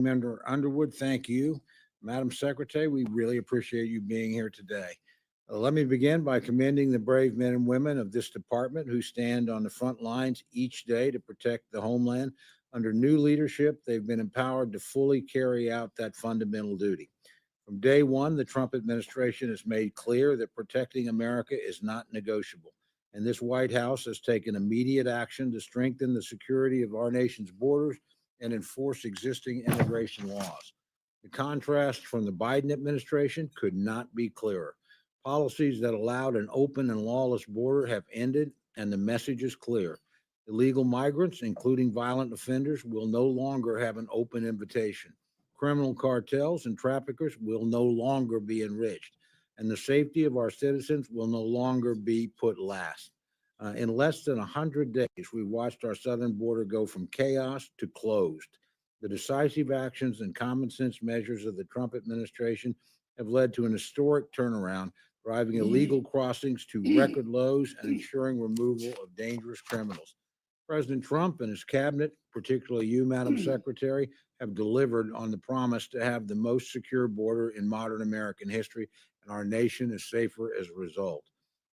Member Underwood, thank you. Madam Secretary, we really appreciate you being here today. Let me begin by commending the brave men and women of this department who stand on the front lines each day to protect the homeland. Under new leadership, they've been empowered to fully carry out that fundamental duty. From day one, the Trump administration has made clear that protecting America is not negotiable. And this White House has taken immediate action to strengthen the security of our nation's borders and enforce existing immigration laws. The contrast from the Biden administration could not be clearer. Policies that allowed an open and lawless border have ended, and the message is clear. Illegal migrants, including violent offenders, will no longer have an open invitation. Criminal cartels and traffickers will no longer be enriched, and the safety of our citizens will no longer be put last. In less than 100 days, we watched our southern border go from chaos to closed. The decisive actions and common sense measures of the Trump administration have led to an historic turnaround, driving illegal crossings to record lows and ensuring removal of dangerous criminals. President Trump and his cabinet, particularly you, Madam Secretary, have delivered on the promise to have the most secure border in modern American history, and our nation is safer as a result.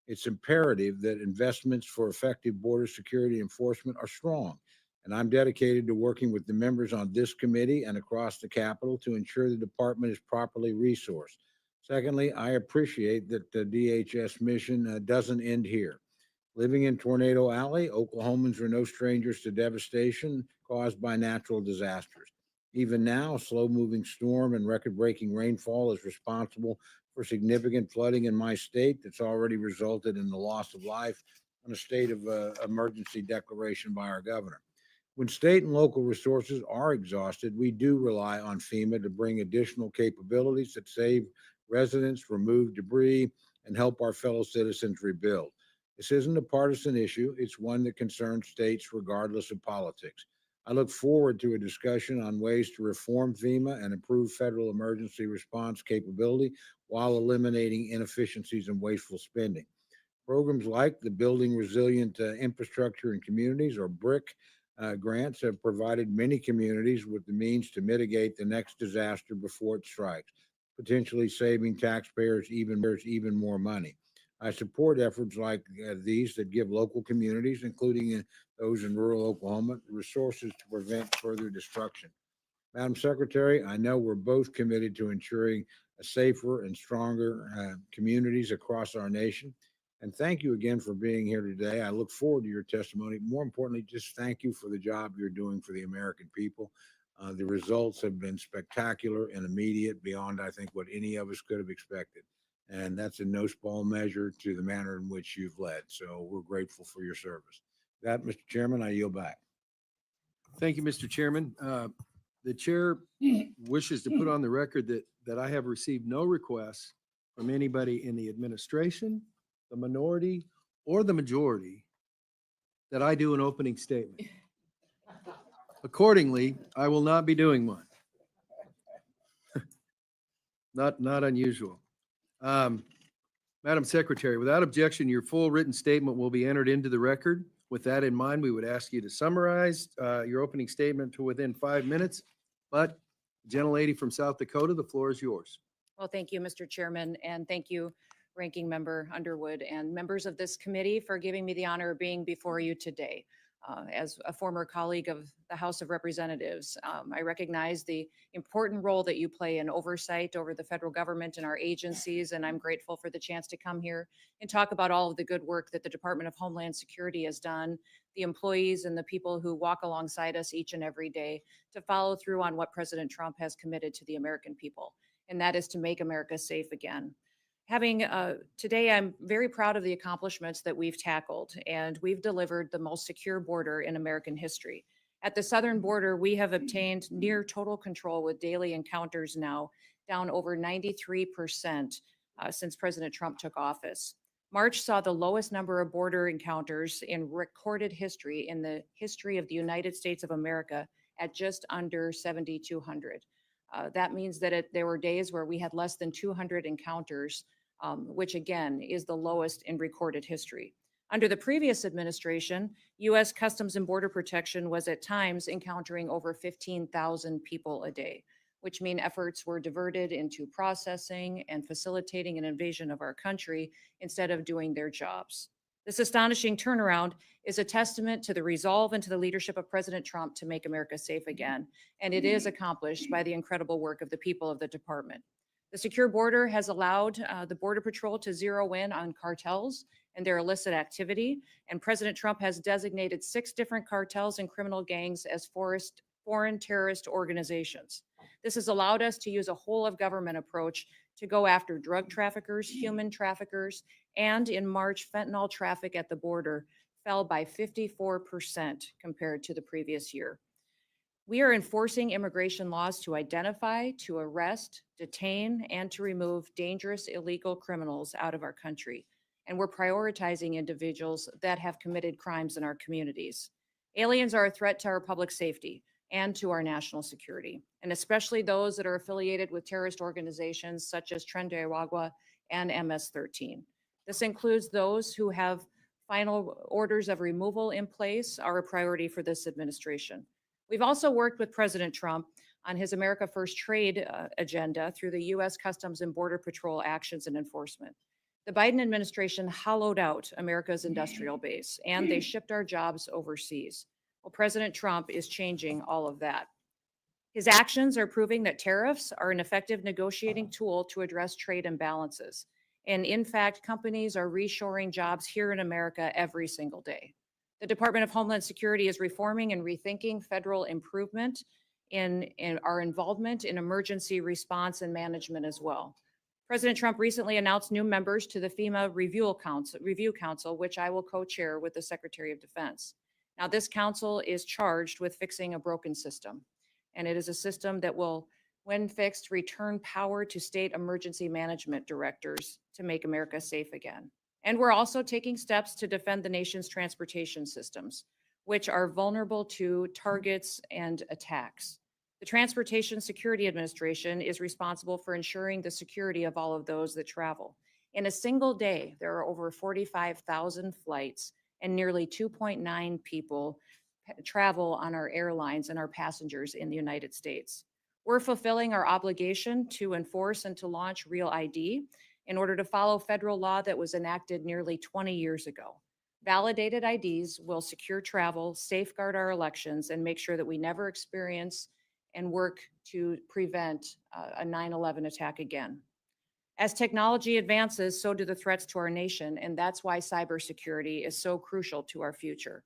It's imperative that investments for effective border security enforcement are strong, and I'm dedicated to working with the members on this committee and across the Capitol to ensure the department is properly resourced. Secondly, I appreciate that the DHS mission doesn't end here. Living in Tornado Alley, Oklahomans are no strangers to devastation caused by natural disasters. Even now, a slow-moving storm and record-breaking rainfall is responsible for significant flooding in my state that's already resulted in the loss of life and a state of emergency declaration by our governor. When state and local resources are exhausted, we do rely on FEMA to bring additional capabilities that save residents, remove debris, and help our fellow citizens rebuild. This isn't a partisan issue. It's one that concerns states regardless of politics. I look forward to a discussion on ways to reform FEMA and improve federal emergency response capability while eliminating inefficiencies and wasteful spending. Programs like the Building Resilient Infrastructure in Communities, or BRIC, grants have provided many communities with the means to mitigate the next disaster before it strikes, potentially saving taxpayers even more money. I support efforts like these that give local communities, including those in rural Oklahoma, resources to prevent further destruction. Madam Secretary, I know we're both committed to ensuring a safer and stronger communities across our nation. And thank you again for being here today. I look forward to your testimony. More importantly, just thank you for the job you're doing for the American people. The results have been spectacular and immediate, beyond, I think, what any of us could have expected. And that's in no small measure to the manner in which you've led. So we're grateful for your service. That, Mr. Chairman, I yield back. Thank you, Mr. Chairman. The chair wishes to put on the record that I have received no requests from anybody in the administration, the minority, or the majority that I do an opening statement. Accordingly, I will not be doing one. Not unusual. Madam Secretary, without objection, your full written statement will be entered into the record. With that in mind, we would ask you to summarize your opening statement to within 5 minutes. But, gentlelady from South Dakota, the floor is yours. Well, thank you, Mr. Chairman, and thank you, Ranking Member Underwood, and members of this committee for giving me the honor of being before you today. As a former colleague of the House of Representatives, I recognize the important role that you play in oversight over the federal government and our agencies, and I'm grateful for the chance to come here and talk about all of the good work that the Department of Homeland Security has done, the employees and the people who walk alongside us each and every day to follow through on what President Trump has committed to the American people, and that is to make America safe again. Today, I'm very proud of the accomplishments that we've tackled, and we've delivered the most secure border in American history. At the southern border, we have obtained near total control with daily encounters now down over 93% since President Trump took office. March saw the lowest number of border encounters in recorded history in the history of the United States of America at just under 7,200. That means that there were days where we had less than 200 encounters, which again is the lowest in recorded history. Under the previous administration, U.S. Customs and Border Protection was at times encountering over 15,000 people a day, which mean efforts were diverted into processing and facilitating an invasion of our country instead of doing their jobs. This astonishing turnaround is a testament to the resolve and to the leadership of President Trump to make America safe again, and it is accomplished by the incredible work of the people of the department. The secure border has allowed the Border Patrol to zero in on cartels and their illicit activity, and President Trump has designated 6 different cartels and criminal gangs as foreign terrorist organizations. This has allowed us to use a whole of government approach to go after drug traffickers, human traffickers, and in March, fentanyl traffic at the border fell by 54% compared to the previous year. We are enforcing immigration laws to identify, to arrest, detain, and to remove dangerous illegal criminals out of our country. And we're prioritizing individuals that have committed crimes in our communities. Aliens are a threat to our public safety and to our national security, and especially those that are affiliated with terrorist organizations such as Tren de Aragua and MS-13. This includes those who have final orders of removal in place are a priority for this administration. We've also worked with President Trump on his America First trade agenda through the U.S. Customs and Border Patrol actions and enforcement. The Biden administration hollowed out America's industrial base, and they shipped our jobs overseas. Well, President Trump is changing all of that. His actions are proving that tariffs are an effective negotiating tool to address trade imbalances. And in fact, companies are reshoring jobs here in America every single day. The Department of Homeland Security is reforming and rethinking federal improvement in our involvement in emergency response and management as well. President Trump recently announced new members to the FEMA Review Council, which I will co-chair with the Secretary of Defense. Now, this council is charged with fixing a broken system, and it is a system that will, when fixed, return power to state emergency management directors to make America safe again. And we're also taking steps to defend the nation's transportation systems, which are vulnerable to targets and attacks. The Transportation Security Administration is responsible for ensuring the security of all of those that travel. In a single day, there are over 45,000 flights and nearly 2.9 people travel on our airlines and our passengers in the United States. We're fulfilling our obligation to enforce and to launch Real ID in order to follow federal law that was enacted nearly 20 years ago. Validated IDs will secure travel, safeguard our elections, and make sure that we never experience and work to prevent a 9/11 attack again. As technology advances, so do the threats to our nation, and that's why cybersecurity is so crucial to our future.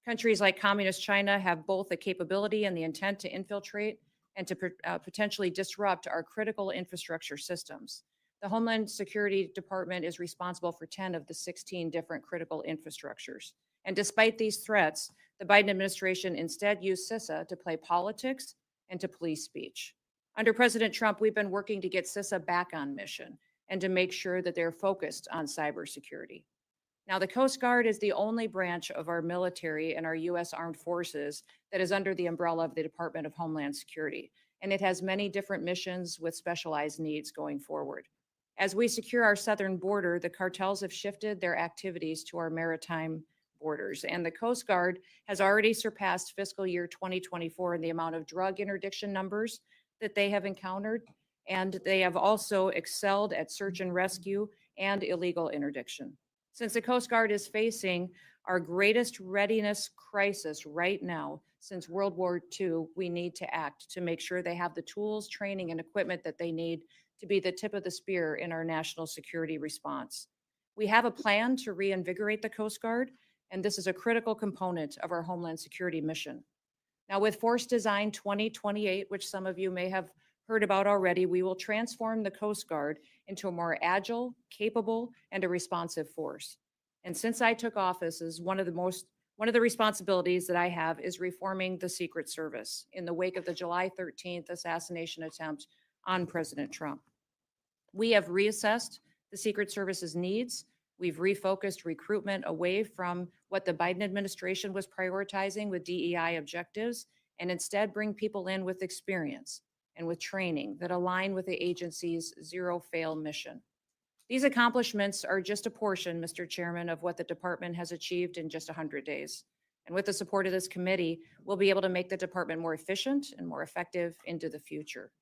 Countries like Communist China have both the capability and the intent to infiltrate and to potentially disrupt our critical infrastructure systems. The Homeland Security Department is responsible for 10 of the 16 different critical infrastructures. And despite these threats, the Biden administration instead used CISA to play politics and to police speech. Under President Trump, we've been working to get CISA back on mission and to make sure that they're focused on cybersecurity. Now, the Coast Guard is the only branch of our military and our U.S. Armed Forces that is under the umbrella of the Department of Homeland Security, and it has many different missions with specialized needs going forward. As we secure our southern border, the cartels have shifted their activities to our maritime borders, and the Coast Guard has already surpassed fiscal year 2024 in the amount of drug interdiction numbers that they have encountered, and they have also excelled at search and rescue and illegal interdiction. Since the Coast Guard is facing our greatest readiness crisis right now since World War II, we need to act to make sure they have the tools, training, and equipment that they need to be the tip of the spear in our national security response. We have a plan to reinvigorate the Coast Guard, and this is a critical component of our Homeland Security mission. Now, with Force Design 2028, which some of you may have heard about already, we will transform the Coast Guard into a more agile, capable, and a responsive force. And since I took office, is one of the responsibilities that I have is reforming the Secret Service in the wake of the July 13th assassination attempt on President Trump. We have reassessed the Secret Service's needs. We've refocused recruitment away from what the Biden administration was prioritizing with DEI objectives, and instead bring people in with experience and with training that align with the agency's zero-fail mission. These accomplishments are just a portion, Mr. Chairman, of what the department has achieved in just 100 days. And with the support of this committee, we'll be able to make the department more efficient and more effective into the future.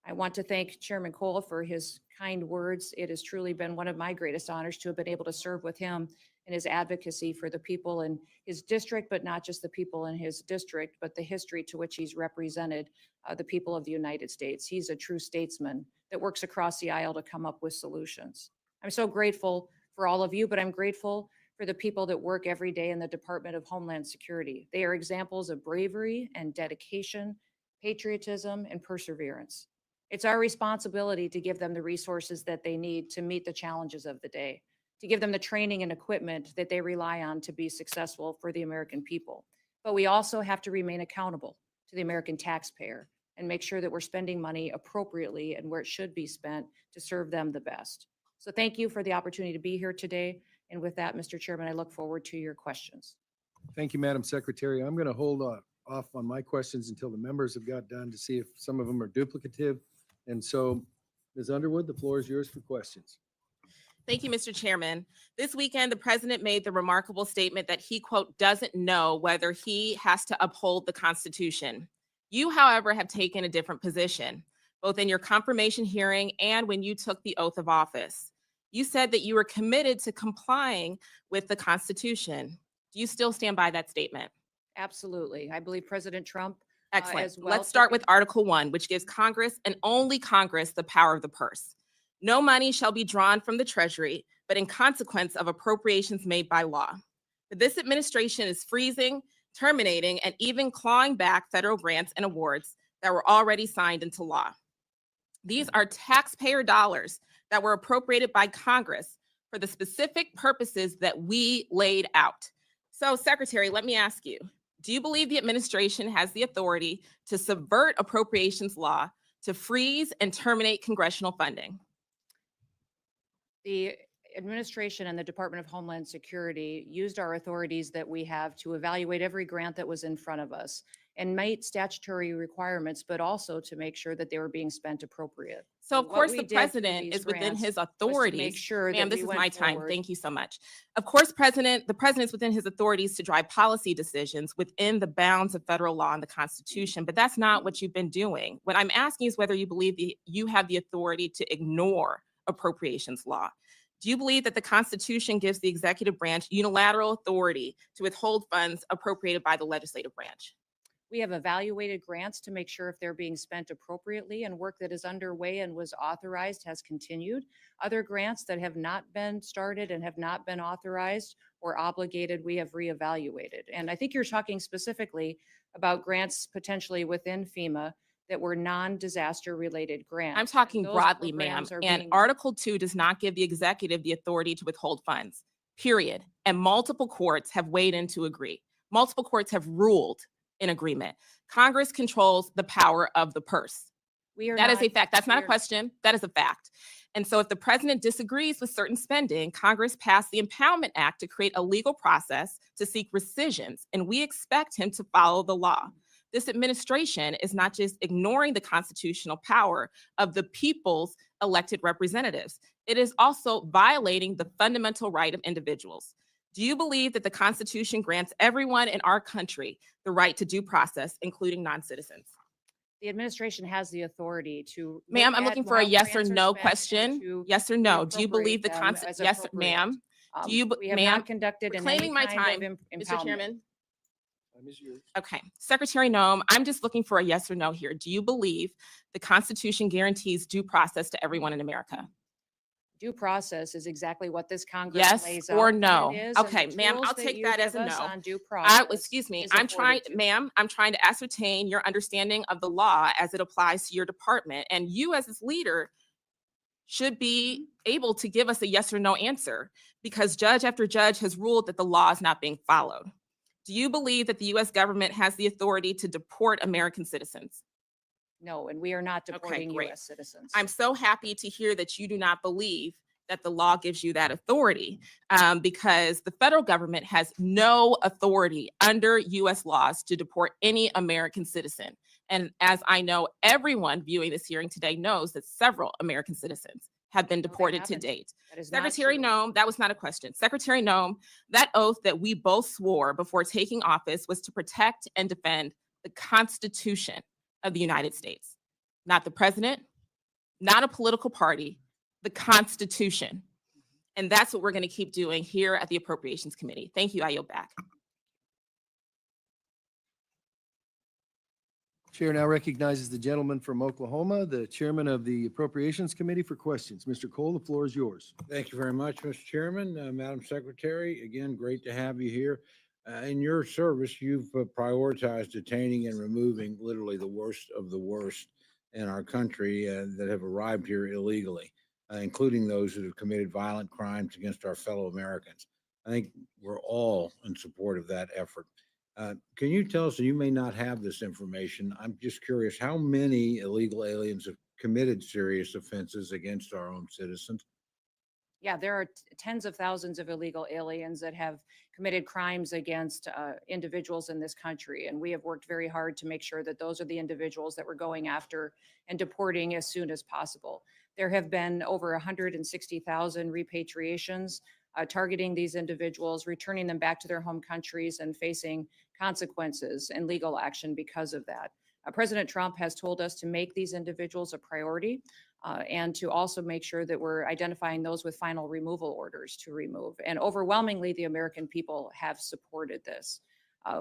I want to thank Chairman Cole for his kind words. It has truly been one of my greatest honors to have been able to serve with him in his advocacy for the people in his district, but not just the people in his district, but the history to which he's represented the people of the United States. He's a true statesman that works across the aisle to come up with solutions. I'm so grateful for all of you, but I'm grateful for the people that work every day in the Department of Homeland Security. They are examples of bravery and dedication, patriotism, and perseverance. It's our responsibility to give them the resources that they need to meet the challenges of the day, to give them the training and equipment that they rely on to be successful for the American people. But we also have to remain accountable to the American taxpayer and make sure that we're spending money appropriately and where it should be spent to serve them the best. So thank you for the opportunity to be here today. And with that, Mr. Chairman, I look forward to your questions. Thank you, Madam Secretary. I'm going to hold off on my questions until the members have got done to see if some of them are duplicative. And so, Ms. Underwood, the floor is yours for questions. Thank you, Mr. Chairman. This weekend, the president made the remarkable statement that he, quote, doesn't know whether he has to uphold the Constitution. You, however, have taken a different position, both in your confirmation hearing and when you took the oath of office. You said that you were committed to complying with the Constitution. Do you still stand by that statement? Absolutely. I believe President Trump Excellent. as well Let's start took with Article 1, which gives Congress and only Congress the power of the purse. No money shall be drawn from the Treasury, but in consequence of appropriations made by law. But this administration is freezing, terminating, and even clawing back federal grants and awards that were already signed into law. These are taxpayer dollars that were appropriated by Congress for the specific purposes that we laid out. So, Secretary, let me ask you, do you believe the administration has the authority to subvert appropriations law to freeze and terminate congressional funding? The administration and the Department of Homeland Security used our authorities that we have to evaluate every grant that was in front of us and meet statutory requirements, but also to make sure that they were being spent appropriate. So, of What course, we the did through president these is within grants his was to authorities. make sure Ma'am, that this we is went my time. forward. Thank you so much. Of course, the president is within his authorities to drive policy decisions within the bounds of federal law and the Constitution, but that's not what you've been doing. What I'm asking is whether you believe you have the authority to ignore appropriations law. Do you believe that the Constitution gives the executive branch unilateral authority to withhold funds appropriated by the legislative branch? We have evaluated grants to make sure if they're being spent appropriately, and work that is underway and was authorized has continued. Other grants that have not been started and have not been authorized or obligated, we have reevaluated. And I think you're talking specifically about grants potentially within FEMA that were non-disaster related grants. I'm talking Those broadly, ma'am. programs are And being- Article 2 does not give the executive the authority to withhold funds, period. And multiple courts have weighed in to agree. Multiple courts have ruled in agreement. Congress controls the power of the purse. We are That is not- a fact. That's not we a are- question. That is a fact. And so if the president disagrees with certain spending, Congress passed the Impoundment Act to create a legal process to seek rescissions, and we expect him to follow the law. This administration is not just ignoring the constitutional power of the people's elected representatives. It is also violating the fundamental right of individuals. Do you believe that the Constitution grants everyone in our country the right to due process, including non-citizens? The administration has the authority to. Ma'am, look I'm at looking for a how yes or grants are no spent and question. to Yes or no? Do you believe the reappropriate them Constitution? as Yes, appropriate. ma'am. Do you, We have ma'am? not conducted in any Reclaiming my kind time, of Mr. impoundment. Chairman. Time is yours. Okay, Secretary Noem, I'm just looking for a yes or no here. Do you believe the Constitution guarantees due process to everyone in America? Due process is exactly what this Congress Yes lays or out. no? It is, and Okay, the ma'am, tools I'll take you that as give a us no. on due process Excuse me, is I'm trying, afforded to. ma'am, I'm trying to ascertain your understanding of the law as it applies to your department. And you as its leader should be able to give us a yes or no answer, because judge after judge has ruled that the law is not being followed. Do you believe that the US government has the authority to deport American citizens? No, and we are not Okay, deporting great. US citizens. I'm so happy to hear that you do not believe that the law gives you that authority, because the federal government has no authority under US laws to deport any American citizen. And as I know, everyone viewing this hearing today knows that several American citizens have been they deported to haven't. date. That is not Secretary true. Noem, that was not a question. Secretary Noem, that oath that we both swore before taking office was to protect and defend the Constitution of the United States, not the president, not a political party, the Constitution. And that's what we're going to keep doing here at the Appropriations Committee. Thank you. I yield back. Chair now recognizes the gentleman from Oklahoma, the chairman of the Appropriations Committee, for questions. Mr. Cole, the floor is yours. Thank you very much, Mr. Chairman. Madam Secretary, again, great to have you here. In your service, you've prioritized detaining and removing literally the worst of the worst in our country that have arrived here illegally, including those that have committed violent crimes against our fellow Americans. I think we're all in support of that effort. Can you tell us, and you may not have this information, I'm just curious, how many illegal aliens have committed serious offenses against our own citizens? Yeah, there are tens of thousands of illegal aliens that have committed crimes against individuals in this country. And we have worked very hard to make sure that those are the individuals that we're going after and deporting as soon as possible. There have been over 160,000 repatriations targeting these individuals, returning them back to their home countries and facing consequences and legal action because of that. President Trump has told us to make these individuals a priority. And to also make sure that we're identifying those with final removal orders to remove. And overwhelmingly, the American people have supported this.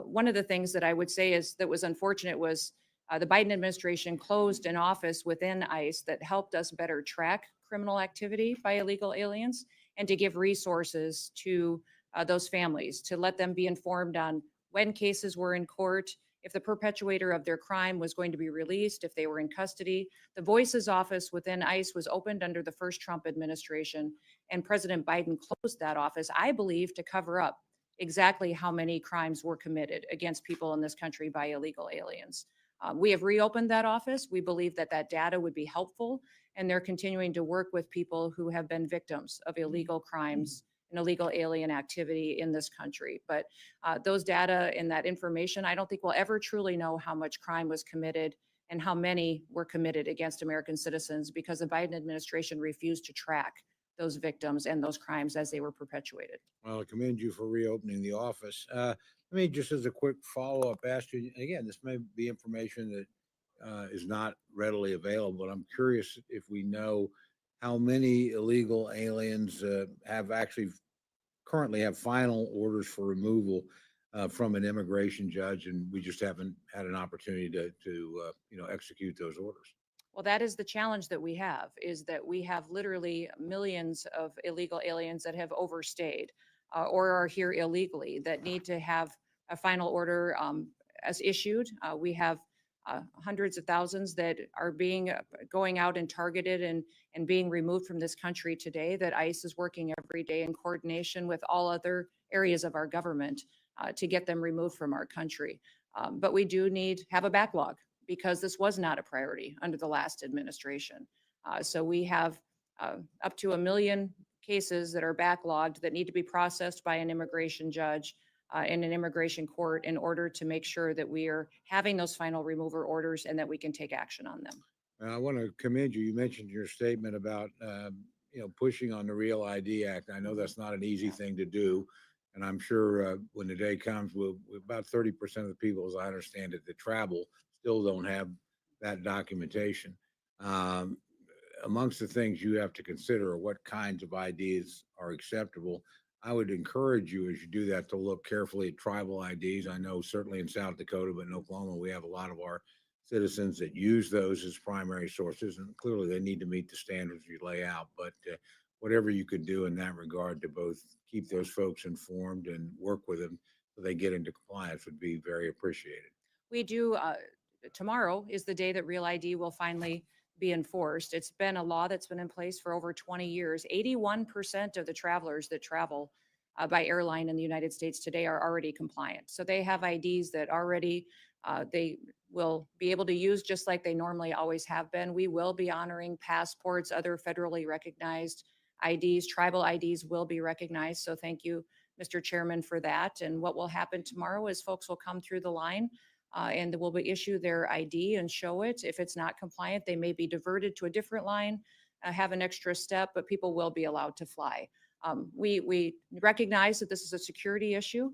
One of the things that I would say is that was unfortunate was the Biden administration closed an office within ICE that helped us better track criminal activity by illegal aliens and to give resources to those families, to let them be informed on when cases were in court, if the perpetuator of their crime was going to be released, if they were in custody. The Voices office within ICE was opened under the first Trump administration, and President Biden closed that office, I believe, to cover up exactly how many crimes were committed against people in this country by illegal aliens. We have reopened that office. We believe that that data would be helpful, and they're continuing to work with people who have been victims of illegal crimes and illegal alien activity in this country. But those data and that information, I don't think we'll ever truly know how much crime was committed and how many were committed against American citizens because the Biden administration refused to track those victims and those crimes as they were perpetuated. Well, I commend you for reopening the office. Let me just as a quick follow-up ask you, again, this may be information that is not readily available, but I'm curious if we know how many illegal aliens have actually currently have final orders for removal from an immigration judge, and we just haven't had an opportunity to execute those orders. Well, that is the challenge that we have, is that we have literally millions of illegal aliens that have overstayed or are here illegally that need to have a final order as issued. We have hundreds of thousands that are going out and targeted and being removed from this country today that ICE is working every day in coordination with all other areas of our government to get them removed from our country. But we do have a backlog because this was not a priority under the last administration. So we have up to 1 million cases that are backlogged that need to be processed by an immigration judge in an immigration court in order to make sure that we are having those final removal orders and that we can take action on them. I want to commend you. You mentioned your statement about pushing on the Real ID Act. I know that's not an easy thing to do, and I'm sure when the day comes, about 30% of the people, as I understand it, that travel still don't have that documentation. Amongst the things you have to consider are what kinds of IDs are acceptable. I would encourage you as you do that to look carefully at tribal IDs. I know certainly in South Dakota, but in Oklahoma, we have a lot of our citizens that use those as primary sources, and clearly they need to meet the standards you lay out. But whatever you could do in that regard to both keep those folks informed and work with them so they get into compliance would be very appreciated. We do, tomorrow is the day that Real ID will finally be enforced. It's been a law that's been in place for over 20 years. 81% of the travelers that travel by airline in the United States today are already compliant. So they have IDs that already they will be able to use just like they normally always have been. We will be honoring passports, other federally recognized IDs, tribal IDs will be recognized. So thank you, Mr. Chairman, for that. And what will happen tomorrow is folks will come through the line and will be issue their ID and show it. If it's not compliant, they may be diverted to a different line. have an extra step, but people will be allowed to fly. We recognize that this is a security issue.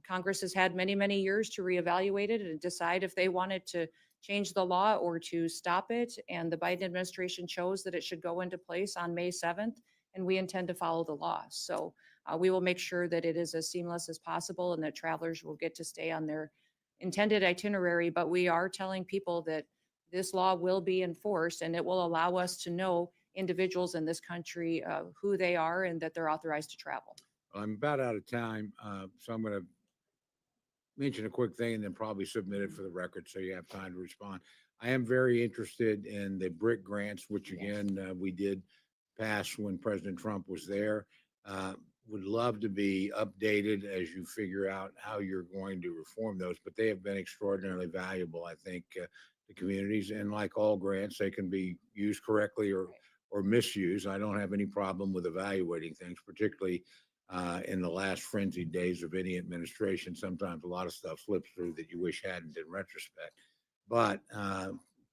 Congress has had many, many years to reevaluate it and decide if they wanted to change the law or to stop it. And the Biden administration chose that it should go into place on May 7th, and we intend to follow the law. So we will make sure that it is as seamless as possible and that travelers will get to stay on their intended itinerary. But we are telling people that this law will be enforced, and it will allow us to know individuals in this country who they are and that they're authorized to travel. I'm about out of time, so I'm going to mention a quick thing and then probably submit it for the record so you have time to respond. I am very interested in the BRIC grants, which again, we did pass when President Trump was there. Would love to be updated as you figure out how you're going to reform those, but they have been extraordinarily valuable, I think, to communities. And like all grants, they can be used correctly or misused. I don't have any problem with evaluating things, particularly in the last frenzied days of any administration. Sometimes a lot of stuff slips through that you wish hadn't in retrospect. But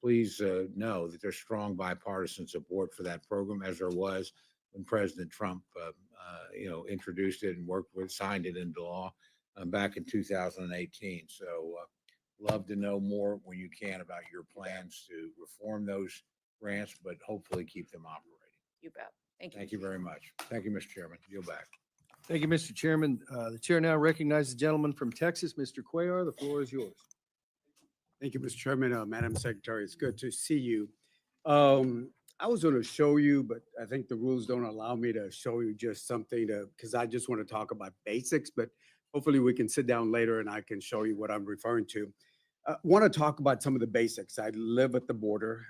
please know that there's strong bipartisan support for that program, as there was when President Trump, introduced it and signed it into law back in 2018. So love to know more when you can about your plans to reform those grants, but hopefully keep them operating. You bet. Thank you. Thank you very much. Thank you, Mr. Chairman. Yield back. Thank you, Mr. Chairman. The chair now recognizes the gentleman from Texas, Mr. Cuellar. The floor is yours. Thank you, Mr. Chairman. Madam Secretary, it's good to see you. I was going to show you, but I think the rules don't allow me to show you just something because I just want to talk about basics, but hopefully we can sit down later and I can show you what I'm referring to. Want to talk about some of the basics. I live at the border,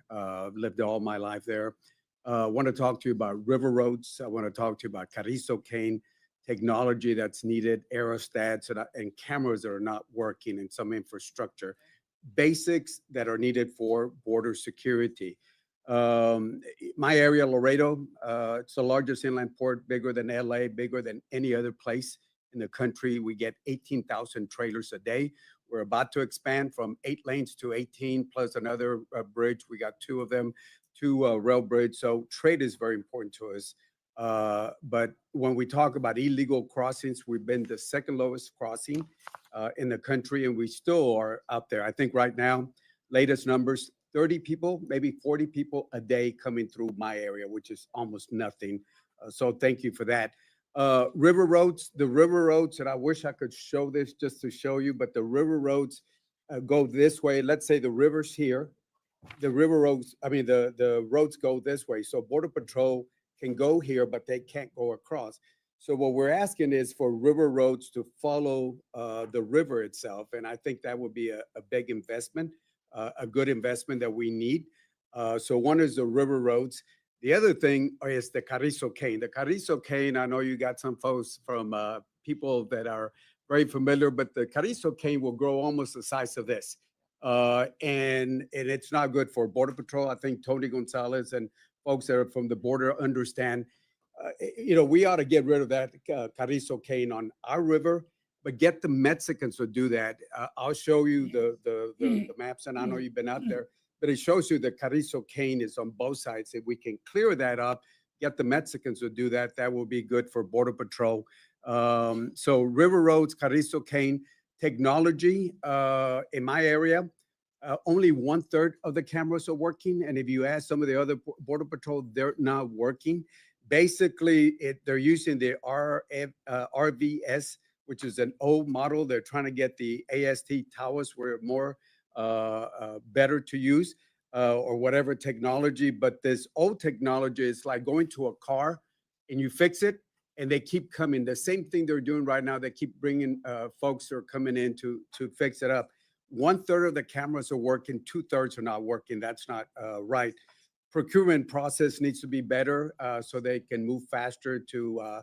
lived all my life there. Want to talk to you about river roads. I want to talk to you about Carrizo cane, technology that's needed, aerostats, and cameras that are not working, and some infrastructure. Basics that are needed for border security. My area, Laredo, it's the largest inland port, bigger than LA, bigger than any other place in the country. We get 18,000 trailers a day. We're about to expand from 8 lanes to 18, plus another bridge. We got 2 of them, 2 rail bridge. So trade is very important to us. But when we talk about illegal crossings, we've been the second lowest crossing in the country, and we still are out there. I think right now, latest numbers, 30 people, maybe 40 people a day coming through my area, which is almost nothing. So thank you for that. River roads, the river roads, and I wish I could show this just to show you, but the river roads go this way. Let's say the river's here. The river roads, the roads go this way. So Border Patrol can go here, but they can't go across. So what we're asking is for river roads to follow the river itself. And I think that would be a big investment, a good investment that we need. So one is the river roads. The other thing is the Carrizo cane. The Carrizo cane, I know you got some folks from people that are very familiar, but the Carrizo cane will grow almost the size of this. And it's not good for Border Patrol. I think Tony Gonzalez and folks that are from the border understand, we ought to get rid of that Carrizo cane on our river, but get the Mexicans to do that. I'll show you the maps, and I know you've been out there, but it shows you the Carrizo cane is on both sides. If we can clear that up, get the Mexicans to do that, that will be good for Border Patrol. So river roads, Carrizo cane, technology in my area, only 1/3 of the cameras are working. And if you ask some of the other Border Patrol, they're not working. Basically, they're using the RVS, which is an old model. They're trying to get the AST towers where more better to use or whatever technology. But this old technology is like going to a car and you fix it and they keep coming. The same thing they're doing right now. They keep bringing folks who are coming in to fix it up. 1/3 of the cameras are working, 2/3 are not working. That's not right. Procurement process needs to be better so they can move faster to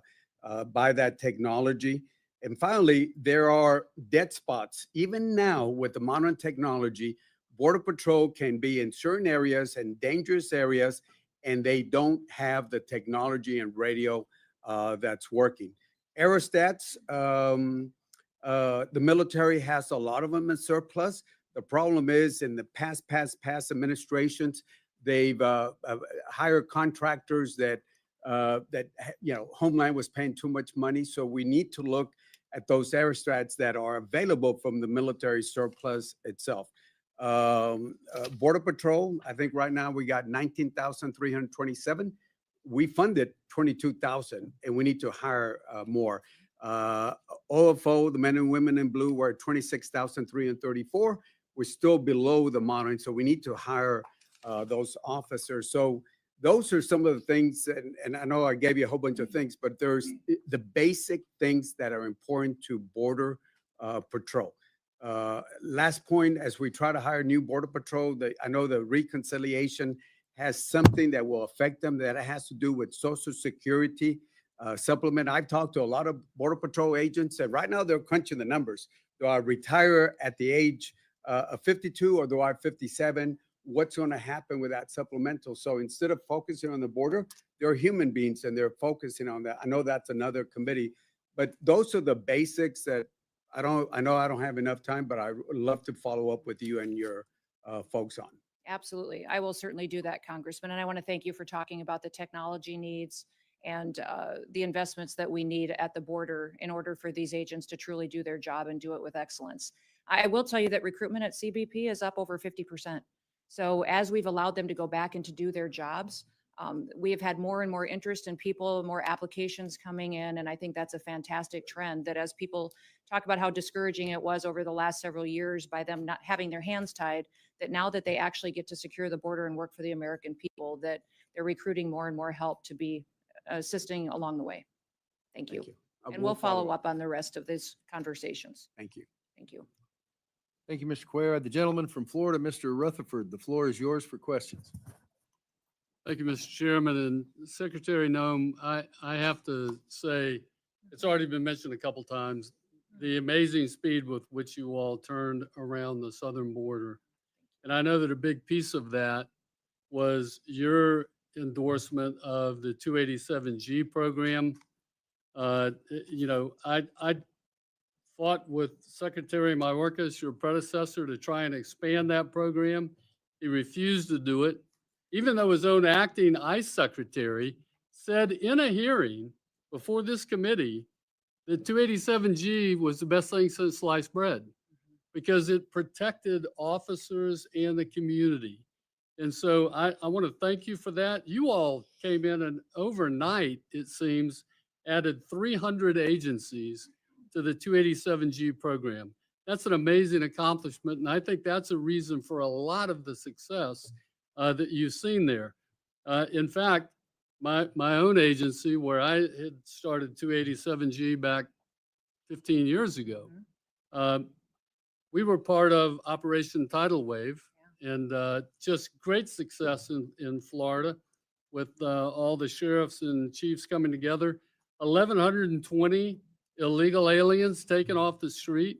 buy that technology. And finally, there are dead spots. Even now, with the modern technology, Border Patrol can be in certain areas and dangerous areas, and they don't have the technology and radio that's working. Aerostats, the military has a lot of them in surplus. The problem is in the past administrations, They've hired contractors that Homeland was paying too much money. So we need to look at those airstrats that are available from the military surplus itself. Border Patrol, I think right now we got 19,327. We funded 22,000, and we need to hire more. OFO, the men and women in blue, were at 26,334. We're still below the modeling, so we need to hire those officers. So those are some of the things, and I know I gave you a whole bunch of things, but there's the basic things that are important to Border Patrol. Last point, as we try to hire new Border Patrol, I know the reconciliation has something that will affect them that has to do with Social Security supplement. I've talked to a lot of Border Patrol agents, and right now they're crunching the numbers. Do I retire at the age of 52 or do I 57? What's going to happen with that supplemental? So instead of focusing on the border, they're human beings and they're focusing on that. I know that's another committee, but those are the basics that I know I don't have enough time, but I would love to follow up with you and your folks on. Absolutely. I will certainly do that, Congressman. And I want to thank you for talking about the technology needs and the investments that we need at the border in order for these agents to truly do their job and do it with excellence. I will tell you that recruitment at CBP is up over 50%. So as we've allowed them to go back and to do their jobs, we have had more and more interest in people, more applications coming in. And I think that's a fantastic trend, that as people talk about how discouraging it was over the last several years by them not having their hands tied, that now that they actually get to secure the border and work for the American people, that they're recruiting more and more help to be assisting along the way. Thank you. And we'll follow up on the rest of these conversations. Thank you. Thank you. Thank you, Mr. Cuellar. The gentleman from Florida, Mr. Rutherford, the floor is yours for questions. Thank you, Mr. Chairman. And Secretary Noem, I have to say, it's already been mentioned a couple times, the amazing speed with which you all turned around the southern border. And I know that a big piece of that was your endorsement of the 287G program. I fought with Secretary Mayorkas, your predecessor, to try and expand that program. He refused to do it, even though his own acting ICE secretary said in a hearing before this committee that 287G was the best thing since sliced bread because it protected officers and the community. And so I want to thank you for that. You all came in and overnight, it seems, added 300 agencies to the 287G program. That's an amazing accomplishment. And I think that's a reason for a lot of the success that you've seen there. In fact, my own agency, where I had started 287G back 15 years ago, we were part of Operation Tidal Wave, and just great success in Florida with all the sheriffs and chiefs coming together. 1,120 illegal aliens taken off the street,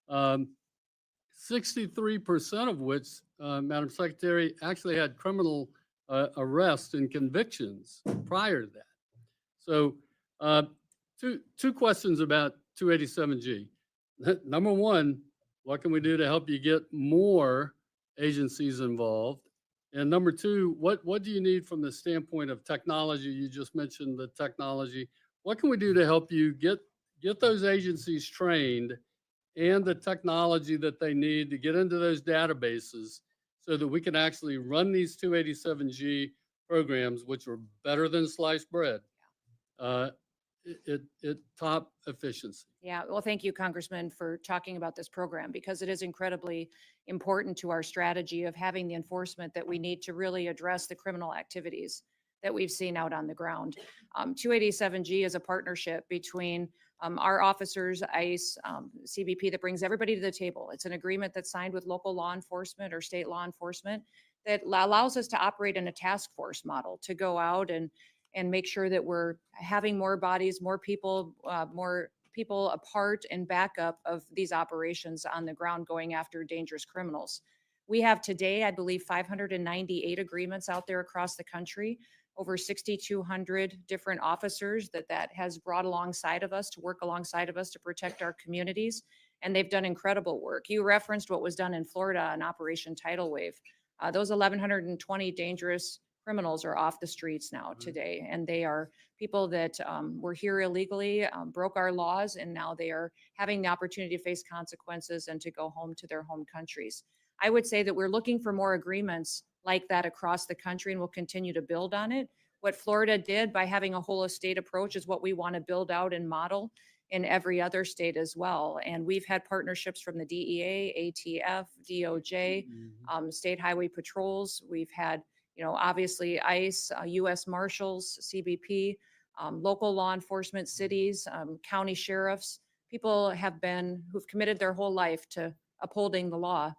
63% of which, Madam Secretary, actually had criminal arrests and convictions prior to that. So two questions about 287G. Number one, what can we do to help you get more agencies involved? And number two, what do you need from the standpoint of technology? You just mentioned the technology. What can we do to help you get those agencies trained and the technology that they need to get into those databases so that we can actually run these 287G programs, which are better than sliced bread, at top efficiency? Yeah, well, thank you, Congressman, for talking about this program, because it is incredibly important to our strategy of having the enforcement that we need to really address the criminal activities that we've seen out on the ground. 287G is a partnership between our officers, ICE, CBP, that brings everybody to the table. It's an agreement that's signed with local law enforcement or state law enforcement that allows us to operate in a task force model to go out and make sure that we're having more bodies, more people a part and backup of these operations on the ground going after dangerous criminals. We have today, I believe, 598 agreements out there across the country, over 6,200 different officers that has brought alongside of us to work alongside of us to protect our communities. And they've done incredible work. You referenced what was done in Florida on Operation Tidal Wave. Those 1,120 dangerous criminals are off the streets now Right. today, and they are people that were here illegally, broke our laws, and now they are having the opportunity to face consequences and to go home to their home countries. I would say that we're looking for more agreements like that across the country, and we'll continue to build on it. What Florida did by having a whole of state approach is what we want to build out and model in every other state as well. And we've had partnerships from the DEA, ATF, DOJ, state highway patrols. We've had, obviously ICE, US Marshals, CBP, local law enforcement, cities, county sheriffs. People who've committed their whole life to upholding the law,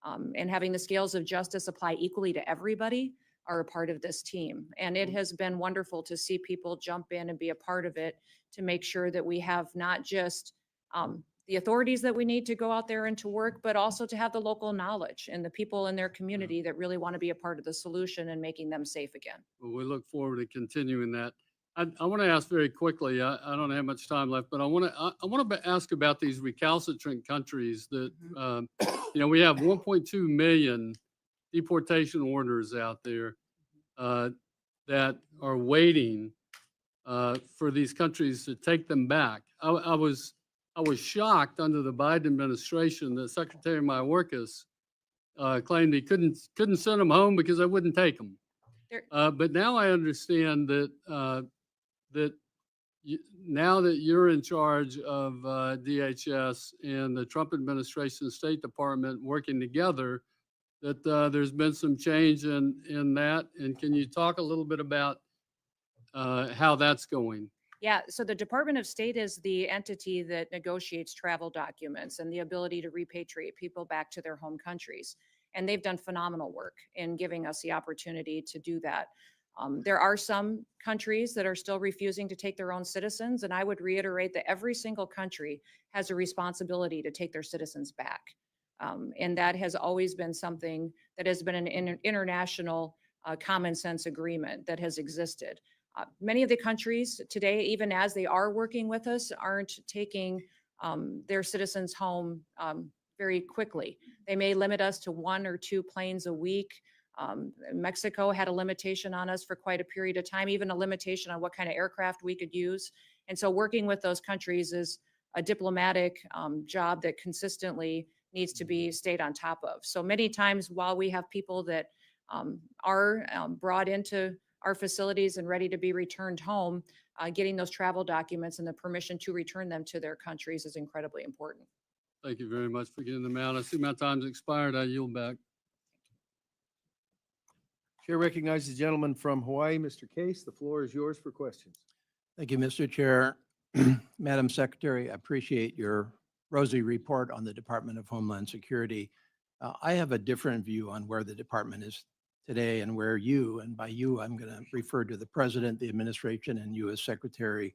and having the scales of justice apply equally to everybody are a part of this team. And it has been wonderful to see people jump in and be a part of it to make sure that we have not just the authorities that we need to go out there and to work, but also to have the local knowledge and the people in their community that really want to be a part of the solution and making them safe again. Well, we look forward to continuing that. I want to ask very quickly, I don't have much time left, but I want to ask about these recalcitrant countries that, we have 1.2 million deportation orders out there that are waiting for these countries to take them back. I was shocked under the Biden administration that Secretary Mayorkas claimed he couldn't send them home because they wouldn't take them. But now I understand that now that you're in charge of DHS and the Trump administration State Department working together, that there's been some change in that. And can you talk a little bit about how that's going? Yeah, so the Department of State is the entity that negotiates travel documents and the ability to repatriate people back to their home countries. And they've done phenomenal work in giving us the opportunity to do that. There are some countries that are still refusing to take their own citizens, and I would reiterate that every single country has a responsibility to take their citizens back. And that has always been something that has been an international common sense agreement that has existed. Many of the countries today, even as they are working with us, aren't taking their citizens home very quickly. They may limit us to 1 or 2 planes a week. Mexico had a limitation on us for quite a period of time, even a limitation on what kind of aircraft we could use. And so working with those countries is a diplomatic job that consistently needs to be stayed on top of. So many times while we have people that are brought into our facilities and ready to be returned home, getting those travel documents and the permission to return them to their countries is incredibly important. Thank you very much for getting them out. I see my time's expired. I yield back. Chair recognizes the gentleman from Hawaii, Mr. Case. The floor is yours for questions. Thank you, Mr. Chair. Madam Secretary, I appreciate your rosy report on the Department of Homeland Security. I have a different view on where the department is today and where you, and by you, I'm going to refer to the President, the administration, and you as Secretary,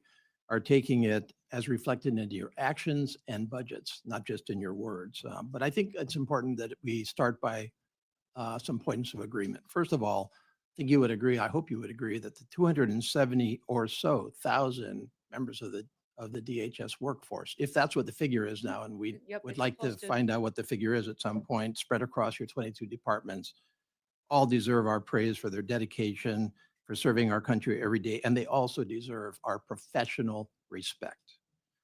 are taking it as reflected into your actions and budgets, not just in your words. But I think it's important that we start by some points of agreement. First of all, I think you would agree, I hope you would agree, that the 270 or so thousand members of the DHS workforce, if that's what the figure is now, and we Yep, would it's like to posted. find out what the figure is at some point, spread across your 22 departments, all deserve our praise for their dedication, for serving our country every day, and they also deserve our professional respect.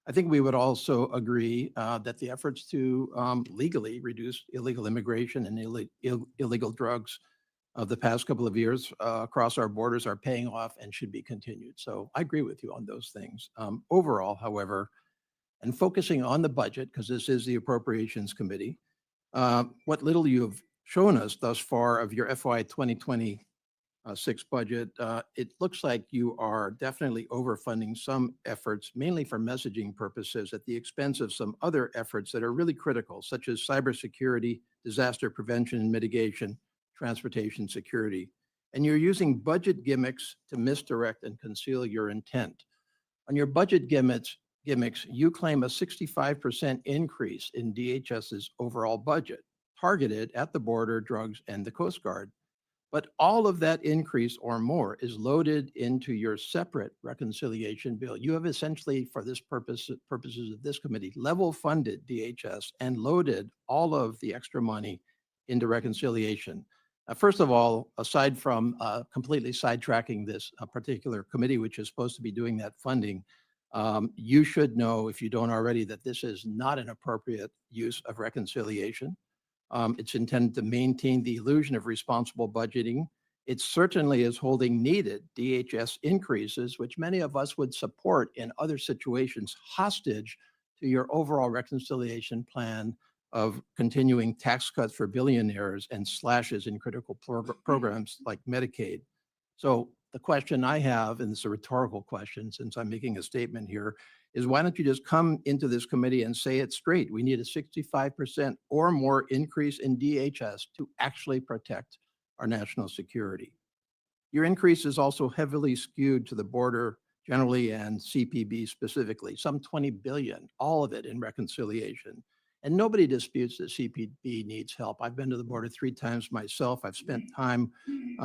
I think we would also agree that the efforts to legally reduce illegal immigration and illegal drugs of the past couple of years across our borders are paying off and should be continued. So I agree with you on those things. Overall, however, and focusing on the budget, because this is the Appropriations Committee, what little you have shown us thus far of your FY 2026 budget, it looks like you are definitely overfunding some efforts, mainly for messaging purposes, at the expense of some other efforts that are really critical, such as cybersecurity, disaster prevention and mitigation, transportation security. And you're using budget gimmicks to misdirect and conceal your intent. On your budget gimmicks, you claim a 65% increase in DHS's overall budget, targeted at the border, drugs, and the Coast Guard. But all of that increase or more is loaded into your separate reconciliation bill. You have essentially, for this purposes of this committee, level funded DHS and loaded all of the extra money into reconciliation. First of all, aside from completely sidetracking this particular committee, which is supposed to be doing that funding, you should know, if you don't already, that this is not an appropriate use of reconciliation. It's intended to maintain the illusion of responsible budgeting. It certainly is holding needed DHS increases, which many of us would support in other situations, hostage to your overall reconciliation plan of continuing tax cuts for billionaires and slashes in critical programs like Medicaid. So the question I have, and it's a rhetorical question since I'm making a statement here, is why don't you just come into this committee and say it straight? We need a 65% or more increase in DHS to actually protect our national security. Your increase is also heavily skewed to the border generally and CPB specifically, some 20 billion, all of it in reconciliation. And nobody disputes that CPB needs help. I've been to the border 3 times myself. I've spent time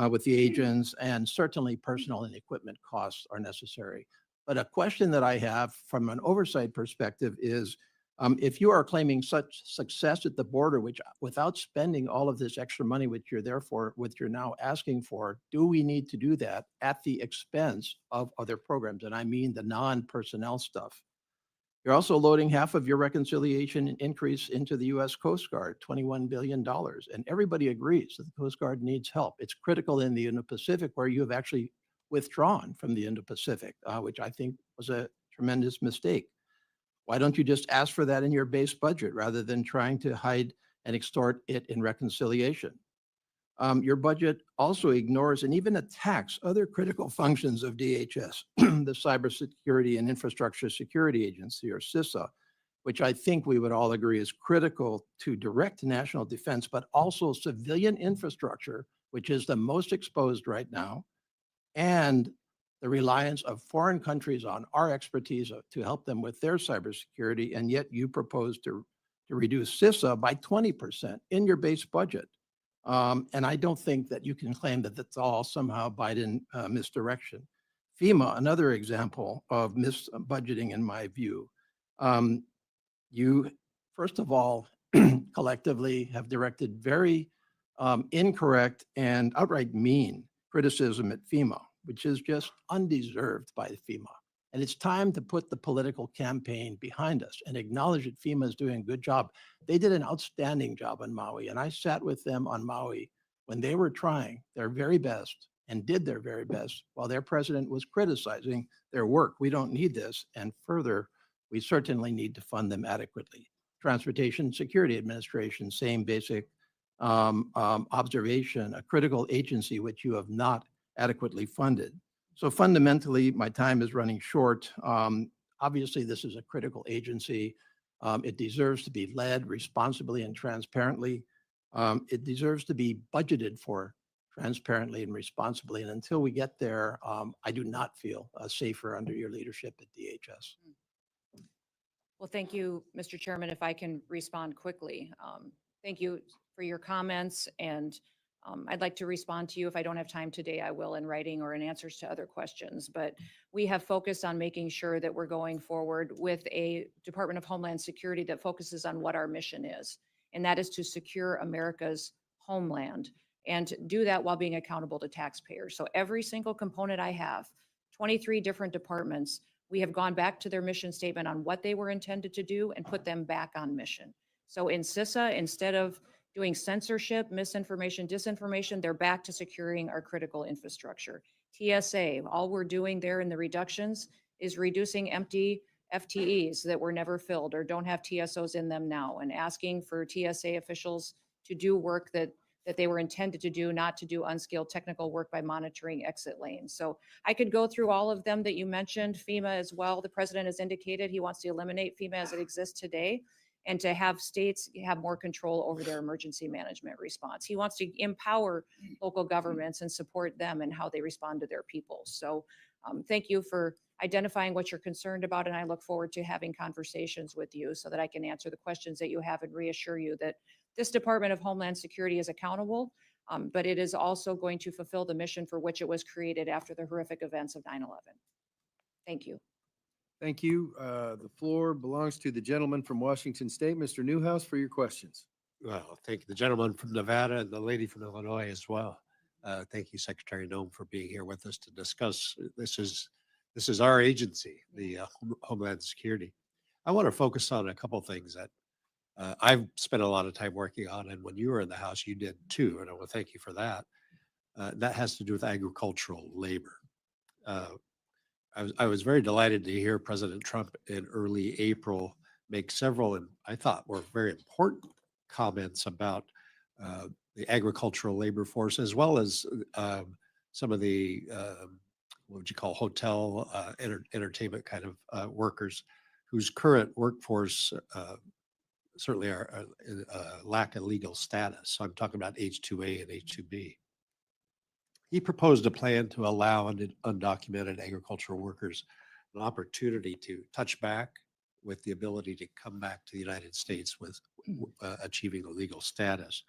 with the agents, and certainly personnel and equipment costs are necessary. But a question that I have from an oversight perspective is, if you are claiming such success at the border, which without spending all of this extra money, which you're now asking for, do we need to do that at the expense of other programs? And I mean the non-personnel stuff. You're also loading half of your reconciliation increase into the U.S. Coast Guard, $21 billion. And everybody agrees that the Coast Guard needs help. It's critical in the Indo-Pacific, where you have actually withdrawn from the Indo-Pacific, which I think was a tremendous mistake. Why don't you just ask for that in your base budget rather than trying to hide and extort it in reconciliation? Your budget also ignores and even attacks other critical functions of DHS, the Cybersecurity and Infrastructure Security Agency, or CISA, which I think we would all agree is critical to direct national defense, but also civilian infrastructure, which is the most exposed right now, and the reliance of foreign countries on our expertise to help them with their cybersecurity. And yet you propose to reduce CISA by 20% in your base budget. And I don't think that you can claim that that's all somehow Biden misdirection. FEMA, another example of misbudgeting in my view. You, first of all, collectively have directed very incorrect and outright mean criticism at FEMA, which is just undeserved by FEMA. And it's time to put the political campaign behind us and acknowledge that FEMA is doing a good job. They did an outstanding job on Maui, and I sat with them on Maui when they were trying their very best and did their very best while their president was criticizing their work. We don't need this. And further, we certainly need to fund them adequately. Transportation Security Administration, same basic observation, a critical agency which you have not adequately funded. So fundamentally, my time is running short. Obviously, this is a critical agency. It deserves to be led responsibly and transparently. It deserves to be budgeted for transparently and responsibly. And until we get there, I do not feel safer under your leadership at DHS. Well, thank you, Mr. Chairman. If I can respond quickly. Thank you for your comments, and I'd like to respond to you. If I don't have time today, I will in writing or in answers to other questions. But we have focused on making sure that we're going forward with a Department of Homeland Security that focuses on what our mission is, and that is to secure America's homeland and do that while being accountable to taxpayers. So every single component I have, 23 different departments, we have gone back to their mission statement on what they were intended to do and put them back on mission. So in CISA, instead of doing censorship, misinformation, disinformation, they're back to securing our critical infrastructure. TSA, all we're doing there in the reductions is reducing empty FTEs that were never filled or don't have TSOs in them now, and asking for TSA officials to do work that they were intended to do, not to do unskilled technical work by monitoring exit lanes. So I could go through all of them that you mentioned. FEMA as well. The president has indicated he wants to eliminate FEMA as it exists today, and to have states have more control over their emergency management response. He wants to empower local governments and support them in how they respond to their people. So thank you for identifying what you're concerned about, and I look forward to having conversations with you so that I can answer the questions that you have and reassure you that this Department of Homeland Security is accountable, but it is also going to fulfill the mission for which it was created after the horrific events of 9/11. Thank you. Thank you. The floor belongs to the gentleman from Washington State, Mr. Newhouse, for your questions. Well, thank you, the gentleman from Nevada and the lady from Illinois as well. Thank you, Secretary Noem, for being here with us to discuss. This is our agency, the Homeland Security. I want to focus on a couple things that I've spent a lot of time working on, and when you were in the House, you did too, and I want to thank you for that. That has to do with agricultural labor. I was very delighted to hear President Trump in early April make several, and I thought were very important comments about the agricultural labor force, as well as some of the, what would you call, hotel, entertainment kind of workers whose current workforce certainly are lack a legal status. So I'm talking about H-2A and H-2B. He proposed a plan to allow undocumented agricultural workers an opportunity to touch back with the ability to come back to the United States with achieving a legal status.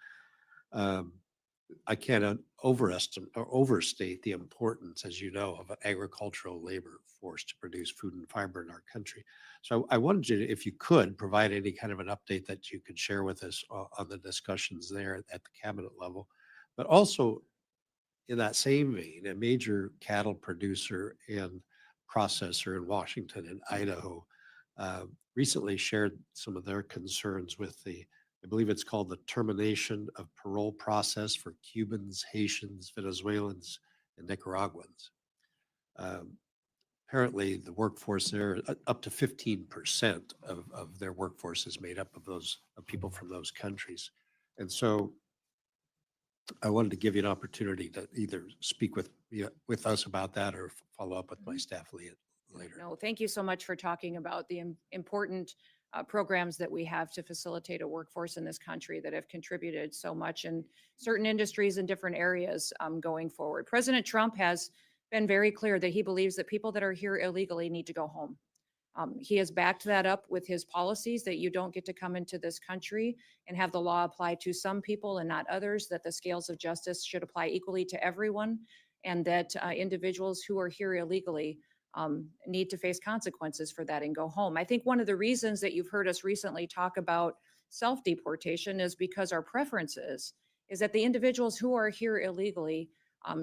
I can't overestimate or overstate the importance, as you know, of an agricultural labor force to produce food and fiber in our country. So I wanted you to, if you could, provide any kind of an update that you could share with us on the discussions there at the cabinet level, but also in that same vein, a major cattle producer and processor in Washington and Idaho recently shared some of their concerns with I believe it's called the termination of parole process for Cubans, Haitians, Venezuelans, and Nicaraguans. Apparently, the workforce there, up to 15% of their workforce is made up of people from those countries. And so I wanted to give you an opportunity to either speak with us about that or follow up with my staff later. No, thank you so much for talking about the important programs that we have to facilitate a workforce in this country that have contributed so much in certain industries in different areas going forward. President Trump has been very clear that he believes that people that are here illegally need to go home. He has backed that up with his policies that you don't get to come into this country and have the law apply to some people and not others, that the scales of justice should apply equally to everyone, and that individuals who are here illegally need to face consequences for that and go home. I think one of the reasons that you've heard us recently talk about self-deportation is because our preference is that the individuals who are here illegally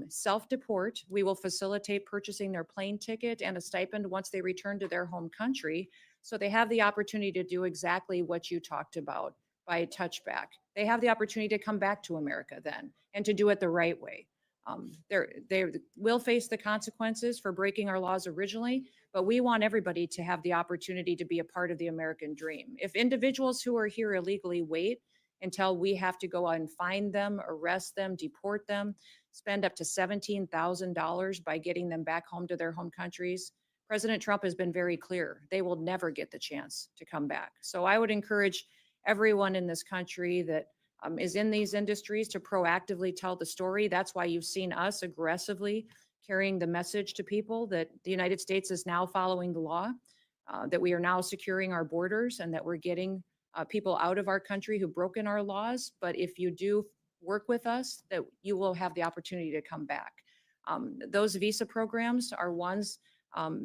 self-deport. We will facilitate purchasing their plane ticket and a stipend once they return to their home country. So they have the opportunity to do exactly what you talked about by touchback. They have the opportunity to come back to America then and to do it the right way. They will face the consequences for breaking our laws originally, but we want everybody to have the opportunity to be a part of the American dream. If individuals who are here illegally wait until we have to go and find them, arrest them, deport them, spend up to $17,000 by getting them back home to their home countries, President Trump has been very clear. They will never get the chance to come back. So I would encourage everyone in this country that is in these industries to proactively tell the story. That's why you've seen us aggressively carrying the message to people that the United States is now following the law, that we are now securing our borders, and that we're getting people out of our country who've broken our laws. But if you do work with us, that you will have the opportunity to come back. Those visa programs are ones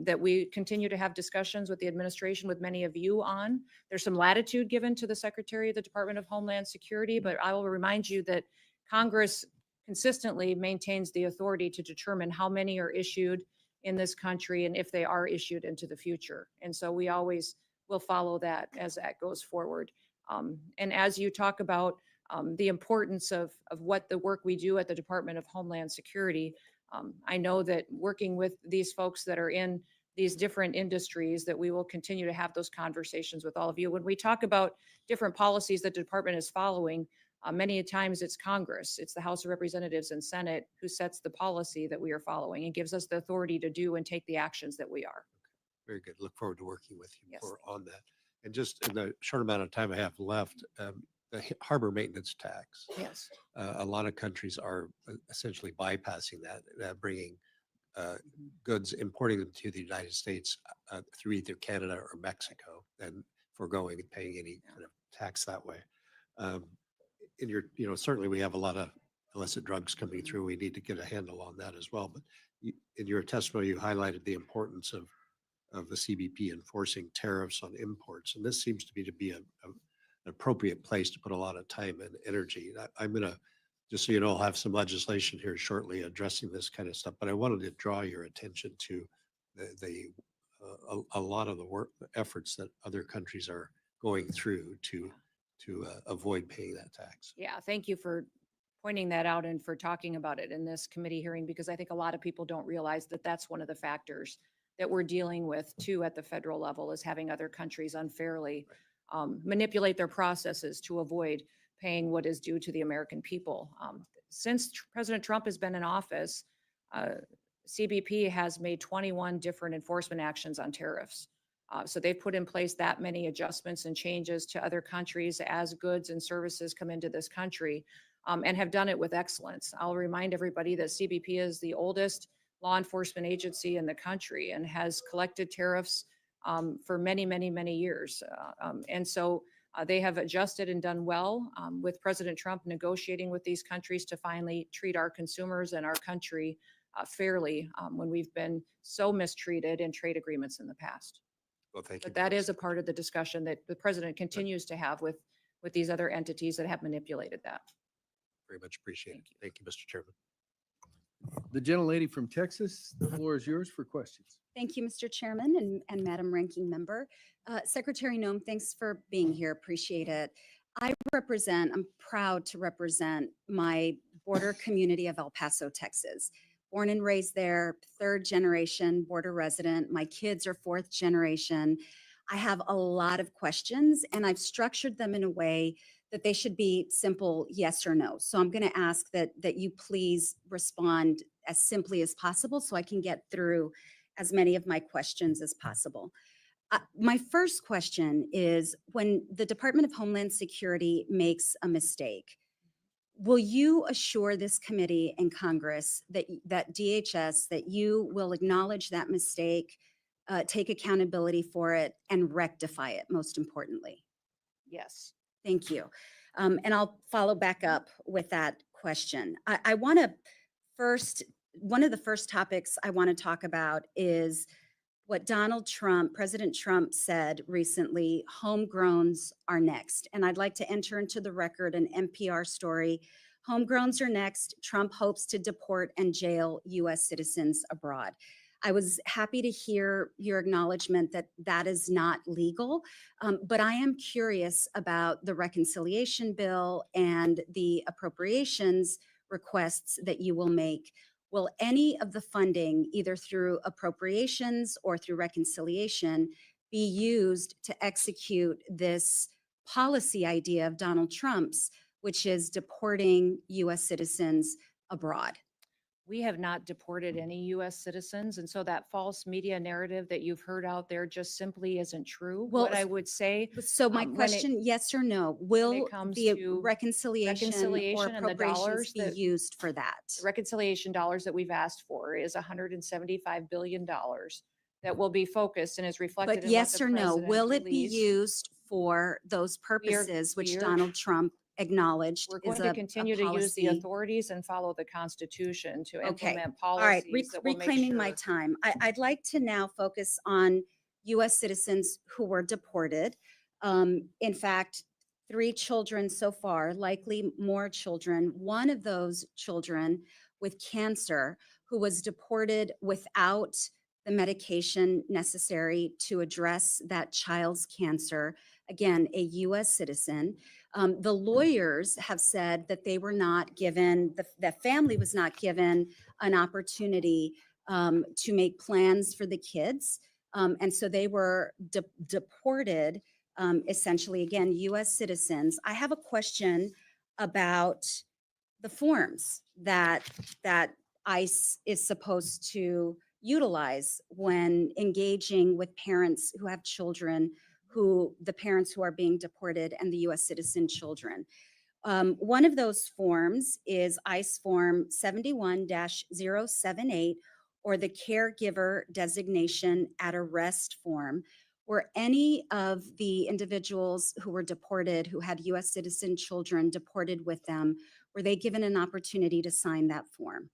that we continue to have discussions with the administration, with many of you on. There's some latitude given to the Secretary of the Department of Homeland Security, but I will remind you that Congress consistently maintains the authority to determine how many are issued in this country and if they are issued into the future. And so we always will follow that as that goes forward. And as you talk about the importance of what the work we do at the Department of Homeland Security, I know that working with these folks that are in these different industries, that we will continue to have those conversations with all of you. When we talk about different policies that the department is following, many times it's Congress, it's the House of Representatives and Senate who sets the policy that we are following and gives us the authority to do and take the actions that we are. Very good. Look forward to working with you Yes. on that. And just in the short amount of time I have left, the harbor maintenance tax. Yes. A lot of countries are essentially bypassing that, bringing goods, importing them to the United States through either Canada or Mexico, and foregoing and paying any kind of tax that way. Certainly we have a lot of illicit drugs coming through. We need to get a handle on that as well. But in your testimony, you highlighted the importance of the CBP enforcing tariffs on imports, and this seems to be a an appropriate place to put a lot of time and energy. And I'm going to, just so you know, I'll have some legislation here shortly addressing this kind of stuff, but I wanted to draw your attention to a lot of the work, efforts that other countries are going through to avoid paying that tax. Yeah, thank you for pointing that out and for talking about it in this committee hearing, because I think a lot of people don't realize that that's one of the factors that we're dealing with too at the federal level, is having other countries unfairly manipulate their processes to avoid paying what is due to the American people. Since President Trump has been in office, CBP has made 21 different enforcement actions on tariffs. So they've put in place that many adjustments and changes to other countries as goods and services come into this country, and have done it with excellence. I'll remind everybody that CBP is the oldest law enforcement agency in the country and has collected tariffs for many, many, many years. And so they have adjusted and done well with President Trump negotiating with these countries to finally treat our consumers and our country fairly when we've been so mistreated in trade agreements in the past. Well, thank you. But that is a part of the discussion that the president continues to have with these other entities that have manipulated that. Very much appreciated. Thank you, Mr. Chairman. The gentlelady from Texas, the floor is yours for questions. Thank you, Mr. Chairman and Madam Ranking Member. Secretary Noem, thanks for being here. Appreciate it. I'm proud to represent my border community of El Paso, Texas. Born and raised there, third generation border resident. My kids are fourth generation. I have a lot of questions, and I've structured them in a way that they should be simple yes or no. So I'm going to ask that you please respond as simply as possible so I can get through as many of my questions as possible. My first question is, when the Department of Homeland Security makes a mistake, will you assure this committee and Congress that DHS, that you will acknowledge that mistake, take accountability for it, and rectify it, most importantly? Yes. Thank you. And I'll follow back up with that question. I want to first, one of the first topics I want to talk about is what President Trump said recently: homegrowns are next. And I'd like to enter into the record an NPR story. Homegrowns are next. Trump hopes to deport and jail U.S. citizens abroad. I was happy to hear your acknowledgement that that is not legal, but I am curious about the reconciliation bill and the appropriations requests that you will make. Will any of the funding, either through appropriations or through reconciliation, be used to execute this policy idea of Donald Trump's, which is deporting U.S. citizens abroad? We have not deported any U.S. citizens, and so that false media narrative that you've heard out there just simply isn't true. Well, What I would say, So my when it- question, yes or no, will comes the to reconciliation or reconciliation and the appropriations dollars be that- used for that? the reconciliation dollars that we've asked for is $175 billion that will be focused and is reflected But in yes what the or no, president will it be released. used for those purposes which we are- Donald Trump acknowledged We're is going a to continue to use the policy? authorities and follow the Constitution to Okay. implement All right, policies that will make reclaiming my sure- time. I'd like to now focus on U.S. citizens who were deported. In fact, 3 children so far, likely more children. One of those children with cancer who was deported without the medication necessary to address that child's cancer. Again, a U.S. citizen. The lawyers have said that they were not given, the family was not given an opportunity to make plans for the kids. And so they were deported, essentially, again, U.S. citizens. I have a question about the forms that ICE is supposed to utilize when engaging with parents who have children, the parents who are being deported, and the U.S. citizen children. One of those forms is ICE Form 71-078, or the Caregiver Designation at Arrest form. Were any of the individuals who were deported, who had U.S. citizen children deported with them, were they given an opportunity to sign that form?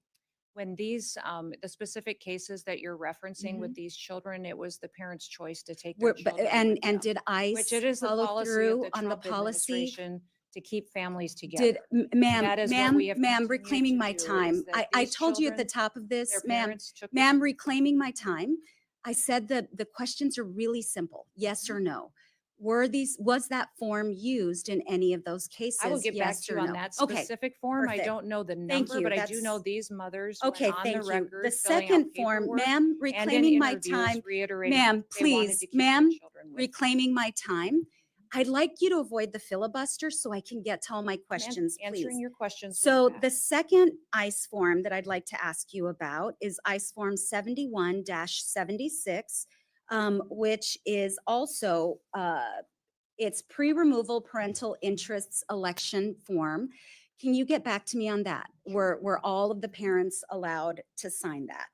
When these, the specific cases that you're referencing with these children, it was the parents' choice to take their children with And them. did Which ICE it is the follow policy of through the on the Trump policy? administration to keep families together. Did, ma'am, That is what we have ma'am, continued reclaiming to my do, is time. that I these told you at the children, top of this, their ma'am, parents took. ma'am, reclaiming my time. I said that the questions are really simple, yes or no. Was that form used in any of those cases? I will get back Yes to or you on no? that Okay, specific form. I perfect. don't know the Thank number, you. but I do know That's- these mothers went Okay, on the thank you. record The filling out second form, paperwork ma'am, and in reclaiming my interviews time, reiterating ma'am, they wanted please, to keep their ma'am, children with them. reclaiming my time. I'd like you to avoid the filibuster so I can get to all my I'm questions, answering please. your questions. So with the that. second ICE form that I'd like to ask you about is ICE Form 71-76, which is also, it's pre-removal parental interests election form. Can you get back to me on that? Were all of the parents allowed to sign that?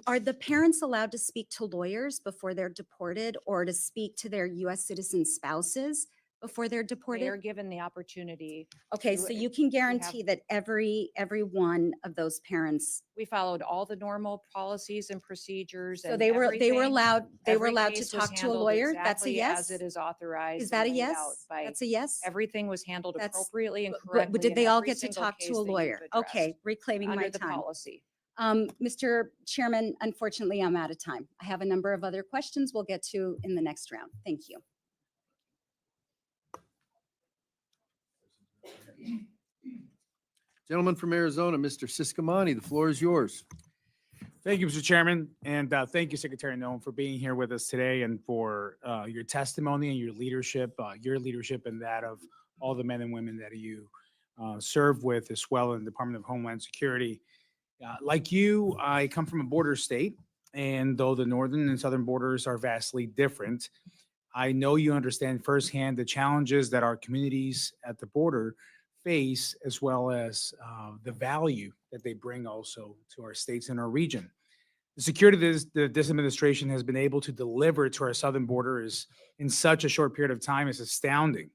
Are the parents allowed to speak to lawyers before they're deported or to speak to their US citizen spouses before they're They deported? are given the opportunity. Okay, to- so you can have- guarantee that every one of those parents, We followed all the normal policies and procedures. so and they were everything. allowed, they were Every allowed to case was talk to a handled lawyer? That's a exactly yes? As it is authorized. Is that a and laid out yes? by- That's a yes? Everything was handled That's- appropriately and But correctly. did in they all every get to single talk case to a that you've lawyer? Okay, addressed reclaiming my Under the time. policy. Mr. Chairman, unfortunately, I'm out of time. I have a number of other questions we'll get to in the next round. Thank you. Gentleman from Arizona, Mr. Siscomani, the floor is yours. Thank you, Mr. Chairman, and thank you, Secretary Noem, for being here with us today and for your testimony and your leadership and that of all the men and women that you serve with as well in the Department of Homeland Security. Like you, I come from a border state, and though the northern and southern borders are vastly different, I know you understand firsthand the challenges that our communities at the border face, as well as the value that they bring also to our states and our region. The security that this administration has been able to deliver to our southern border is in such a short period of time is astounding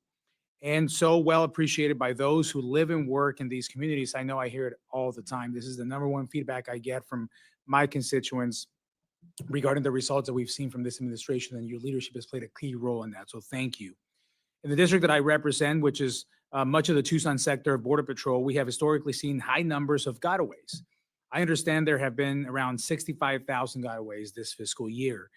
and so well appreciated by those who live and work in these communities. I know I hear it all the time. This is the number one feedback I get from my constituents regarding the results that we've seen from this administration, and your leadership has played a key role in that. So thank you. In the district that I represent, which is much of the Tucson sector of Border Patrol, we have historically seen high numbers of gotaways. I understand there have been around 65,000 gotaways this fiscal year.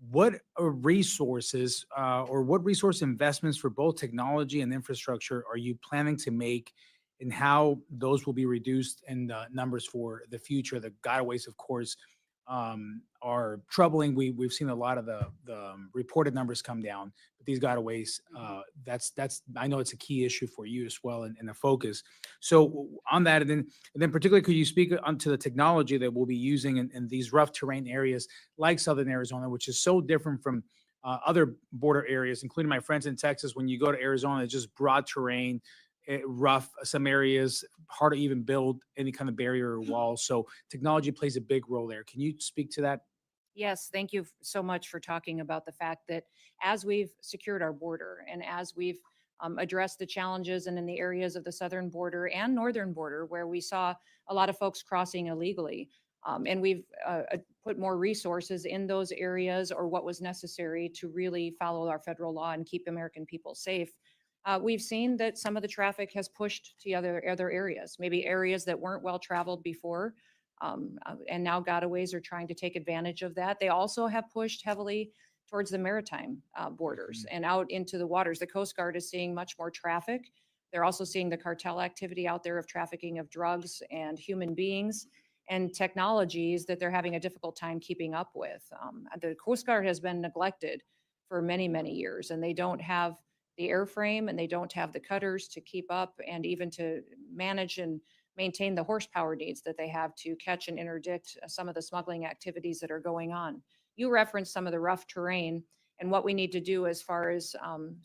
What resources or what resource investments for both technology and infrastructure are you planning to make, and how those will be reduced in numbers for the future? The gotaways, of course, are troubling. We've seen a lot of the reported numbers come down, but these gotaways, that's I know it's a key issue for you as well, and a focus. So on that, and then particularly, could you speak onto the technology that we'll be using in these rough terrain areas like Southern Arizona, which is so different from other border areas, including my friends in Texas. When you go to Arizona, it's just broad terrain, rough, some areas hard to even build any kind of barrier or wall. So technology plays a big role there. Can you speak to that? Yes, thank you so much for talking about the fact that as we've secured our border and as we've addressed the challenges and in the areas of the southern border and northern border where we saw a lot of folks crossing illegally, and we've put more resources in those areas or what was necessary to really follow our federal law and keep American people safe. We've seen that some of the traffic has pushed to other areas, maybe areas that weren't well traveled before. And now gotaways are trying to take advantage of that. They also have pushed heavily towards the maritime borders and out into the waters. The Coast Guard is seeing much more traffic. They're also seeing the cartel activity out there of trafficking of drugs and human beings and technologies that they're having a difficult time keeping up with. The Coast Guard has been neglected for many, many years, and they don't have the airframe and they don't have the cutters to keep up and even to manage and maintain the horsepower needs that they have to catch and interdict some of the smuggling activities that are going on. You referenced some of the rough terrain and what we need to do as far as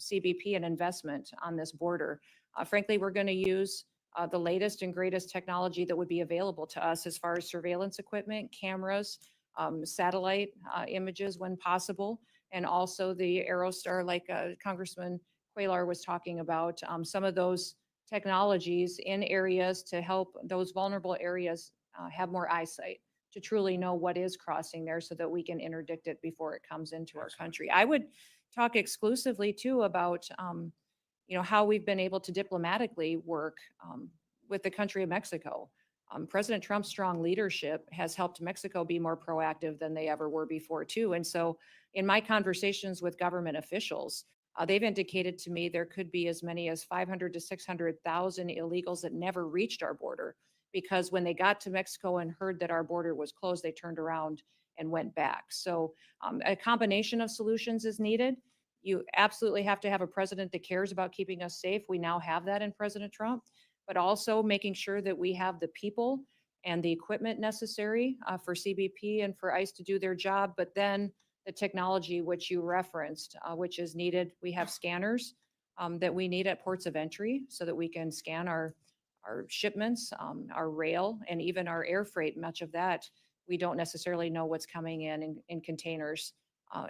CBP and investment on this border. Frankly, we're going to use the latest and greatest technology that would be available to us as far as surveillance equipment, cameras, satellite images when possible, and also the Aerostar, like Congressman Quaylar was talking about, some of those technologies in areas to help those vulnerable areas have more eyesight to truly know what is crossing there so that we can interdict it before it comes into our country. I would talk exclusively too about, how we've been able to diplomatically work with the country of Mexico. President Trump's strong leadership has helped Mexico be more proactive than they ever were before too. And so in my conversations with government officials, they've indicated to me there could be as many as 500 to 600,000 illegals that never reached our border because when they got to Mexico and heard that our border was closed, they turned around and went back. So a combination of solutions is needed. You absolutely have to have a president that cares about keeping us safe. We now have that in President Trump, but also making sure that we have the people and the equipment necessary for CBP and for ICE to do their job, but then the technology which you referenced, which is needed. We have scanners that we need at ports of entry so that we can scan our shipments, our rail, and even our air freight. Much of that, we don't necessarily know what's coming in containers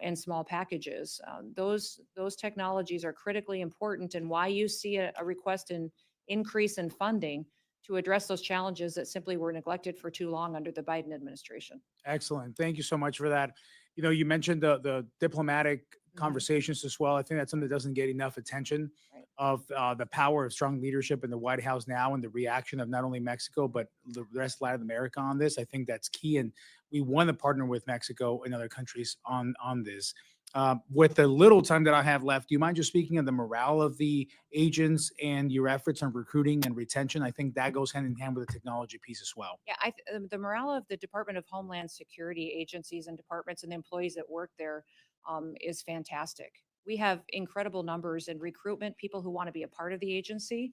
and small packages. Those technologies are critically important, and why you see a request in increase in funding to address those challenges that simply were neglected for too long under the Biden administration. Excellent. Thank you so much for that. You mentioned the diplomatic conversations as well. I think that's something that doesn't get enough attention Right. of the power of strong leadership in the White House now and the reaction of not only Mexico, but the rest of Latin America on this. I think that's key. And we want to partner with Mexico and other countries on this. With the little time that I have left, do you mind just speaking of the morale of the agents and your efforts on recruiting and retention? I think that goes hand in hand with the technology piece as well. Yeah, the morale of the Department of Homeland Security agencies and departments and the employees that work there is fantastic. We have incredible numbers in recruitment, people who want to be a part of the agency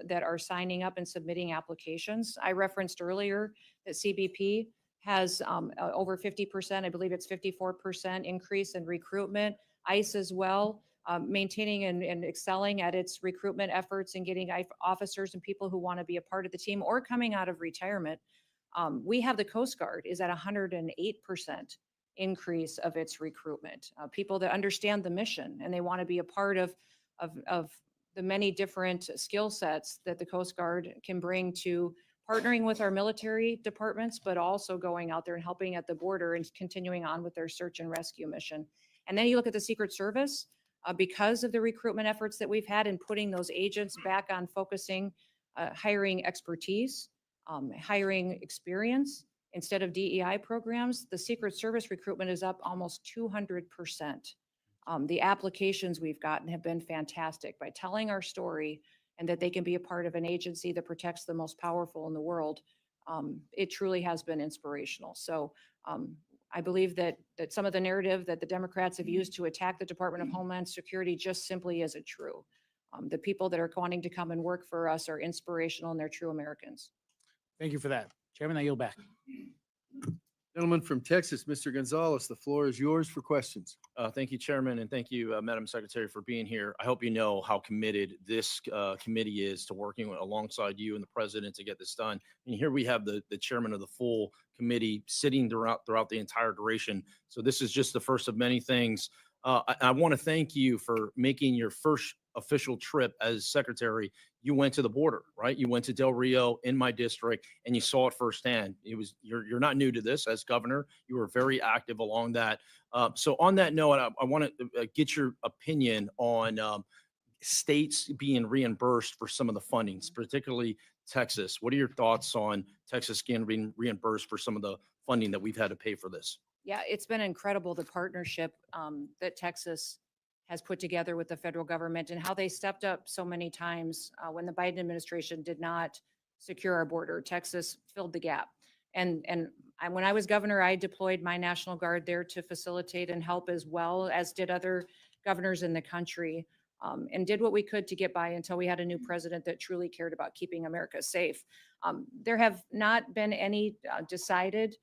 that are signing up and submitting applications. I referenced earlier that CBP has over 50%, I believe it's 54% increase in recruitment. ICE as well, maintaining and excelling at its recruitment efforts and getting officers and people who want to be a part of the team or coming out of retirement. We have the Coast Guard is at 108% increase of its recruitment. People that understand the mission and they want to be a part of the many different skill sets that the Coast Guard can bring to partnering with our military departments, but also going out there and helping at the border and continuing on with their search and rescue mission. And then you look at the Secret Service, because of the recruitment efforts that we've had in putting those agents back on focusing, hiring expertise, hiring experience instead of DEI programs, the Secret Service recruitment is up almost 200%. The applications we've gotten have been fantastic by telling our story and that they can be a part of an agency that protects the most powerful in the world. It truly has been inspirational. So I believe that some of the narrative that the Democrats have used to attack the Department of Homeland Security just simply isn't true. The people that are wanting to come and work for us are inspirational and they're true Americans. Thank you for that. Chairman, I yield back. Gentleman from Texas, Mr. Gonzalez, the floor is yours for questions. Thank you, Chairman, and thank you, Madam Secretary, for being here. I hope you know how committed this committee is to working alongside you and the President to get this done. And here we have the chairman of the full committee sitting throughout the entire duration. So this is just the first of many things. I want to thank you for making your first official trip as secretary. You went to the border, right? You went to Del Rio in my district and you saw it firsthand. You're not new to this as governor. You were very active along that. So on that note, I want to get your opinion on states being reimbursed for some of the fundings, particularly Texas. What are your thoughts on Texas being reimbursed for some of the funding that we've had to pay for this? Yeah, it's been incredible, the partnership that Texas has put together with the federal government and how they stepped up so many times when the Biden administration did not secure our border. Texas filled the gap. And when I was governor, I deployed my National Guard there to facilitate and help as well as did other governors in the country and did what we could to get by until we had a new president that truly cared about keeping America safe. There have not been any decided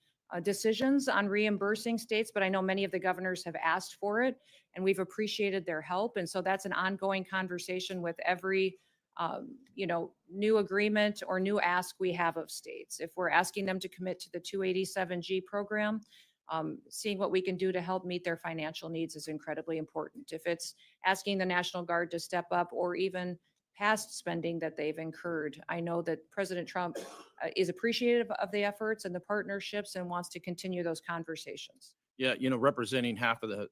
decisions on reimbursing states, but I know many of the governors have asked for it and we've appreciated their help. And so that's an ongoing conversation with every new agreement or new ask we have of states. If we're asking them to commit to the 287G program, seeing what we can do to help meet their financial needs is incredibly important. If it's asking the National Guard to step up or even past spending that they've incurred. I know that President Trump is appreciative of the efforts and the partnerships and wants to continue those conversations. Yeah, representing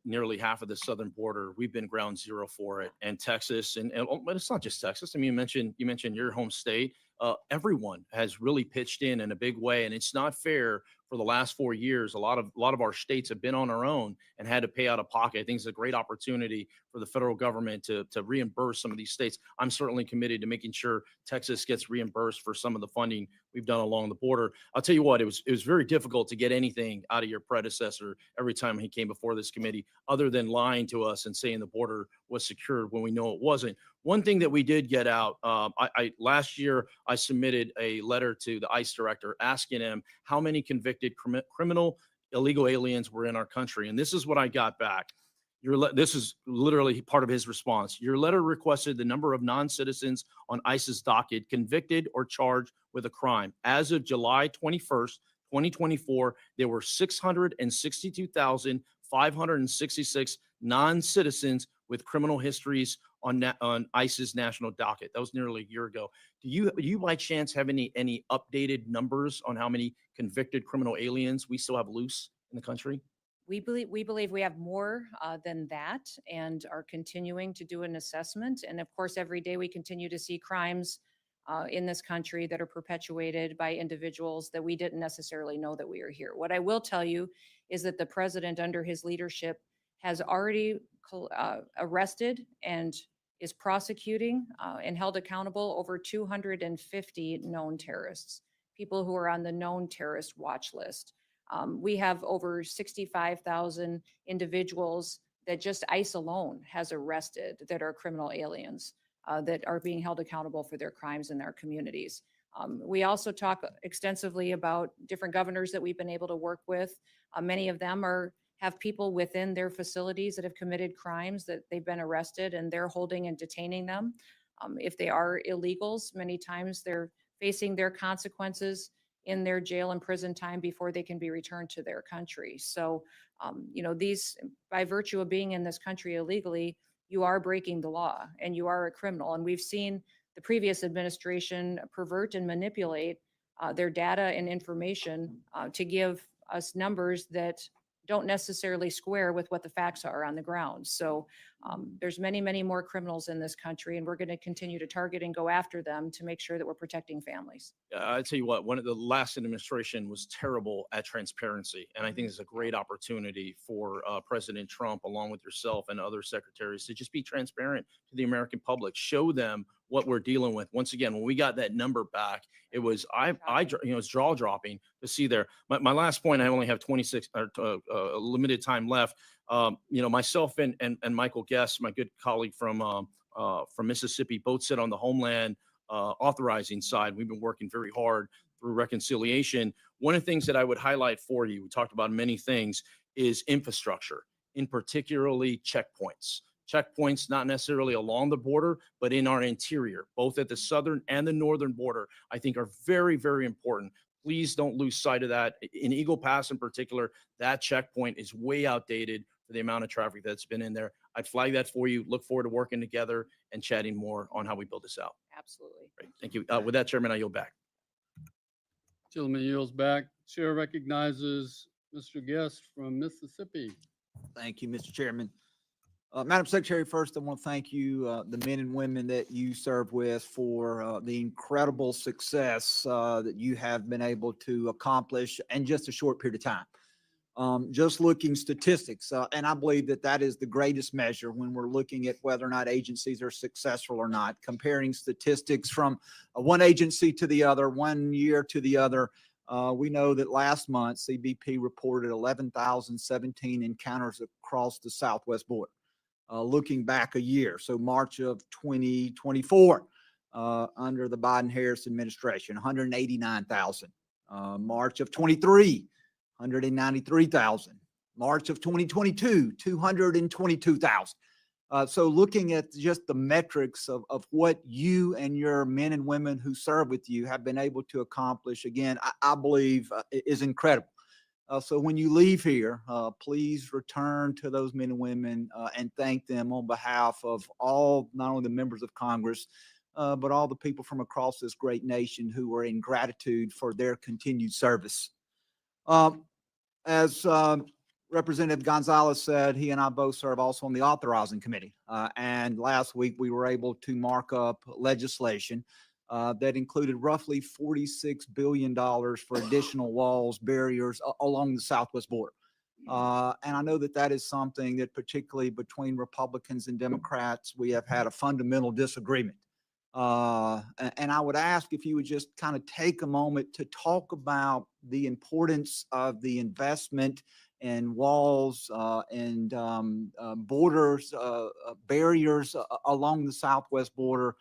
nearly half of the southern border, we've been ground zero for it. And Texas, but it's not just Texas. I mean, you mentioned your home state. Everyone has really pitched in a big way, and it's not fair. For the last 4 years, a lot of our states have been on our own and had to pay out of pocket. I think it's a great opportunity for the federal government to reimburse some of these states. I'm certainly committed to making sure Texas gets reimbursed for some of the funding we've done along the border. I'll tell you what, it was very difficult to get anything out of your predecessor every time he came before this committee, other than lying to us and saying the border was secured when we know it wasn't. One thing that we did get out, last year, I submitted a letter to the ICE director asking him how many convicted criminal illegal aliens were in our country. And this is what I got back. This is literally part of his response. Your letter requested the number of non-citizens on ICE's docket convicted or charged with a crime. As of July 21st, 2024, there were 662,566 non-citizens with criminal histories on ICE's national docket. That was nearly a year ago. Do you by chance have any updated numbers on how many convicted criminal aliens we still have loose in the country? We believe we have more than that and are continuing to do an assessment. And of course, every day we continue to see crimes in this country that are perpetuated by individuals that we didn't necessarily know that we are here. What I will tell you is that the president, under his leadership, has already arrested and is prosecuting and held accountable over 250 known terrorists, people who are on the known terrorist watch list. We have over 65,000 individuals that just ICE alone has arrested that are criminal aliens that are being held accountable for their crimes in their communities. We also talk extensively about different governors that we've been able to work with. Many of them have people within their facilities that have committed crimes that they've been arrested, and they're holding and detaining them. If they are illegals, many times they're facing their consequences in their jail and prison time before they can be returned to their country. So, these, by virtue of being in this country illegally, you are breaking the law and you are a criminal. And we've seen the previous administration pervert and manipulate their data and information to give us numbers that don't necessarily square with what the facts are on the ground. So there's many, many more criminals in this country, and we're going to continue to target and go after them to make sure that we're protecting families. I tell you what, one of the last administration was terrible at transparency. And I think it's a great opportunity for President Trump, along with yourself and other secretaries, to just be transparent to the American public, show them what we're dealing with. Once again, when we got that number back, it was, it's jaw dropping to see there. My last point, I only have 26 limited time left. Myself and Michael Guest, my good colleague from Mississippi, both sit on the Homeland authorizing side. We've been working very hard through reconciliation. One of the things that I would highlight for you, we talked about many things, is infrastructure, in particularly checkpoints. Checkpoints, not necessarily along the border, but in our interior, both at the southern and the northern border, I think are very, very important. Please don't lose sight of that. In Eagle Pass in particular, that checkpoint is way outdated for the amount of traffic that's been in there. I'd flag that for you. Look forward to working together and chatting more on how we build this out. Absolutely. Great. Thank you. With that, Chairman, I yield back. Gentleman yields back. Chair recognizes Mr. Guest from Mississippi. Thank you, Mr. Chairman. Madam Secretary, first, I want to thank you, the men and women that you serve with, for the incredible success that you have been able to accomplish in just a short period of time. Just looking statistics, and I believe that that is the greatest measure when we're looking at whether or not agencies are successful or not. Comparing statistics from one agency to the other, 1 year to the other, we know that last month CBP reported 11,017 encounters across the southwest border. Looking back a year, so March of 2024, under the Biden-Harris administration, 189,000. March of 23, 193,000. March of 2022, 222,000. So looking at just the metrics of what you and your men and women who serve with you have been able to accomplish, again, I believe is incredible. So when you leave here, please return to those men and women and thank them on behalf of all, not only the members of Congress, but all the people from across this great nation who are in gratitude for their continued service. As Representative Gonzalez said, he and I both serve also on the authorizing committee. And last week we were able to mark up legislation that included roughly $46 billion for additional walls, barriers along the southwest border. And I know that that is something that particularly between Republicans and Democrats, we have had a fundamental disagreement. And I would ask if you would just kind of take a moment to talk about the importance of the investment in walls and borders, barriers along the southwest border,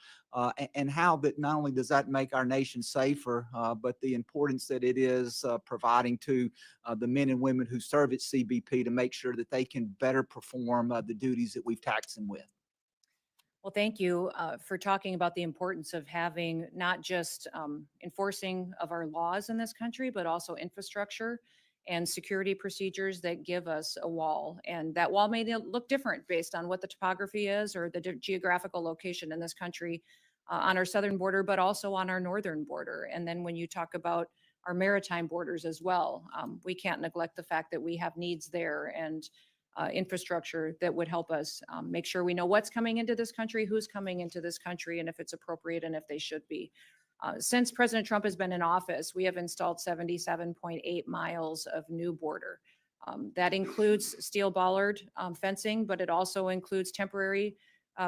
and how that not only does that make our nation safer, but the importance that it is providing to the men and women who serve at CBP to make sure that they can better perform the duties that we've taxed them with. Well, thank you for talking about the importance of having not just enforcing of our laws in this country, but also infrastructure and security procedures that give us a wall. And that wall may look different based on what the topography is or the geographical location in this country on our southern border, but also on our northern border. And then when you talk about our maritime borders as well, we can't neglect the fact that we have needs there and infrastructure that would help us make sure we know what's coming into this country, who's coming into this country, and if it's appropriate and if they should be. Since President Trump has been in office, we have installed 77.8 miles of new border. That includes steel bollard fencing, but it also includes temporary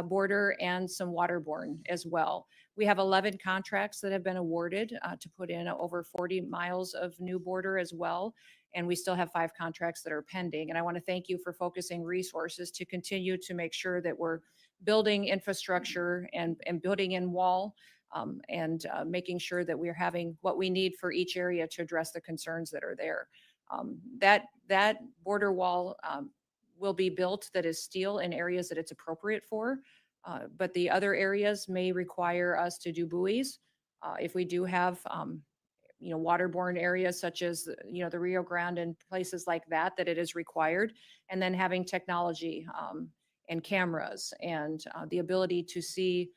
border and some waterborne as well. We have 11 contracts that have been awarded to put in over 40 miles of new border as well. And we still have 5 contracts that are pending. And I want to thank you for focusing resources to continue to make sure that we're building infrastructure and building in wall and making sure that we're having what we need for each area to address the concerns that are there. That border wall will be built that is steel in areas that it's appropriate for, but the other areas may require us to do buoys. If we do have waterborne areas such as, the Rio Grande and places like that, that it is required. And then having technology and cameras and the ability to see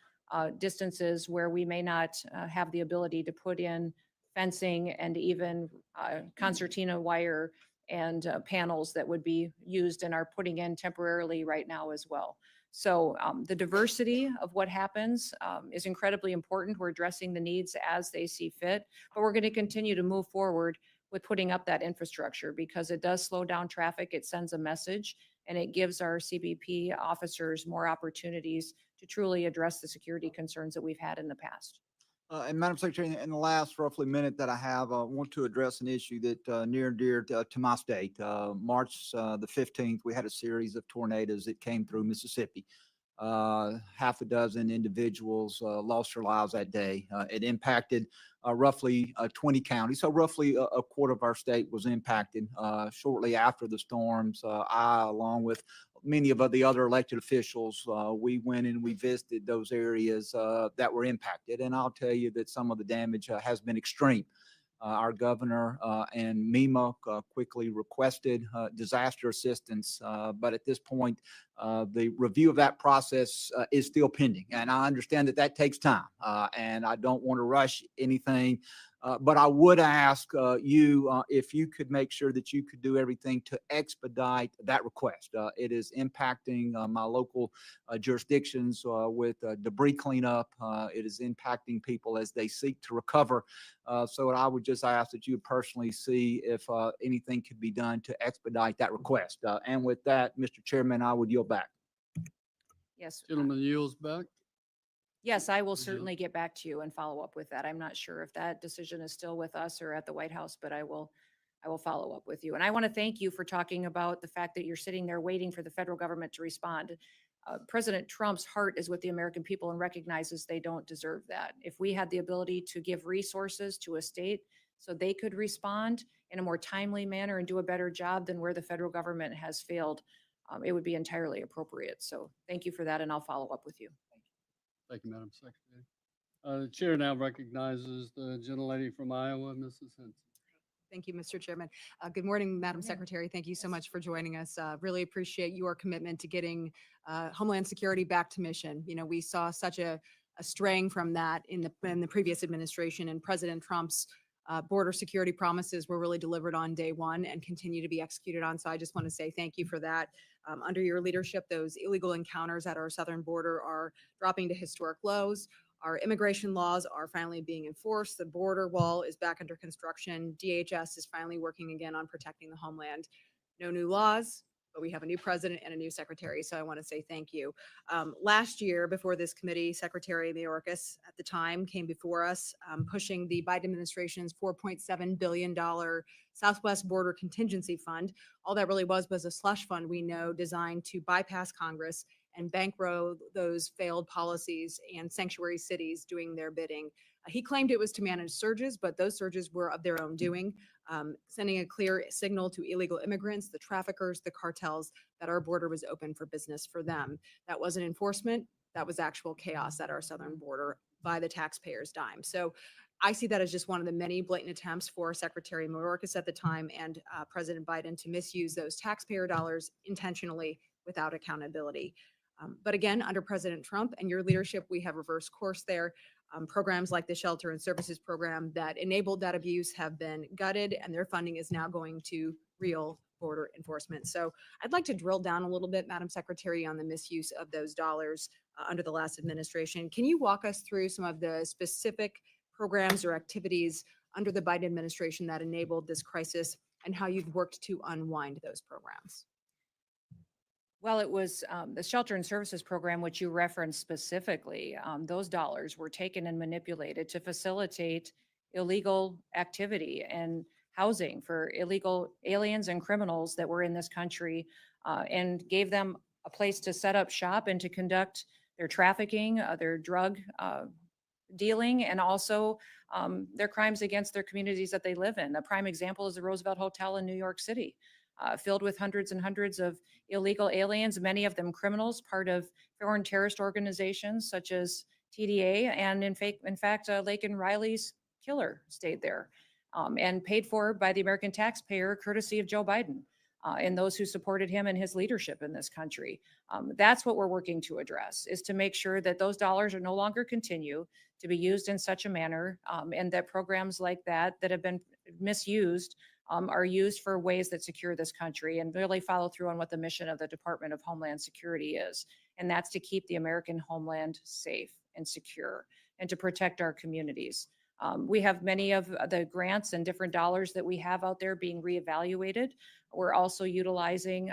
distances where we may not have the ability to put in fencing and even concertina wire and panels that would be used and are putting in temporarily right now as well. So the diversity of what happens is incredibly important. We're addressing the needs as they see fit, but we're going to continue to move forward with putting up that infrastructure because it does slow down traffic. It sends a message and it gives our CBP officers more opportunities to truly address the security concerns that we've had in the past. And Madam Secretary, in the last roughly minute that I have, I want to address an issue that near and dear to my state. March the 15th, we had a series of tornadoes that came through Mississippi. Half a dozen individuals lost their lives that day. It impacted roughly 20 counties. So roughly a quarter of our state was impacted. Shortly after the storms, I, along with many of the other elected officials, we went and we visited those areas that were impacted. And I'll tell you that some of the damage has been extreme. Our governor and MEMA quickly requested disaster assistance, but at this point, the review of that process is still pending. And I understand that that takes time, and I don't want to rush anything. But I would ask you if you could make sure that you could do everything to expedite that request. It is impacting my local jurisdictions with debris cleanup. It is impacting people as they seek to recover. So I would just ask that you personally see if anything could be done to expedite that request. And with that, Mr. Chairman, I would yield back. Yes. Gentleman yields back. Yes, I will certainly get back to you and follow up with that. I'm not sure if that decision is still with us or at the White House, but I will follow up with you. And I want to thank you for talking about the fact that you're sitting there waiting for the federal government to respond. President Trump's heart is with the American people and recognizes they don't deserve that. If we had the ability to give resources to a state so they could respond in a more timely manner and do a better job than where the federal government has failed, it would be entirely appropriate. So thank you for that, and I'll follow up with you. Thank you, Madam Secretary. The chair now recognizes the gentlelady from Iowa, Mrs. Henson. Thank you, Mr. Chairman. Good morning, Madam Secretary. Thank you so much for joining us. Really appreciate your commitment to getting Homeland Security back to mission. We saw such a straying from that in the previous administration, and President Trump's border security promises were really delivered on day one and continue to be executed on. So I just want to say thank you for that. Under your leadership, those illegal encounters at our southern border are dropping to historic lows. Our immigration laws are finally being enforced. The border wall is back under construction. DHS is finally working again on protecting the homeland. No new laws, but we have a new president and a new secretary. So I want to say thank you. Last year, before this committee, Secretary Mayorkas at the time came before us, pushing the Biden administration's $4.7 billion Southwest Border Contingency Fund. All that really was a slush fund, we know, designed to bypass Congress and bankroll those failed policies and sanctuary cities doing their bidding. He claimed it was to manage surges, but those surges were of their own doing, sending a clear signal to illegal immigrants, the traffickers, the cartels, that our border was open for business for them. That wasn't enforcement. That was actual chaos at our southern border by the taxpayers' dime. So I see that as just one of the many blatant attempts for Secretary Mayorkas at the time and President Biden to misuse those taxpayer dollars intentionally without accountability. But again, under President Trump and your leadership, we have reversed course there. Programs like the Shelter and Services Program that enabled that abuse have been gutted, and their funding is now going to real border enforcement. So I'd like to drill down a little bit, Madam Secretary, on the misuse of those dollars under the last administration. Can you walk us through some of the specific programs or activities under the Biden administration that enabled this crisis and how you've worked to unwind those programs? Well, it was the Shelter and Services Program, which you referenced specifically. Those dollars were taken and manipulated to facilitate illegal activity and housing for illegal aliens and criminals that were in this country, and gave them a place to set up shop and to conduct their trafficking, their drug dealing, and also their crimes against their communities that they live in. A prime example is the Roosevelt Hotel in New York City. Filled with hundreds and hundreds of illegal aliens, many of them criminals, part of foreign terrorist organizations such as TDA. And in fact, Laken Riley's killer stayed there and paid for by the American taxpayer, courtesy of Joe Biden and those who supported him and his leadership in this country. That's what we're working to address, is to make sure that those dollars are no longer continue to be used in such a manner, and that programs like that have been misused are used for ways that secure this country and really follow through on what the mission of the Department of Homeland Security is. And that's to keep the American homeland safe and secure and to protect our communities. We have many of the grants and different dollars that we have out there being reevaluated. We're also utilizing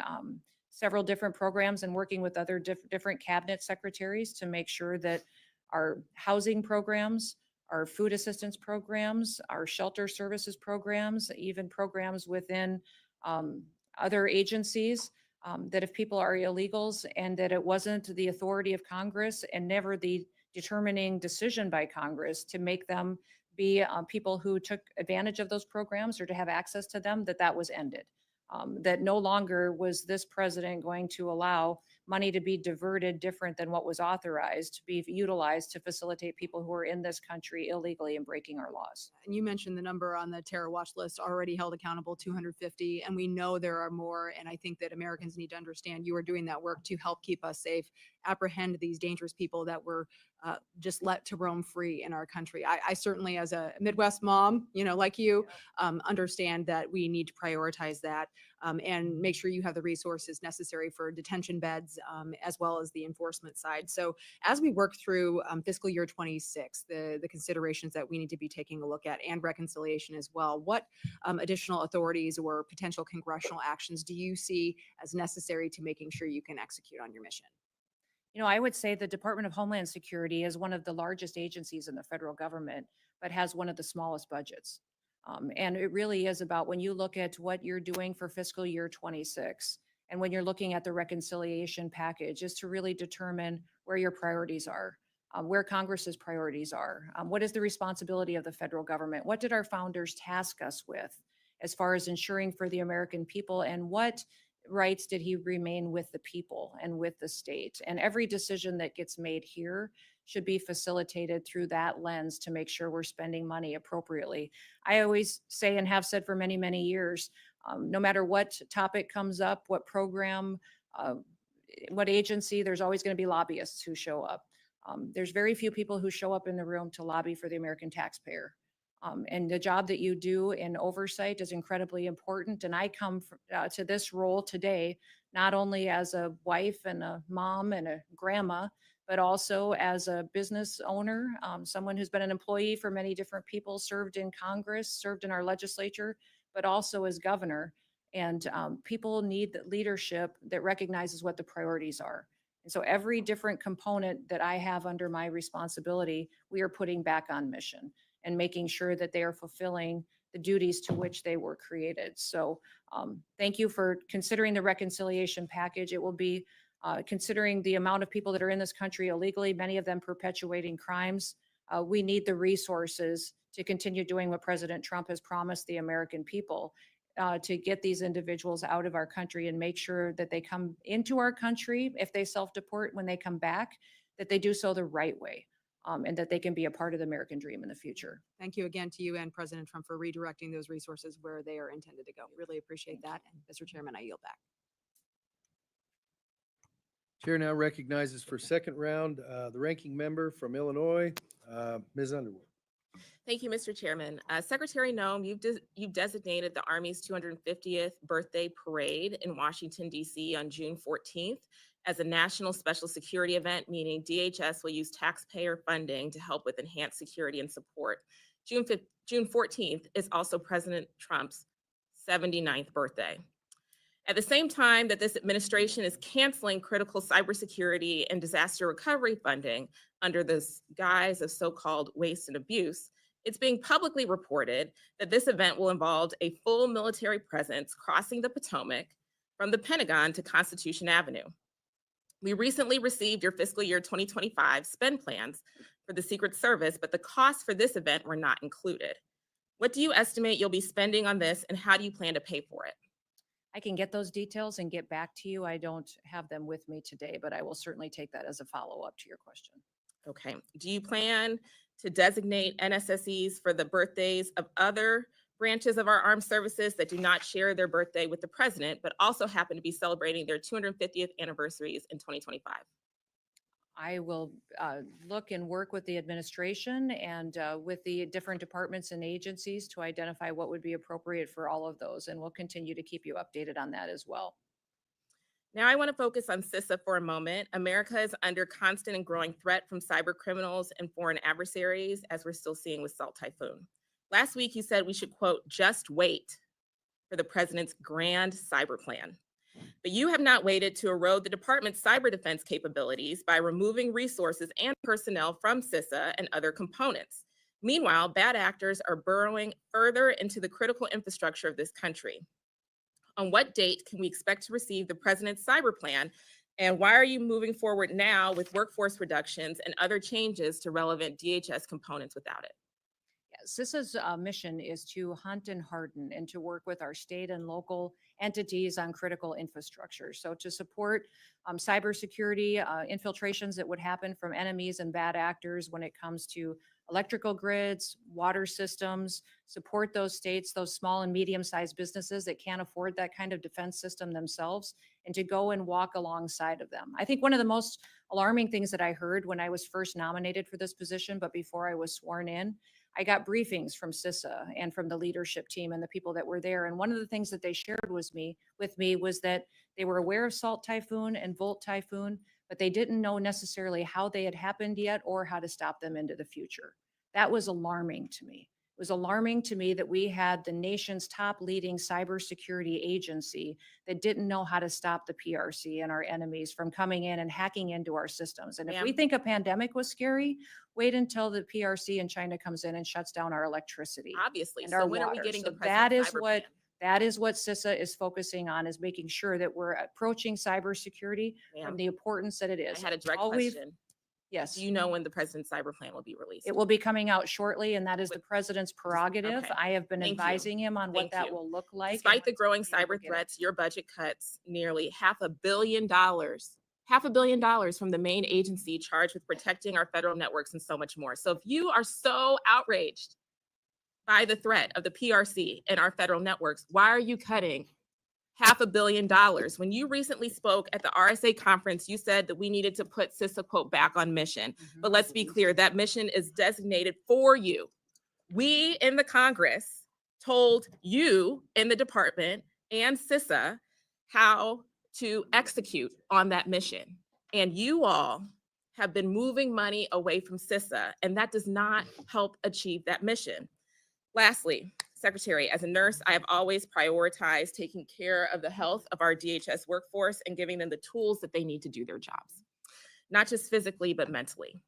several different programs and working with other different cabinet secretaries to make sure that our housing programs, our food assistance programs, our shelter services programs, even programs within other agencies, that if people are illegals and that it wasn't the authority of Congress and never the determining decision by Congress to make them be people who took advantage of those programs or to have access to them, that was ended. That no longer was this president going to allow money to be diverted different than what was authorized to be utilized to facilitate people who are in this country illegally and breaking our laws. And you mentioned the number on the terror watch list already held accountable, 250, and we know there are more. And I think that Americans need to understand you are doing that work to help keep us safe, apprehend these dangerous people that were just let to roam free in our country. I certainly, as a Midwest mom, like you, understand that we need to prioritize that and make sure you have the resources necessary for detention beds as well as the enforcement side. So as we work through fiscal year 26, the considerations that we need to be taking a look at and reconciliation as well, what additional authorities or potential congressional actions do you see as necessary to making sure you can execute on your mission? I would say the Department of Homeland Security is one of the largest agencies in the federal government, but has one of the smallest budgets. And it really is about when you look at what you're doing for fiscal year 26 and when you're looking at the reconciliation package, is to really determine where your priorities are, where Congress's priorities are. What is the responsibility of the federal government? What did our founders task us with as far as ensuring for the American people, and what rights did he remain with the people and with the state? And every decision that gets made here should be facilitated through that lens to make sure we're spending money appropriately. I always say, and have said for many, many years, no matter what topic comes up, what program, what agency, there's always going to be lobbyists who show up. There's very few people who show up in the room to lobby for the American taxpayer. And the job that you do in oversight is incredibly important. And I come to this role today, not only as a wife and a mom and a grandma, but also as a business owner, someone who's been an employee for many different people, served in Congress, served in our legislature, but also as governor. And people need the leadership that recognizes what the priorities are. And so every different component that I have under my responsibility, we are putting back on mission and making sure that they are fulfilling the duties to which they were created. So thank you for considering the reconciliation package. It will be considering the amount of people that are in this country illegally, many of them perpetuating crimes. We need the resources to continue doing what President Trump has promised the American people, to get these individuals out of our country and make sure that they come into our country, if they self-deport when they come back, that they do so the right way. And that they can be a part of the American dream in the future. Thank you again to you and President Trump for redirecting those resources where they are intended to go. Really appreciate that. And Mr. Chairman, I yield back. Chair now recognizes for second round, the ranking member from Illinois, Ms. Underwood. Thank you, Mr. Chairman. Secretary Noem, you've designated the Army's 250th birthday parade in Washington, D.C. on June 14th as a national special security event, meaning DHS will use taxpayer funding to help with enhanced security and support. June 14th is also President Trump's 79th birthday. At the same time that this administration is canceling critical cybersecurity and disaster recovery funding under the guise of so-called waste and abuse, it's being publicly reported that this event will involve a full military presence crossing the Potomac from the Pentagon to Constitution Avenue. We recently received your fiscal year 2025 spend plans for the Secret Service, but the costs for this event were not included. What do you estimate you'll be spending on this, and how do you plan to pay for it? I can get those details and get back to you. I don't have them with me today, but I will certainly take that as a follow-up to your question. Okay. Do you plan to designate NSSEs for the birthdays of other branches of our armed services that do not share their birthday with the president, but also happen to be celebrating their 250th anniversaries in 2025? I will look and work with the administration and with the different departments and agencies to identify what would be appropriate for all of those. And we'll continue to keep you updated on that as well. Now I want to focus on CISA for a moment. America is under constant and growing threat from cyber criminals and foreign adversaries, as we're still seeing with Salt Typhoon. Last week, you said we should, quote, just wait for the president's grand cyber plan. But you have not waited to erode the department's cyber defense capabilities by removing resources and personnel from CISA and other components. Meanwhile, bad actors are burrowing further into the critical infrastructure of this country. On what date can we expect to receive the president's cyber plan? And why are you moving forward now with workforce reductions and other changes to relevant DHS components without it? CISA's mission is to hunt and harden and to work with our state and local entities on critical infrastructure. So to support cybersecurity infiltrations that would happen from enemies and bad actors when it comes to electrical grids, water systems, support those states, those small and medium-sized businesses that can't afford that kind of defense system themselves, and to go and walk alongside of them. I think one of the most alarming things that I heard when I was first nominated for this position, but before I was sworn in, I got briefings from CISA and from the leadership team and the people that were there. And one of the things that they shared with me was that they were aware of Salt Typhoon and Volt Typhoon, but they didn't know necessarily how they had happened yet or how to stop them into the future. That was alarming to me. It was alarming to me that we had the nation's top leading cybersecurity agency that didn't know how to stop the PRC and our enemies from coming in and hacking into our systems. And if we think a pandemic was scary, wait until the PRC in China comes in and shuts down our electricity. Obviously. And So our when are we water. getting So the president's cyber plan? that is what CISA is focusing on, is making sure that we're approaching cybersecurity Ma'am, from the importance that it is. I had a direct All we've- question. Yes. Do you know when the president's cyber plan will be released? It will be coming out shortly, and that is the president's prerogative. Okay. I have been Thank you. advising him on what Thank that you. will look like. Despite the and growing when we'll cyber get it. threats, your budget cuts nearly $500 million from the main agency charged with protecting our federal networks and so much more. So if you are so outraged by the threat of the PRC and our federal networks, why are you cutting $500 million. When you recently spoke at the RSA conference, you said that we needed to put CISA quote back on mission. But let's be clear, that mission is designated for you. We in the Congress told you in the department and CISA how to execute on that mission. And you all have been moving money away from CISA, and that does not help achieve that mission. Lastly, Secretary, as a nurse, I have always prioritized taking care of the health of our DHS workforce and giving them the tools that they need to do their jobs, not just physically, but mentally.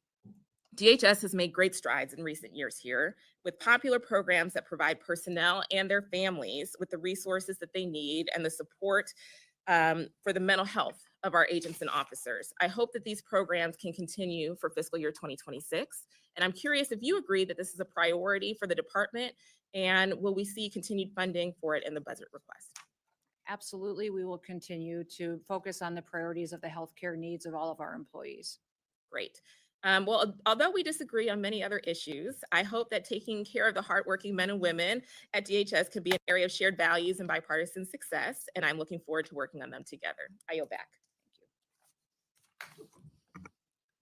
DHS has made great strides in recent years here with popular programs that provide personnel and their families with the resources that they need and the support for the mental health of our agents and officers. I hope that these programs can continue for fiscal year 2026. And I'm curious if you agree that this is a priority for the department, and will we see continued funding for it in the budget request? Absolutely, we will continue to focus on the priorities of the healthcare needs of all of our employees. Great. Well, although we disagree on many other issues, I hope that taking care of the hardworking men and women at DHS could be an area of shared values and bipartisan success, and I'm looking forward to working on them together. I yield back.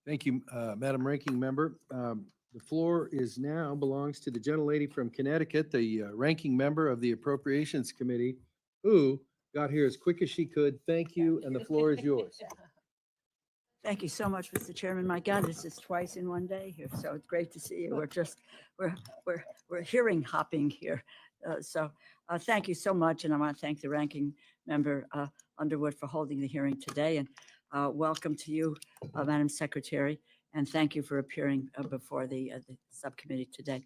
Thank you, Madam Ranking Member. The floor is now belongs to the gentlelady from Connecticut, the ranking member of the Appropriations Committee, who got here as quick as she could. Thank you, and the floor is yours. Thank you so much, Mr. Chairman. My God, this is twice in one day here, so it's great to see you. We're hearing hopping here. Thank you so much, and I want to thank the ranking member Underwood for holding the hearing today, and welcome to you, Madam Secretary, and thank you for appearing before the subcommittee today.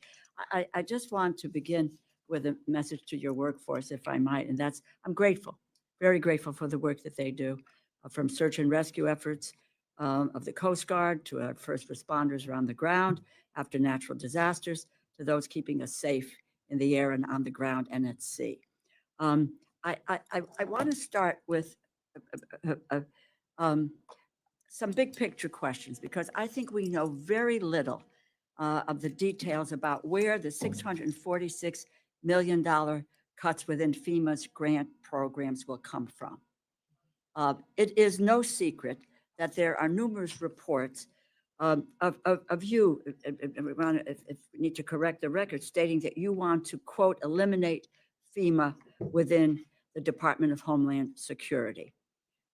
I just want to begin with a message to your workforce, if I might, and that's I'm grateful, very grateful for the work that they do, from search and rescue efforts of the Coast Guard to our first responders around the ground after natural disasters, to those keeping us safe in the air and on the ground and at sea. I want to start with some big picture questions, because I think we know very little of the details about where the $646 million cuts within FEMA's grant programs will come from. It is no secret that there are numerous reports of you, if we need to correct the record, stating that you want to, quote, eliminate FEMA within the Department of Homeland Security.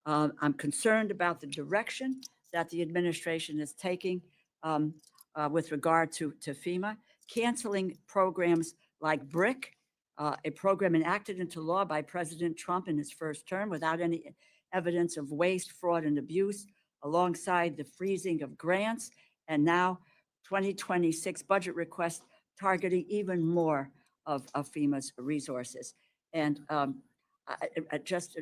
I'm concerned about the direction that the administration is taking with regard to FEMA, canceling programs like BRIC, a program enacted into law by President Trump in his first term without any evidence of waste, fraud, and abuse, alongside the freezing of grants, and now 2026 budget requests targeting even more of FEMA's resources. And just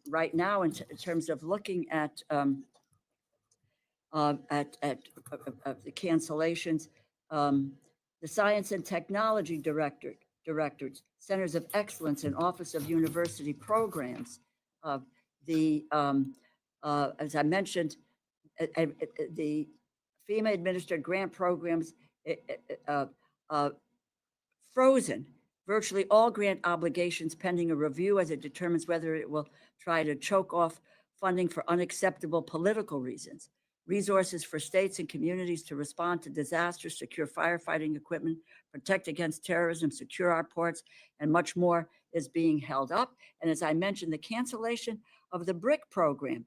right now, in terms of looking at the cancellations, the Science and Technology Directors, Centers of Excellence, and Office of University Programs, as I mentioned, the FEMA administered grant programs frozen virtually all grant obligations pending a review as it determines whether it will try to choke off funding for unacceptable political reasons. Resources for states and communities to respond to disasters, secure firefighting equipment, protect against terrorism, secure our ports, and much more is being held up. And as I mentioned, the cancellation of the BRIC program,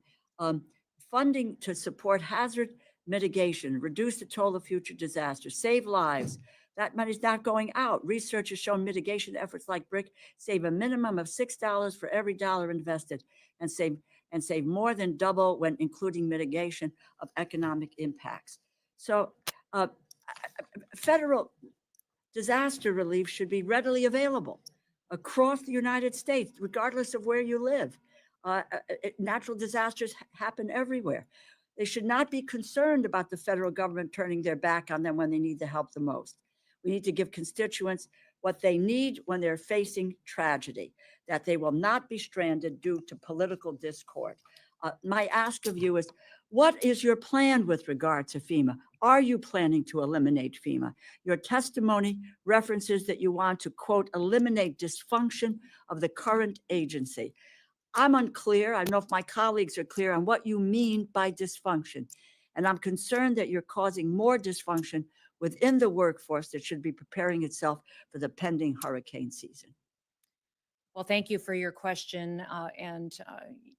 funding to support hazard mitigation, reduce the toll of future disasters, save lives. That money's not going out. Research has shown mitigation efforts like BRIC save a minimum of $6 for every dollar invested, and save more than double when including mitigation of economic impacts. So federal disaster relief should be readily available across the United States, regardless of where you live. Natural disasters happen everywhere. They should not be concerned about the federal government turning their back on them when they need the help the most. We need to give constituents what they need when they're facing tragedy, that they will not be stranded due to political discord. My ask of you is, what is your plan with regard to FEMA? Are you planning to eliminate FEMA? Your testimony references that you want to, quote, eliminate dysfunction of the current agency. I'm unclear. I don't know if my colleagues are clear on what you mean by dysfunction. And I'm concerned that you're causing more dysfunction within the workforce that should be preparing itself for the pending hurricane season. Well, thank you for your question and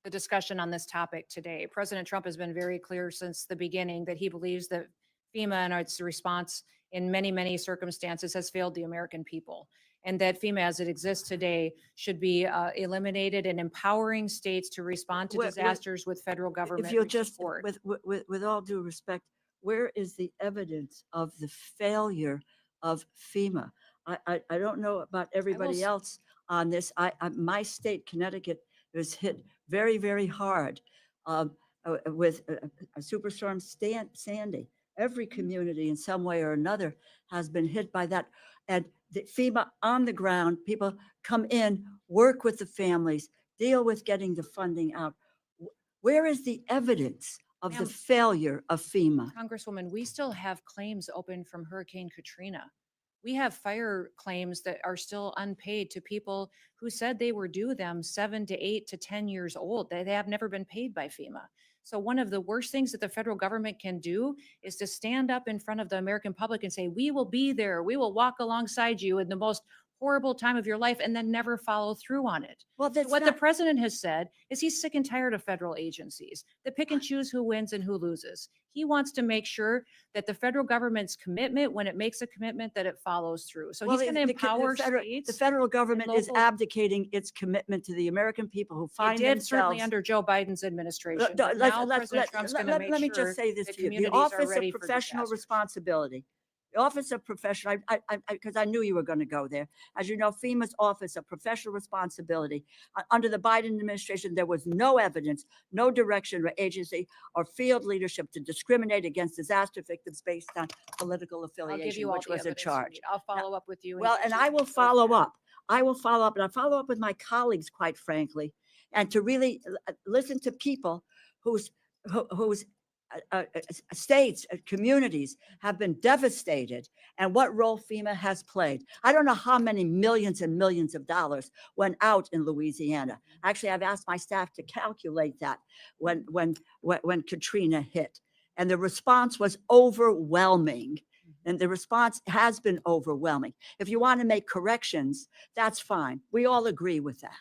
the discussion on this topic today. President Trump has been very clear since the beginning that he believes that FEMA and its response in many, many circumstances has failed the American people, and that FEMA as it exists today should be eliminated and empowering states to respond to disasters with federal government If you'll just, support. with all due respect, where is the evidence of the failure of FEMA? I don't know about everybody else on this. My state, Connecticut, was hit very, very hard with Superstorm Sandy. Every community in some way or another has been hit by that. And the FEMA on the ground, people come in, work with the families, deal with getting the funding out. Where is the evidence of the Ma'am, failure of FEMA? Congresswoman, we still have claims open from Hurricane Katrina. We have fire claims that are still unpaid to people who said they were due them 7 to 8 to 10 years old. They have never been paid by FEMA. So one of the worst things that the federal government can do is to stand up in front of the American public and say, we will be there. We will walk alongside you in the most horrible time of your life, and then never follow through on it. Well, that's What the not, president has said is he's sick and tired of federal agencies that pick and choose who wins and who loses. He wants to make sure that the federal government's commitment, when it makes a commitment, that it follows through. So well, he's going to empower the states. federal government is local- abdicating its commitment to the American people who It find did certainly themselves. under Joe Biden's administration. Let- but let's- Now let's- President let- Trump's let- going to let- make Let me sure just say this that to you. The communities are Office ready of for Professional disasters. Responsibility. The Office of Professional, because I knew you were going to go there. As you know, FEMA's Office of Professional Responsibility, under the Biden administration, there was no evidence, no direction or agency or field leadership to discriminate against disaster victims based on political I'll give affiliation, you all which the was a evidence you charge. need. I'll follow up with you. Well, and I will follow up. I will follow up, and I follow up with my colleagues, quite frankly, and to really listen to people whose states, communities have been devastated, and what role FEMA has played. I don't know how many millions and millions of dollars went out in Louisiana. Actually, I've asked my staff to calculate that when Katrina hit, and the response was overwhelming. And the response has been overwhelming. If you want to make corrections, that's fine. We all agree with that.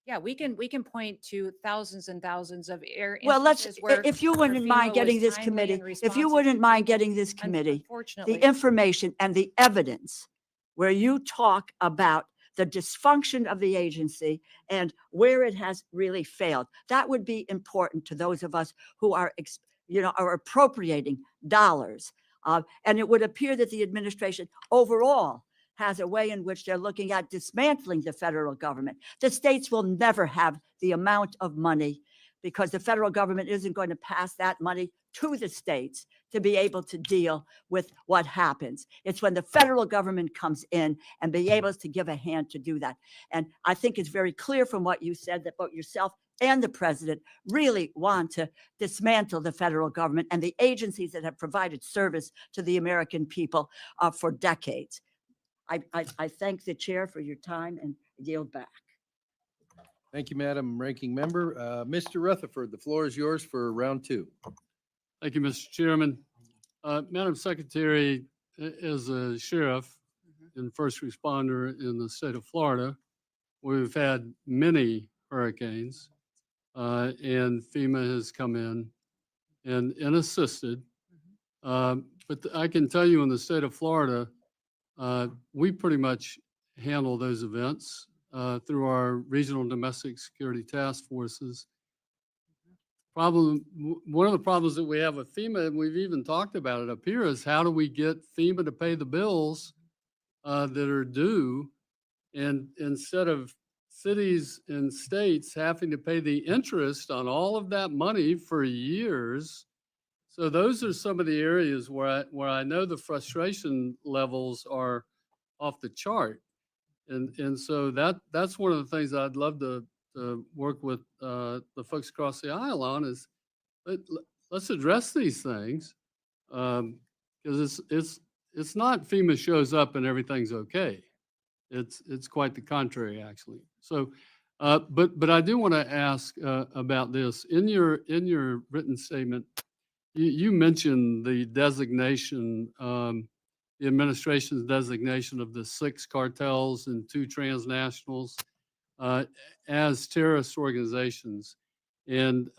Yeah, we can point to thousands and thousands of Well, let's, instances where if you where wouldn't FEMA mind getting was this timely committee, and if you responsive wouldn't to mind people. getting this committee, the Unfortunately, information and the evidence where you talk about the dysfunction of the agency and where it has really failed. That would be important to those of us who are, are appropriating dollars. And it would appear that the administration overall has a way in which they're looking at dismantling the federal government. The states will never have the amount of money because the federal government isn't going to pass that money to the states to be able to deal with what happens. It's when the federal government comes in and be able to give a hand to do that. And I think it's very clear from what you said that both yourself and the president really want to dismantle the federal government and the agencies that have provided service to the American people for decades. I thank the chair for your time and yield back. Thank you, Madam Ranking Member. Mr. Rutherford, the floor is yours for round two. Thank you, Mr. Chairman. Madam Secretary, as a sheriff and first responder in the state of Florida, we've had many hurricanes, and FEMA has come in and assisted. But I can tell you in the state of Florida, we pretty much handle those events through our regional domestic security task forces. One of the problems that we have with FEMA, and we've even talked about it up here, is how do we get FEMA to pay the bills that are due, and instead of cities and states having to pay the interest on all of that money for years. So those are some of the areas where I know the frustration levels are off the chart. And so that's one of the things I'd love to to work with the folks across the aisle on is let's address these things. Because it's not FEMA shows up and everything's okay. It's quite the contrary, actually. So, but I do want to ask about this. In your written statement, you mentioned the designation, the administration's designation of the 6 cartels and 2 transnationals as terrorist organizations. And,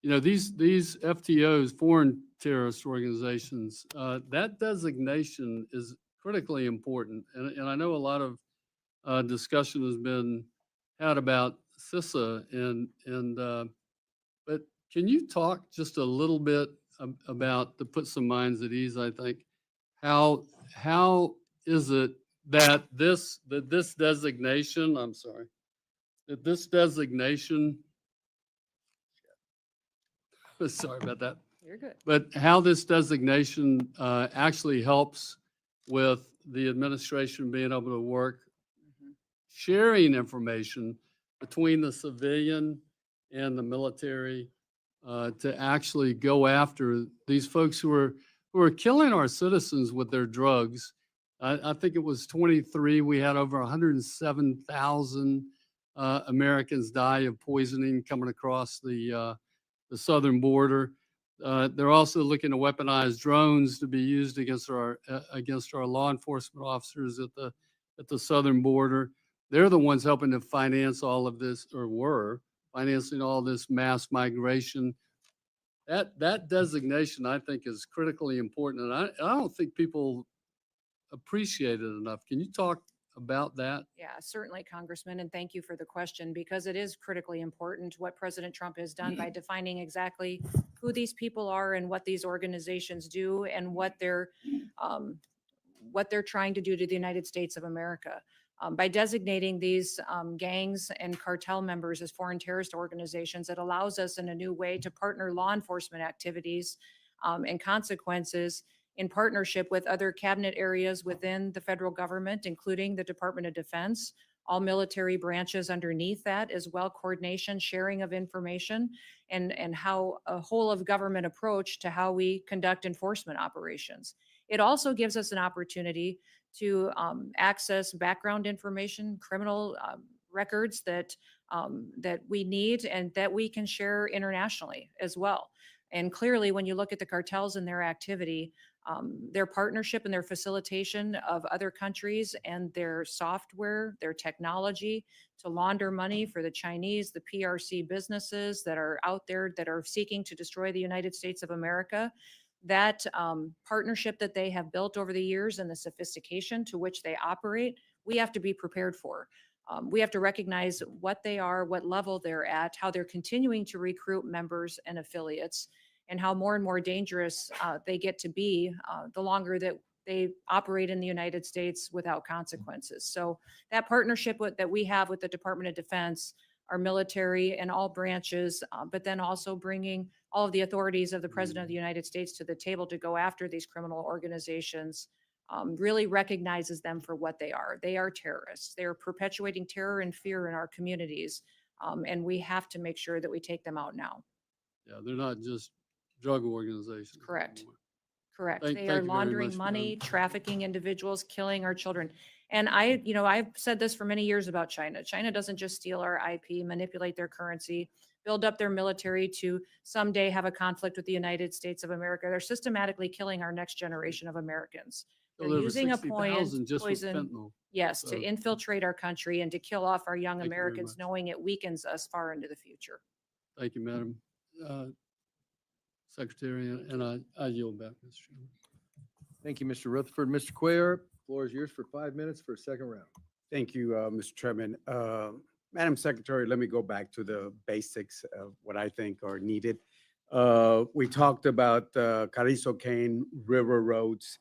these FTOs, foreign terrorist organizations, that designation is critically important. And I know a lot of discussion has been had about CISA but can you talk just a little bit about, to put some minds at ease, I think, how is it that this designation, I'm sorry, that this designation, sorry about that, You're good. but how this designation actually helps with the administration being able to work, sharing information between the civilian and the military to actually go after these folks who are killing our citizens with their drugs. I think it was 23. We had over 107,000 Americans die of poisoning coming across the southern border. They're also looking to weaponize drones to be used against our law enforcement officers at the southern border. They're the ones helping to finance all of this, or were financing all this mass migration. That designation, I think, is critically important, and I don't think people appreciate it enough. Can you talk about that? Yeah, certainly, Congressman, and thank you for the question, because it is critically important what President Trump has done by defining exactly who these people are and what these organizations do and what they're trying to do to the United States of America. By designating these gangs and cartel members as foreign terrorist organizations, it allows us in a new way to partner law enforcement activities and consequences in partnership with other cabinet areas within the federal government, including the Department of Defense, all military branches underneath that, as well coordination, sharing of information, and how a whole of government approach to how we conduct enforcement operations. It also gives us an opportunity to access background information, criminal records that we need and that we can share internationally as well. And clearly, when you look at the cartels and their activity, their partnership and their facilitation of other countries and their software, their technology to launder money for the Chinese, the PRC businesses that are out there that are seeking to destroy the United States of America, that partnership that they have built over the years and the sophistication to which they operate, we have to be prepared for. We have to recognize what they are, what level they're at, how they're continuing to recruit members and affiliates, and how more and more dangerous they get to be the longer that they operate in the United States without consequences. So that partnership that we have with the Department of Defense, our military and all branches, but then also bringing all of the authorities of the President of the United States to the table to go after these criminal organizations, really recognizes them for what they are. They are terrorists. They are perpetuating terror and fear in our communities, and we have to make sure that we take them out now. Yeah, they're not just drug organizations. Correct. anymore. Correct. Thank They you are very laundering much, money, Madam. trafficking individuals, killing our children. And I've said this for many years about China. China doesn't just steal our IP, manipulate their currency, build up their military to someday have a conflict with the United States of America. They're systematically killing our next generation of Americans. They're Killed over using a 60,000 just with poison, fentanyl. yes, So- to infiltrate our country and to kill off our young Thank you very Americans, much. knowing it weakens us far into the future. Thank you, Madam Secretary, and I yield back, Mr. Chairman. Thank you, Mr. Rutherford. Mr. Cuellar, floor is yours for 5 minutes for a second round. Thank you, Mr. Chairman. Madam Secretary, let me go back to the basics of what I think are needed. We talked about Carrizo Cane River roads,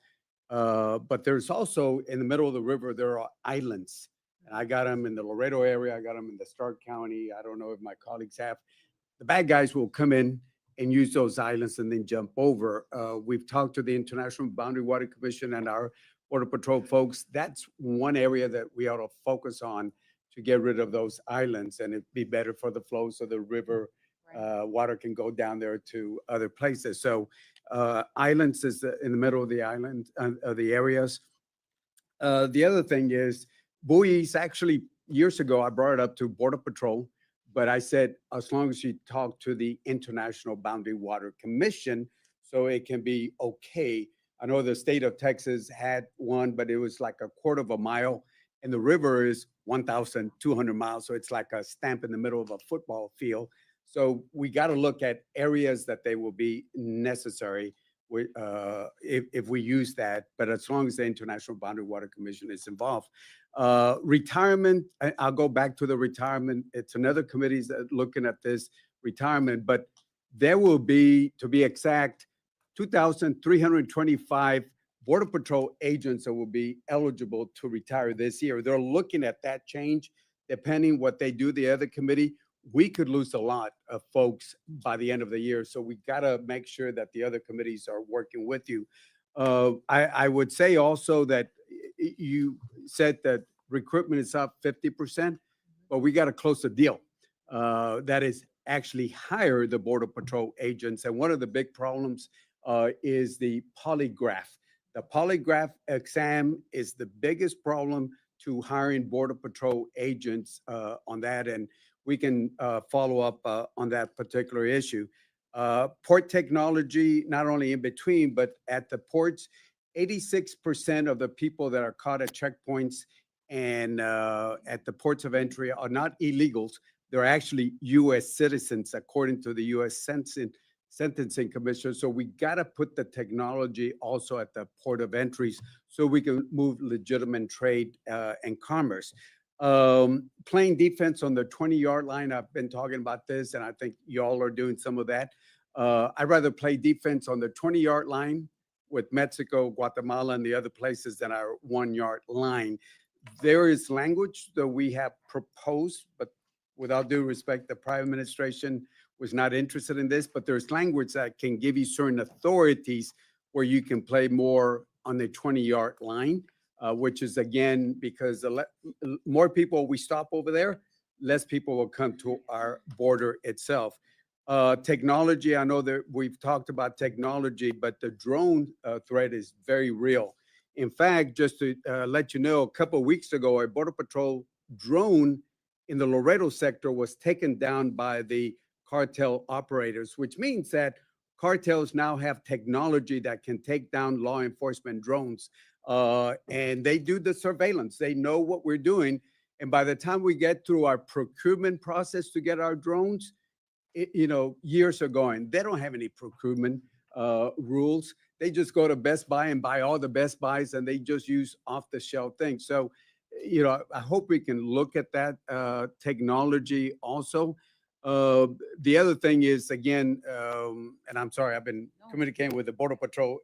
but there's also, in the middle of the river, there are islands. And I got them in the Laredo area. I got them in the Stark County. I don't know if my colleagues have. The bad guys will come in and use those islands and then jump over. We've talked to the International Boundary Water Commission and our Border Patrol folks. That's one area that we ought to focus on to get rid of those islands, and it'd be better for the flow so the river water can go down there to other places. So islands is in the middle of the island, of the areas. The other thing is buoys. Actually, years ago, I brought it up to Border Patrol, but I said, as long as you talk to the International Boundary Water Commission, so it can be okay. I know the state of Texas had one, but it was like 1/4 mile, and the river is 1,200 miles. So it's like a stamp in the middle of a football field. So we got to look at areas that they will be necessary if we use that, but as long as the International Boundary Water Commission is involved. Retirement, I'll go back to the retirement. It's another committee that looking at this retirement, but there will be, to be exact, 2,325 Border Patrol agents that will be eligible to retire this year. They're looking at that change. Depending what they do, the other committee, we could lose a lot of folks by the end of the year. So we got to make sure that the other committees are working with you. I would say also that you said that recruitment is up 50%, but we got to close the deal. That is actually hire the Border Patrol agents. And one of the big problems is the polygraph. The polygraph exam is the biggest problem to hiring Border Patrol agents on that. And we can follow up on that particular issue. Port technology, not only in between, but at the ports, 86% of the people that are caught at checkpoints and at the ports of entry are not illegals. They're actually U.S. citizens, according to the U.S. Sentencing Commission. So we got to put the technology also at the port of entries so we can move legitimate trade and commerce. Playing defense on the 20-yard line. I've been talking about this, and I think y'all are doing some of that. I'd rather play defense on the 20-yard line with Mexico, Guatemala, and the other places than our 1-yard line. There is language that we have proposed, but without due respect, the prior administration was not interested in this, but there's language that can give you certain authorities where you can play more on the 20-yard line. Which is, again, because more people we stop over there, less people will come to our border itself. Technology, I know that we've talked about technology, but the drone threat is very real. In fact, just to let you know, a couple of weeks ago, a Border Patrol drone in the Laredo sector was taken down by the cartel operators, which means that cartels now have technology that can take down law enforcement drones. And they do the surveillance. They know what we're doing. And by the time we get through our procurement process to get our drones, years are going. They don't have any procurement rules. They just go to Best Buy and buy all the Best Buys, and they just use off-the-shelf things. So, I hope we can look at that technology also. The other thing is, again, and I'm sorry, I've been communicating with the Border Patrol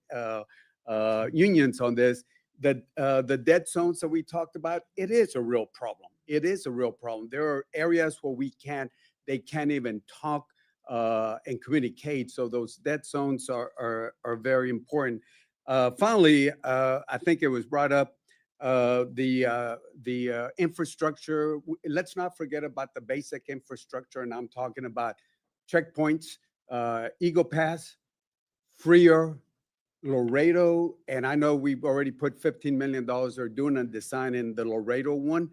unions on this, that the dead zones that we talked about, it is a real problem. It is a real problem. There are areas where they can't even talk and communicate. So those dead zones are very important. Finally, I think it was brought up, the infrastructure. Let's not forget about the basic infrastructure, and I'm talking about checkpoints, Eagle Pass, Freer, Laredo, and I know we've already put $15 million. They're doing a design in the Laredo one.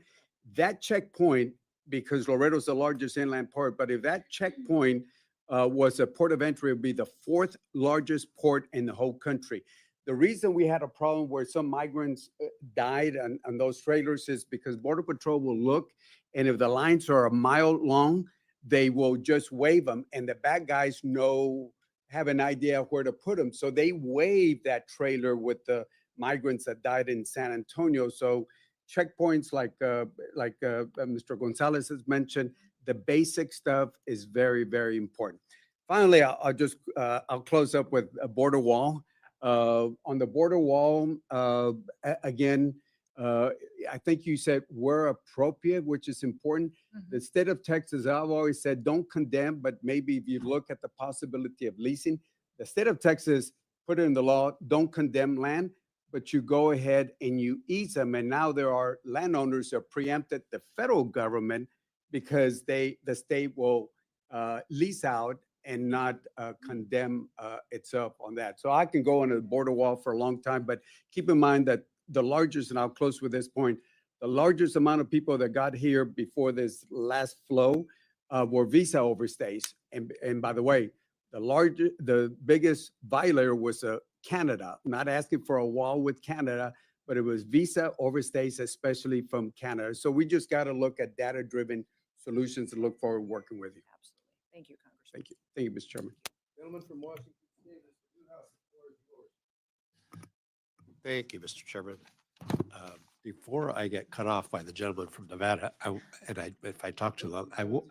That checkpoint, because Laredo is the largest inland port, but if that checkpoint was a port of entry, it would be the 4th largest port in the whole country. The reason we had a problem where some migrants died on those trailers is because Border Patrol will look, and if the lines are a mile long, they will just wave them, and the bad guys have an idea where to put them. So they wave that trailer with the migrants that died in San Antonio. So checkpoints like Mr. Gonzalez has mentioned, the basic stuff is very, very important. Finally, I'll close up with a border wall. On the border wall, again, I think you said where appropriate, which is important. The state of Texas, I've always said, don't condemn, but maybe if you look at the possibility of leasing, the state of Texas put it in the law, don't condemn land, but you go ahead and you ease them. And now there are landowners that preempted the federal government because the state will lease out and not condemn itself on that. So I can go on a border wall for a long time, but keep in mind that the largest, and I'll close with this point, the largest amount of people that got here before this last flow were visa overstays. And by the way, the biggest violator was Canada, not asking for a wall with Canada, but it was visa overstays, especially from Canada. So we just got to look at data-driven solutions and look forward to working with you. Absolutely. Thank you, Congressman. Thank you. Thank you, Mr. Chairman. Gentleman from Washington State, Mr. Newhouse, the floor is yours. Thank you, Mr. Chairman. Before I get cut off by the gentleman from Nevada, if I talk too long, I will.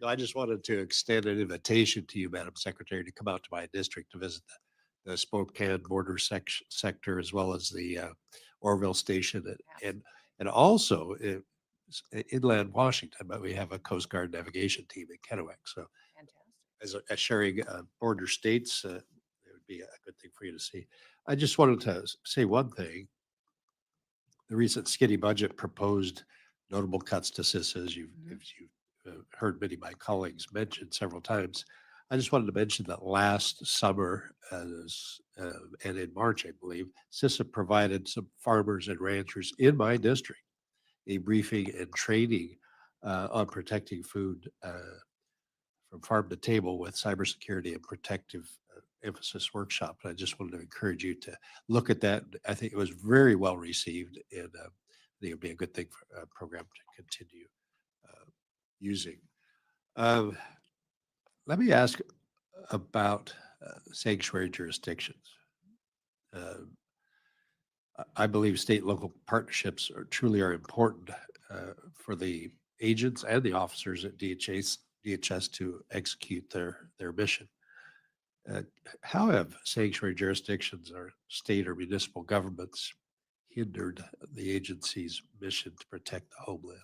No, I just wanted to extend an invitation to you, Madam Secretary, to come out to my district to visit the Spokane border sector, as well as the Orville station, and also inland Washington. But we have a Coast Guard navigation team in Kennewick, so Fantastic. as sharing border states, it would be a good thing for you to see. I just wanted to say one thing. The recent skinny budget proposed notable cuts to CISA, as you've heard many of my colleagues mention several times. I just wanted to mention that last summer and in March, I believe, CISA provided some farmers and ranchers in my district a briefing and training on protecting food from farm to table with cybersecurity and protective emphasis workshop. And I just wanted to encourage you to look at that. I think it was very well received, and I think it would be a good thing for a program to continue using. Let me ask about sanctuary jurisdictions. I believe state and local partnerships truly are important for the agents and the officers at DHS to execute their mission. How have sanctuary jurisdictions or state or municipal governments hindered the agency's mission to protect the homeland?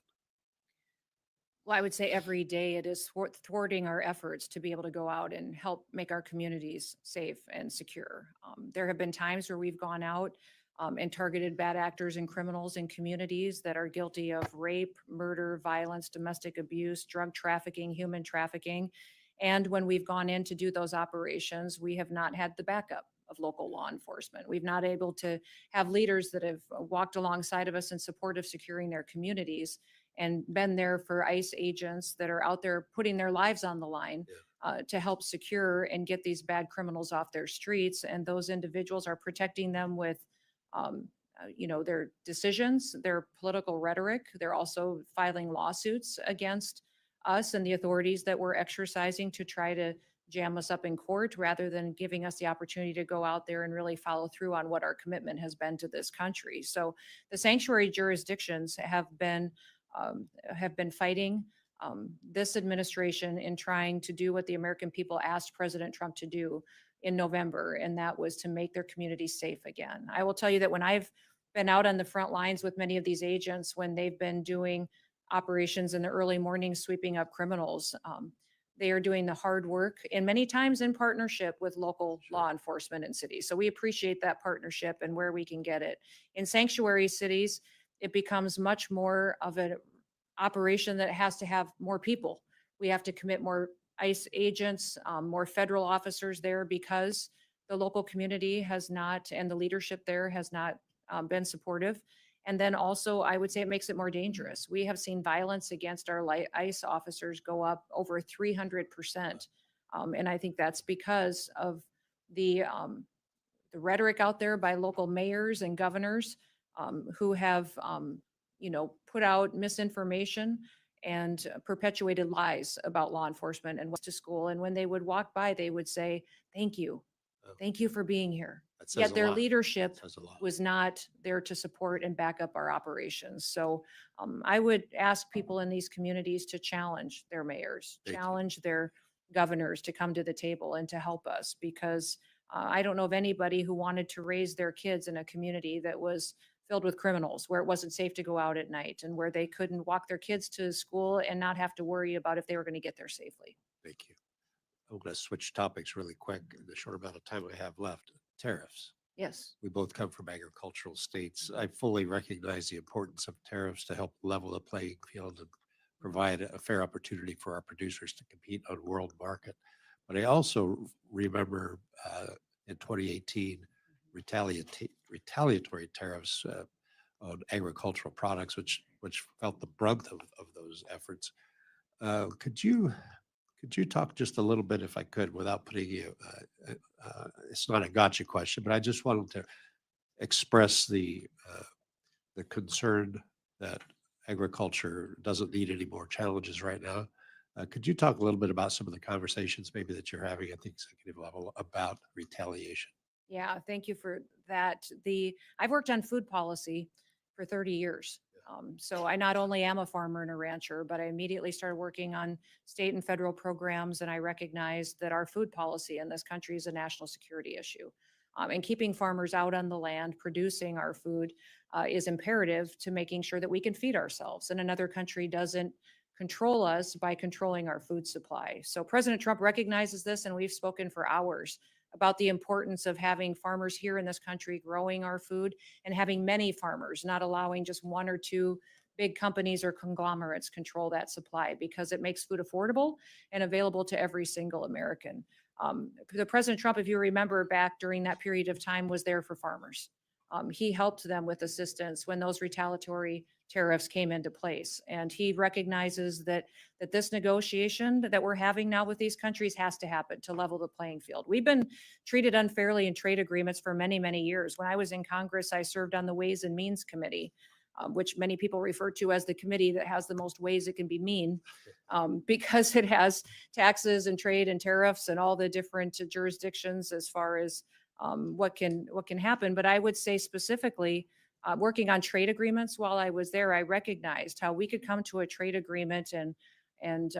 Well, I would say every day it is thwarting our efforts to be able to go out and help make our communities safe and secure. There have been times where we've gone out and targeted bad actors and criminals in communities that are guilty of rape, murder, violence, domestic abuse, drug trafficking, human trafficking. And when we've gone in to do those operations, we have not had the backup of local law enforcement. We've not able to have leaders that have walked alongside of us in support of securing their communities and been there for ICE agents that are out there putting their lives on the line to help secure and get these bad criminals off their streets. And those individuals are protecting them with, their decisions, their political rhetoric. They're also filing lawsuits against us and the authorities that we're exercising to try to jam us up in court rather than giving us the opportunity to go out there and really follow through on what our commitment has been to this country. So the sanctuary jurisdictions have been fighting this administration in trying to do what the American people asked President Trump to do in November, and that was to make their communities safe again. I will tell you that when I've been out on the front lines with many of these agents, when they've been doing operations in the early morning, sweeping up criminals, they are doing the hard work and many times in partnership with local law enforcement in cities. So we appreciate that partnership and where we can get it. In sanctuary cities, it becomes much more of an operation that has to have more people. We have to commit more ICE agents, more federal officers there because the local community has not, and the leadership there has not been supportive. And then also, I would say it makes it more dangerous. We have seen violence against our ICE officers go up over 300%. And I think that's because of the rhetoric out there by local mayors and governors who have, put out misinformation and perpetuated lies about law enforcement and what's to school. And when they would walk by, they would say, "Thank you. Thank you for being here." That says Yet a their lot. leadership Says a lot. was not there to support and back up our operations. So I would ask people in these communities to challenge their mayors, Thank you. challenge their governors to come to the table and to help us, because I don't know of anybody who wanted to raise their kids in a community that was filled with criminals, where it wasn't safe to go out at night and where they couldn't walk their kids to school and not have to worry about if they were going to get there safely. Thank you. I'm going to switch topics really quick in the short amount of time we have left. tariffs. Yes. We both come from agricultural states. I fully recognize the importance of tariffs to help level the playing field and provide a fair opportunity for our producers to compete on world market. But I also remember in 2018, retaliatory tariffs on agricultural products, which felt the brunt of those efforts. Could you talk just a little bit, if I could, without putting you, it's not a gotcha question, but I just wanted to express the concern that agriculture doesn't need any more challenges right now. Could you talk a little bit about some of the conversations maybe that you're having at the executive level about retaliation? Yeah, thank you for that. I've worked on food policy for 30 years. So I not only am a farmer and a rancher, but I immediately started working on state and federal programs, and I recognized that our food policy in this country is a national security issue. And keeping farmers out on the land producing our food is imperative to making sure that we can feed ourselves, and another country doesn't control us by controlling our food supply. So President Trump recognizes this, and we've spoken for hours about the importance of having farmers here in this country growing our food and having many farmers, not allowing just one or two big companies or conglomerates control that supply, because it makes food affordable and available to every single American. The President Trump, if you remember back during that period of time, was there for farmers. He helped them with assistance when those retaliatory tariffs came into place. And he recognizes that this negotiation that we're having now with these countries has to happen to level the playing field. We've been treated unfairly in trade agreements for many, many years. When I was in Congress, I served on the Ways and Means Committee, which many people refer to as the committee that has the most ways it can be mean, because it has taxes and trade and tariffs and all the different jurisdictions as far as what can happen. But I would say specifically, working on trade agreements while I was there, I recognized how we could come to a trade agreement and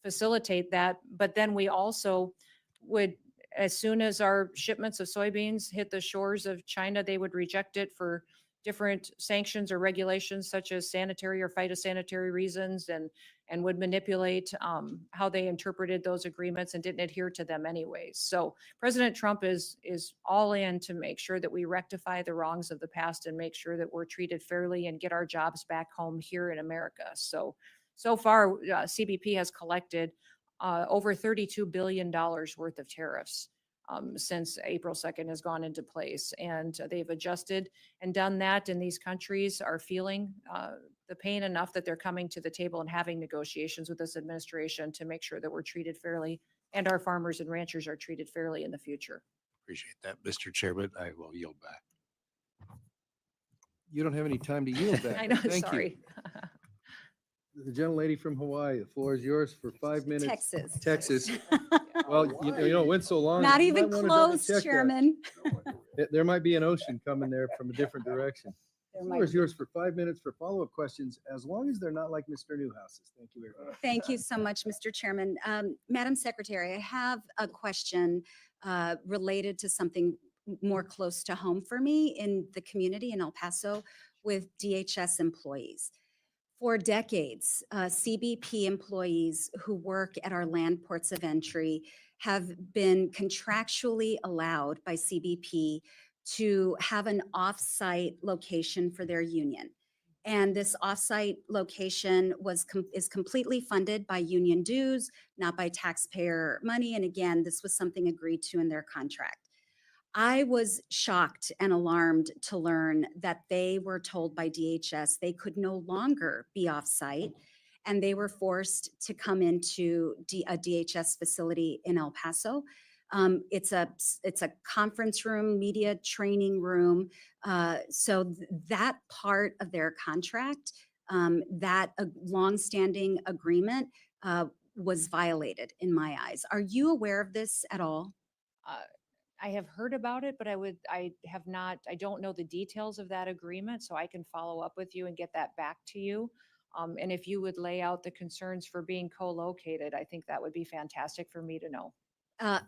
facilitate that. But then we also would, as soon as our shipments of soybeans hit the shores of China, they would reject it for different sanctions or regulations such as sanitary or phytosanitary reasons, and would manipulate how they interpreted those agreements and didn't adhere to them anyways. So President Trump is all in to make sure that we rectify the wrongs of the past and make sure that we're treated fairly and get our jobs back home here in America. So far, CBP has collected over $32 billion worth of tariffs since April 2nd has gone into place. And they've adjusted and done that, and these countries are feeling the pain enough that they're coming to the table and having negotiations with this administration to make sure that we're treated fairly and our farmers and ranchers are treated fairly in the future. Appreciate that, Mr. Chairman. I will yield back. You don't have any time to yield back. I know, Thank you. sorry. The gentlelady from Hawaii, the floor is yours for 5 minutes. Texas. Texas. Well, you know, it went so long. Not you even might wanna double close, check that. Chairman. There might be an ocean coming there from a different direction. There The might floor is be. yours for 5 minutes for follow-up questions, as long as they're not like Mr. Newhouse's. Thank you very much. Thank you so much, Mr. Chairman. Madam Secretary, I have a question related to something more close to home for me in the community in El Paso with DHS employees. For decades, CBP employees who work at our land ports of entry have been contractually allowed by CBP to have an off-site location for their union. And this off-site location is completely funded by union dues, not by taxpayer money. And again, this was something agreed to in their contract. I was shocked and alarmed to learn that they were told by DHS they could no longer be off-site, and they were forced to come into a DHS facility in El Paso. It's a conference room, media training room. So that part of their contract, that longstanding agreement was violated in my eyes. Are you aware of this at all? I have heard about it, but I don't know the details of that agreement, so I can follow up with you and get that back to you. And if you would lay out the concerns for being co-located, I think that would be fantastic for me to know.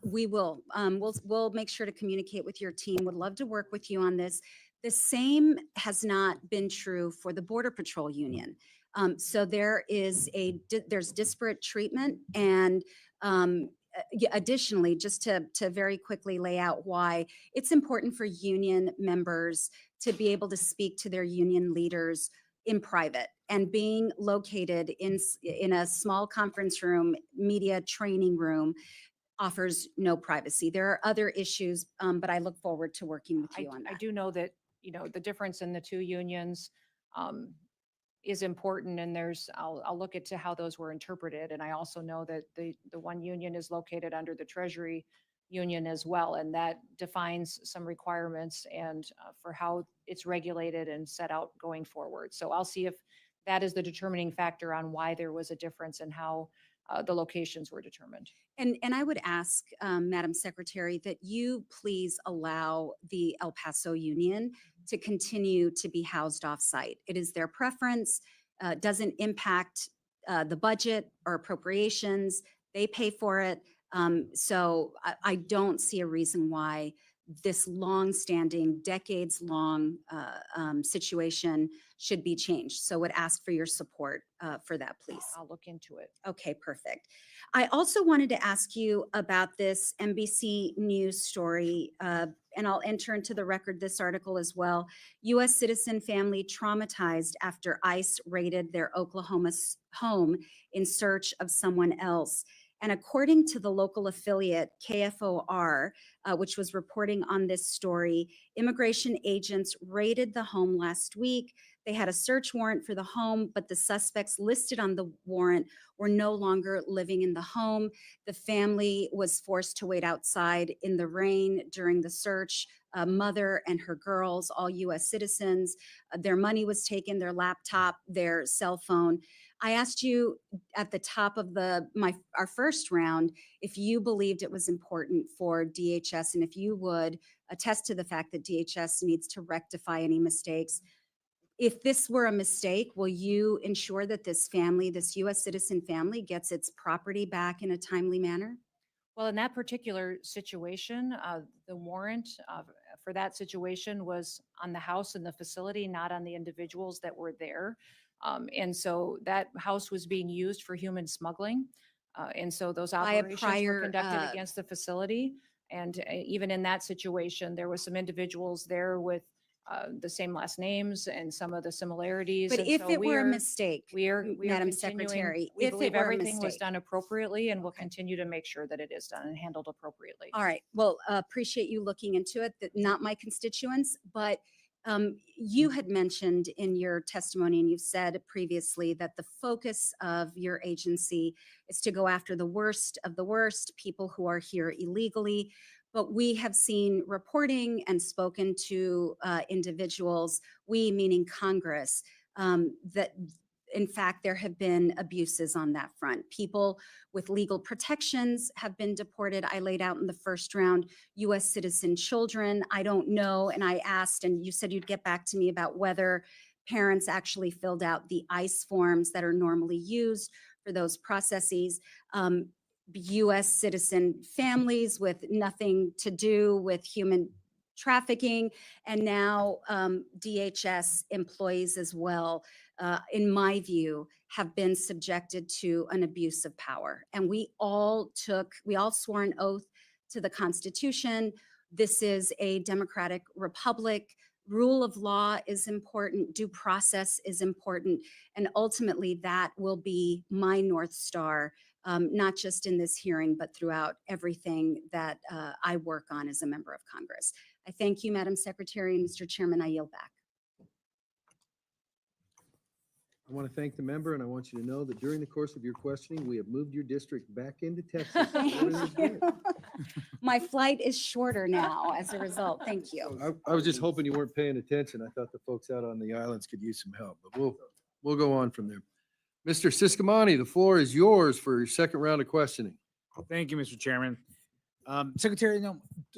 We will. We'll make sure to communicate with your team. Would love to work with you on this. The same has not been true for the Border Patrol Union. So there's disparate treatment, and additionally, just to very quickly lay out why it's important for union members to be able to speak to their union leaders in private, and being located in a small conference room, media training room offers no privacy. There are other issues, but I look forward to working with you on I that. do know that, the difference in the two unions is important, and I'll look into how those were interpreted. And I also know that the one union is located under the Treasury Union as well, and that defines some requirements and for how it's regulated and set out going forward. So I'll see if that is the determining factor on why there was a difference in how the locations were determined. And I would ask, Madam Secretary, that you please allow the El Paso Union to continue to be housed off-site. It is their preference, doesn't impact the budget or appropriations. They pay for it. So I don't see a reason why this long-standing, decades-long situation should be changed. So would ask for your support for that, please. I'll look into it. Okay, perfect. I also wanted to ask you about this NBC News story, and I'll enter into the record this article as well. U.S. citizen family traumatized after ICE raided their Oklahoma home in search of someone else. And according to the local affiliate, KFOR, which was reporting on this story, immigration agents raided the home last week. They had a search warrant for the home, but the suspects listed on the warrant were no longer living in the home. The family was forced to wait outside in the rain during the search. A mother and her girls, all U.S. citizens, their money was taken, their laptop, their cell phone. I asked you at the top of our first round if you believed it was important for DHS, and if you would attest to the fact that DHS needs to rectify any mistakes. If this were a mistake, will you ensure that this family, this U.S. citizen family, gets its property back in a timely manner? Well, in that particular situation, the warrant for that situation was on the house and the facility, not on the individuals that were there. And so that house was being used for human smuggling. And so those By a operations were prior, conducted against the facility. And even in that situation, there was some individuals there with the same last names and some of the similarities. But And if so it we were a are- mistake, we are Madam continuing- Secretary, We if it believe were a everything was mistake. done appropriately, and we'll Okay. continue to make sure that it is done and handled appropriately. All right. Well, appreciate you looking into it. That not my constituents, but you had mentioned in your testimony, and you've said previously, that the focus of your agency is to go after the worst of the worst, people who are here illegally. But we have seen reporting and spoken to individuals, we meaning Congress, that in fact, there have been abuses on that front. People with legal protections have been deported. I laid out in the first round, U.S. citizen children. I don't know, and I asked, and you said you'd get back to me about whether parents actually filled out the ICE forms that are normally used for those processes. U.S. citizen families with nothing to do with human trafficking, and now DHS employees as well, in my view, have been subjected to an abuse of power. And we all swore an oath to the Constitution. This is a democratic republic. Rule of law is important, due process is important, and ultimately that will be my North Star, not just in this hearing, but throughout everything that I work on as a member of Congress. I thank you, Madam Secretary, and Mr. Chairman, I yield back. I want to thank the member, and I want you to know that during the course of your questioning, we have moved your district back into Texas. Thank you. My flight is shorter now as a result. Thank you. I was just hoping you weren't paying attention. I thought the folks out on the islands could use some help, but we'll go on from there. Mr. Siscomani, the floor is yours for your second round of questioning. Thank you, Mr. Chairman. Secretary,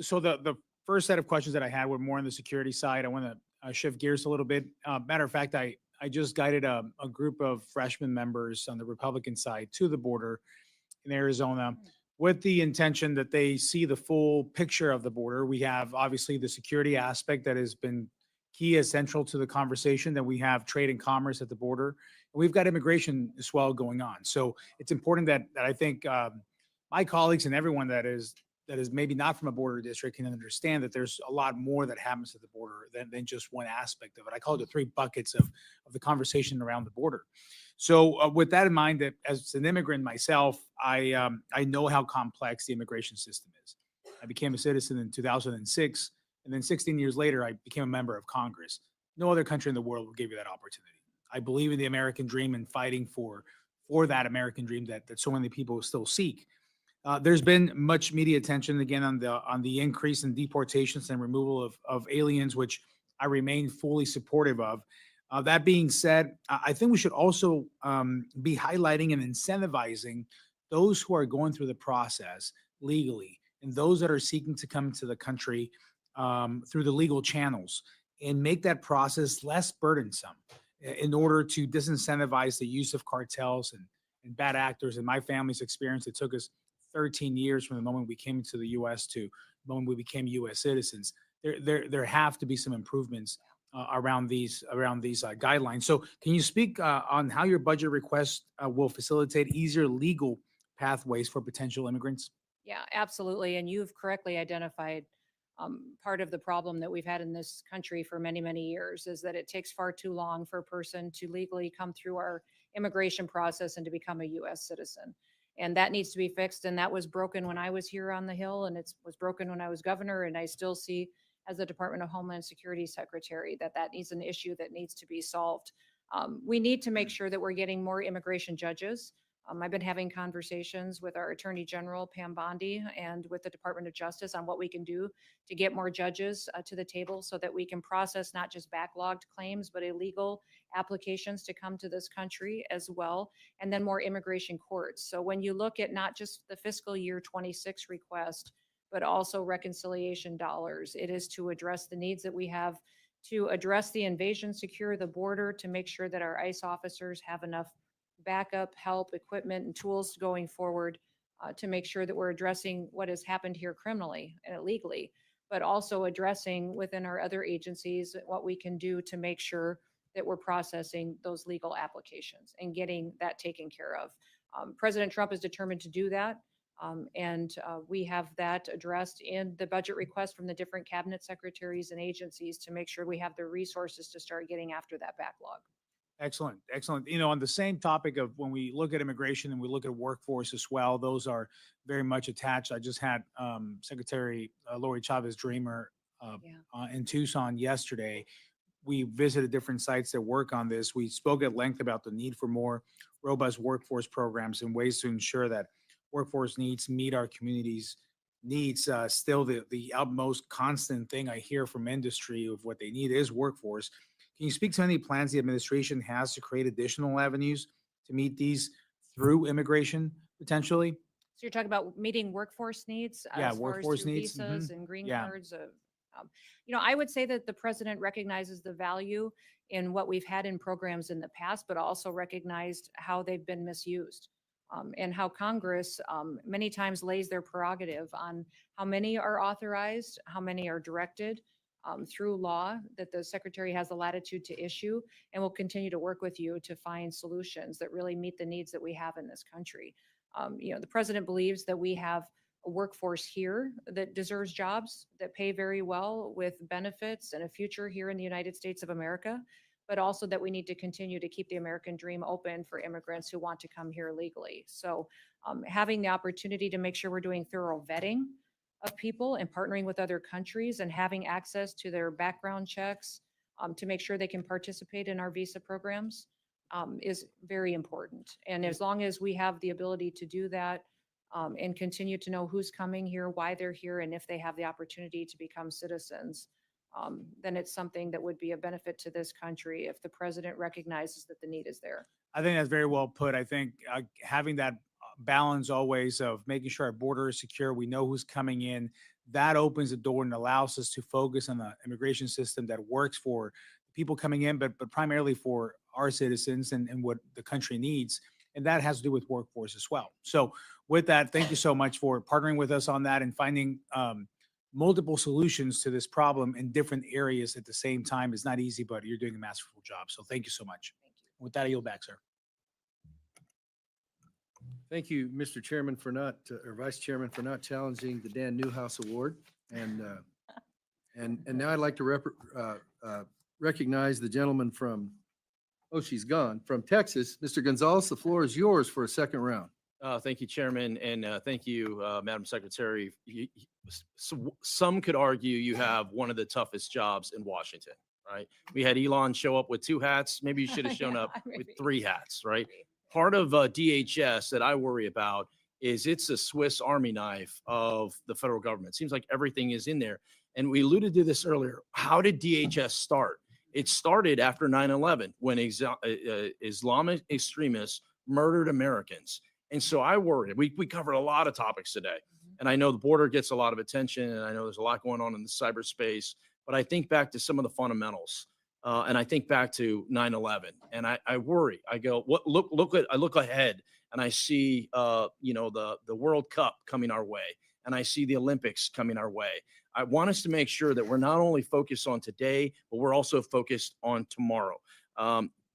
so the first set of questions that I had were more on the security side. I want to shift gears a little bit. Matter of fact, I just guided a group of freshman members on the Republican side to the border in Arizona with the intention that they see the full picture of the border. We have obviously the security aspect that has been key, essential to the conversation, that we have trade and commerce at the border. We've got immigration as well going on. So it's important that I think my colleagues and everyone that is maybe not from a border district can understand that there's a lot more that happens at the border than just one aspect of it. I call it the three buckets of the conversation around the border. So with that in mind, that as an immigrant myself, I know how complex the immigration system is. I became a citizen in 2006, and then 16 years later, I became a member of Congress. No other country in the world will give you that opportunity. I believe in the American dream and fighting for that American dream that so many people still seek. There's been much media attention again on the increase in deportations and removal of aliens, which I remain fully supportive of. That being said, I think we should also be highlighting and incentivizing those who are going through the process legally and those that are seeking to come to the country through the legal channels, and make that process less burdensome in order to disincentivize the use of cartels and bad actors. In my family's experience, it took us 13 years from the moment we came to the U.S. to the moment we became U.S. citizens. There have to be some improvements around these guidelines. So can you speak on how your budget request will facilitate easier legal pathways for potential immigrants? Yeah, absolutely. And you've correctly identified part of the problem that we've had in this country for many, many years is that it takes far too long for a person to legally come through our immigration process and to become a U.S. citizen. And that needs to be fixed. And that was broken when I was here on the Hill, and it was broken when I was governor. And I still see, as the Department of Homeland Security Secretary, that needs an issue that needs to be solved. We need to make sure that we're getting more immigration judges. I've been having conversations with our Attorney General, Pam Bondi, and with the Department of Justice on what we can do to get more judges to the table so that we can process not just backlogged claims, but illegal applications to come to this country as well, and then more immigration courts. So when you look at not just the fiscal year 26 request, but also reconciliation dollars, it is to address the needs that we have to address the invasion, secure the border, to make sure that our ICE officers have enough backup, help, equipment, and tools going forward to make sure that we're addressing what has happened here criminally and illegally, but also addressing within our other agencies what we can do to make sure that we're processing those legal applications and getting that taken care of. President Trump is determined to do that. And we have that addressed in the budget request from the different cabinet secretaries and agencies to make sure we have the resources to start getting after that backlog. Excellent, excellent. On the same topic of when we look at immigration and we look at workforce as well, those are very much attached. I just had Secretary Lori Chavez Dreamer in Tucson yesterday. We visited different sites that work on this. We spoke at length about the need for more robust workforce programs and ways to ensure that workforce needs meet our communities' needs. Still, the utmost constant thing I hear from industry of what they need is workforce. Can you speak to any plans the administration has to create additional avenues to meet these through immigration potentially? So you're talking about meeting workforce needs? Yeah, as far as workforce through needs, Visas and green yeah. cards. I would say that the president recognizes the value in what we've had in programs in the past, but also recognized how they've been misused. And how Congress many times lays their prerogative on how many are authorized, how many are directed through law, that the secretary has the latitude to issue, and will continue to work with you to find solutions that really meet the needs that we have in this country. The president believes that we have a workforce here that deserves jobs that pay very well with benefits and a future here in the United States of America, but also that we need to continue to keep the American dream open for immigrants who want to come here legally. So having the opportunity to make sure we're doing thorough vetting of people and partnering with other countries and having access to their background checks to make sure they can participate in our visa programs is very important. And as long as we have the ability to do that and continue to know who's coming here, why they're here, and if they have the opportunity to become citizens, then it's something that would be a benefit to this country if the president recognizes that the need is there. I think that's very well put. I think having that balance always of making sure our border is secure, we know who's coming in, that opens the door and allows us to focus on the immigration system that works for people coming in, but primarily for our citizens and what the country needs. And that has to do with workforce as well. So with that, thank you so much for partnering with us on that and finding multiple solutions to this problem in different areas at the same time. Is not easy, but you're doing a masterful job. So thank you so much. Thank you. With that, I yield back, sir. Thank you, Mr. Chairman, for not, or Vice Chairman, for not challenging the Dan Newhouse Award. And now I'd like to recognize the gentleman from, oh, she's gone, from Texas. Mr. Gonzalez, the floor is yours for a second round. Thank you, Chairman, and thank you, Madam Secretary. Some could argue you have one of the toughest jobs in Washington, right? We had Elon show up with 2 hats. Maybe you should have shown Yeah, up with maybe. 3 hats, right? Part of DHS that I worry about is it's a Swiss Army knife of the federal government. Seems like everything is in there. And we alluded to this earlier. How did DHS start? It started after 9/11 when Islamic extremists murdered Americans. And so I worry, we covered a lot of topics today. And I know the border gets a lot of attention, and I know there's a lot going on in the cyberspace, but I think back to some of the fundamentals. And I think back to 9/11, and I worry. I go, I look ahead, and I see, the World Cup coming our way, and I see the Olympics coming our way. I want us to make sure that we're not only focused on today, but we're also focused on tomorrow.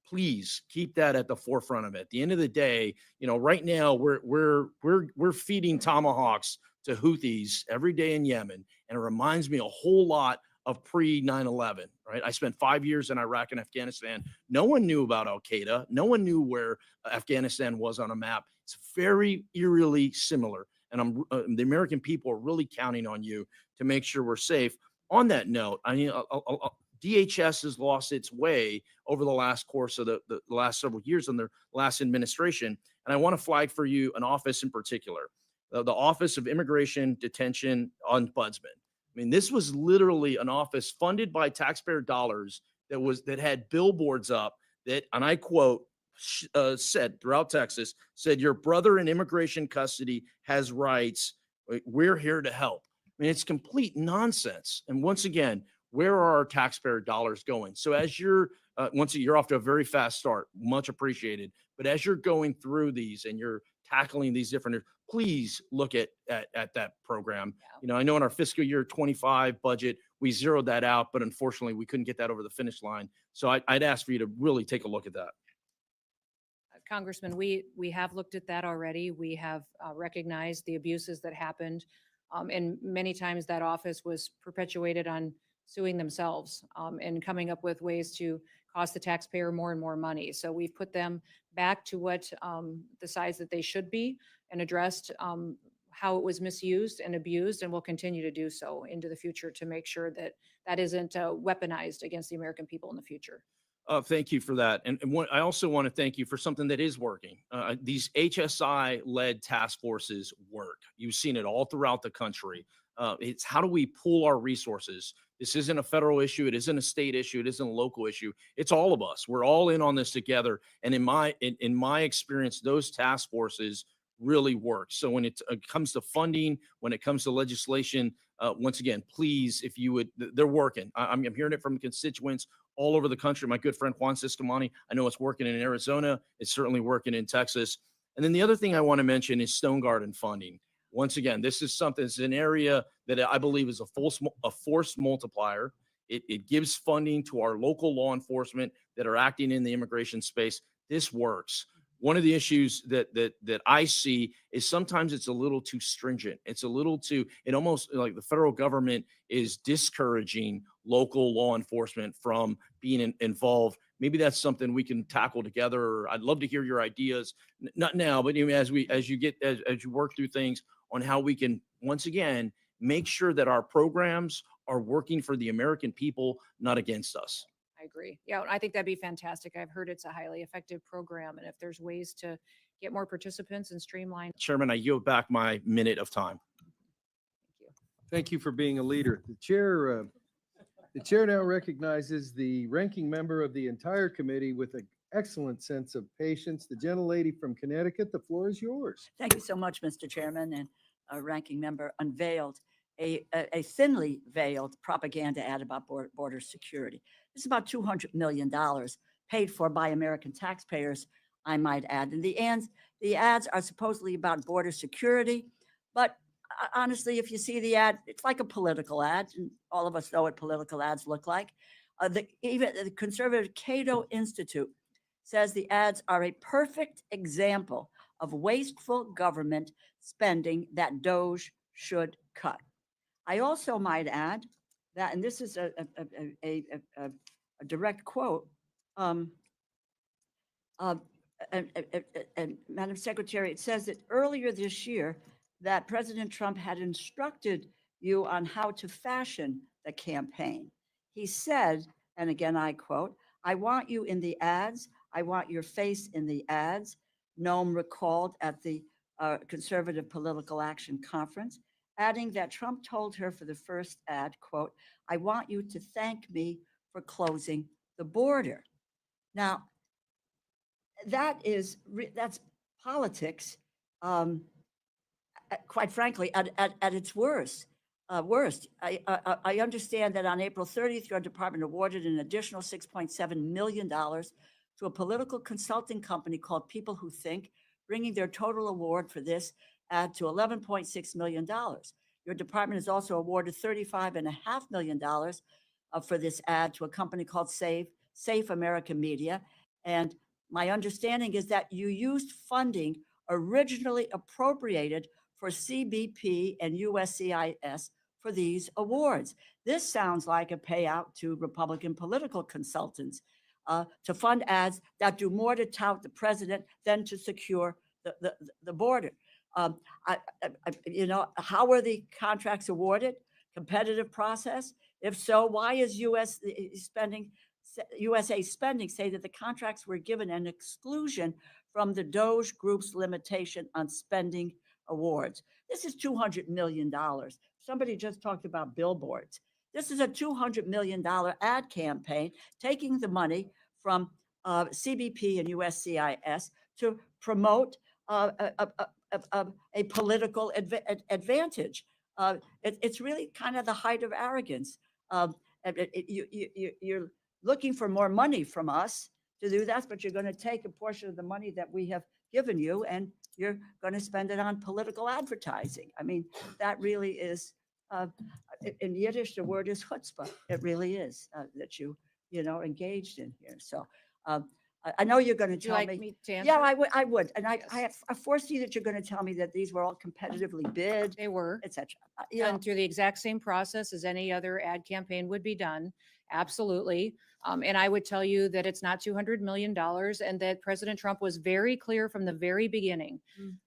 Please keep that at the forefront of it. At the end of the day, right now we're feeding tomahawks to Houthis every day in Yemen, and it reminds me a whole lot of pre 9/11, right? I spent 5 years in Iraq and Afghanistan. No one knew about Al Qaeda. No one knew where Afghanistan was on a map. It's very eerily similar. And the American people are really counting on you to make sure we're safe. On that note, I mean, DHS has lost its way over the last course of the last several years in their last administration. And I want to flag for you an office in particular, the Office of Immigration, Detention, Ombudsman. I mean, this was literally an office funded by taxpayer dollars that had billboards up that, and I quote, said throughout Texas, said, "Your brother in immigration custody has rights. We're here to help." I mean, it's complete nonsense. And once again, where are our taxpayer dollars going? So as you're, you're off to a very fast start, much appreciated. But as you're going through these and you're tackling these different, please look at that program. I know in our fiscal year 25 budget, we zeroed that out, but unfortunately we couldn't get that over the finish line. So I'd ask for you to really take a look at that. Congressman, we have looked at that already. We have recognized the abuses that happened. And many times that office was perpetuated on suing themselves and coming up with ways to cost the taxpayer more and more money. So we've put them back to what the size that they should be and addressed how it was misused and abused, and will continue to do so into the future to make sure that that isn't weaponized against the American people in the future. Thank you for that. And I also want to thank you for something that is working. These HSI-led task forces work. You've seen it all throughout the country. It's how do we pool our resources? This isn't a federal issue. It isn't a state issue. It isn't a local issue. It's all of us. We're all in on this together. And in my experience, those task forces really work. So when it comes to funding, when it comes to legislation, once again, please, if you would, they're working. I'm hearing it from constituents all over the country. My good friend Juan Ciscomani, I know it's working in Arizona. It's certainly working in Texas. And then the other thing I want to mention is Stone Garden funding. Once again, this is something, it's an area that I believe is a force multiplier. It gives funding to our local law enforcement that are acting in the immigration space. This works. One of the issues that I see is sometimes it's a little too stringent. It's a little too, it almost like the federal government is discouraging local law enforcement from being involved. Maybe that's something we can tackle together. I'd love to hear your ideas, not now, but as you work through things on how we can, once again, make sure that our programs are working for the American people, not against us. I agree. Yeah, I think that'd be fantastic. I've heard it's a highly effective program, and if there's ways to get more participants and streamline. Chairman, I yield back my minute of time. Thank you for being a leader. The chair now recognizes the ranking member of the entire committee with an excellent sense of patience. The gentlelady from Connecticut, the floor is yours. Thank you so much, Mr. Chairman, and Ranking Member unveiled a thinly veiled propaganda ad about border security. It's about $200 million paid for by American taxpayers, I might add. And the ads are supposedly about border security, but honestly, if you see the ad, it's like a political ad, and all of us know what political ads look like. Even the conservative Cato Institute says the ads are a perfect example of wasteful government spending that DOJ should cut. I also might add that, and this is a direct quote, and Madam Secretary, it says that earlier this year that President Trump had instructed you on how to fashion the campaign. He said, and again, I quote, "I want you in the ads. I want your face in the ads," Noem recalled at the Conservative Political Action Conference, adding that Trump told her for the first ad, quote, "I want you to thank me for closing the border." Now, that's politics, quite frankly, at its worst. I understand that on April 30th, your department awarded an additional $6.7 million to a political consulting company called People Who Think, bringing their total award for this ad to $11.6 million. Your department has also awarded $35.5 million for this ad to a company called Safe American Media. And my understanding is that you used funding originally appropriated for CBP and USCIS for these awards. This sounds like a payout to Republican political consultants to fund ads that do more to tout the president than to secure the border. How were the contracts awarded? Competitive process? If so, why is USA Spending say that the contracts were given an exclusion from the DOJ group's limitation on spending awards? This is $200 million. Somebody just talked about billboards. This is a $200 million ad campaign, taking the money from CBP and USCIS to promote a political advantage. It's really kind of the height of arrogance. You're looking for more money from us to do that, but you're going to take a portion of the money that we have given you and you're going to spend it on political advertising. I mean, that really is, in Yiddish, the word is chutzpah. It really is that you engaged in here. So I know you're going to Would you tell like me. me to answer? Yeah, I would. And I foresee that you're going to tell me that these were all competitively bid, They were. et cetera. Done through the exact same process as any other ad campaign would be done. Absolutely. And I would tell you that it's not $200 million and that President Trump was very clear from the very beginning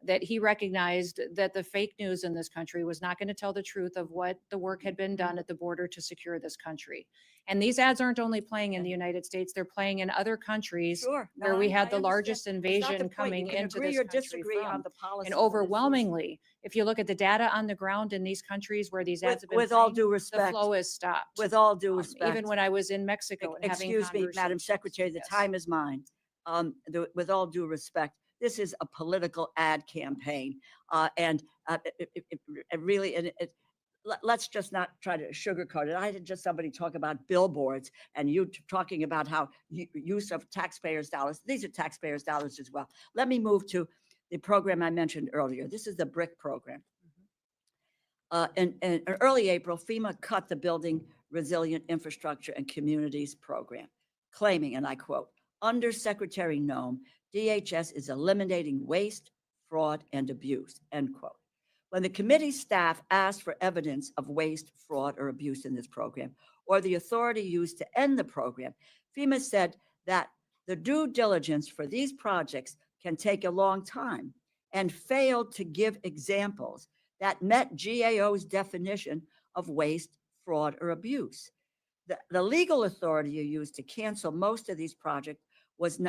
that he recognized that the fake news in this country was not going to tell the truth of what the work had been done at the border to secure this country. And these ads aren't only playing in the United States, they're playing in other countries Sure. No, where we I had the understand. largest It's not the invasion point. coming You can into agree this or country disagree on from. the policy. And overwhelmingly, if you look at the data on the ground in these countries where these ads have been With all playing, due the respect, flow has stopped. with all due respect. Even when I was in Mexico and having Excuse me, Madam conversations. Secretary, the Yes. time is mine. With all due respect, this is a political ad campaign. And let's just not try to sugarcoat it. I had just somebody talk about billboards and you talking about how use of taxpayers' dollars. These are taxpayers' dollars as well. Let me move to the program I mentioned earlier. This is the BRIC program. In early April, FEMA cut the Building Resilient Infrastructure and Communities program, claiming, and I quote, "Under Secretary Noem, DHS is eliminating waste, fraud, and abuse," end quote. When the committee staff asked for evidence of waste, fraud, or abuse in this program, or the authority used to end the program, FEMA said that the due diligence for these projects can take a long time and failed to give examples that met GAO's definition of waste, fraud, or abuse. The legal authority you used to cancel most of these projects was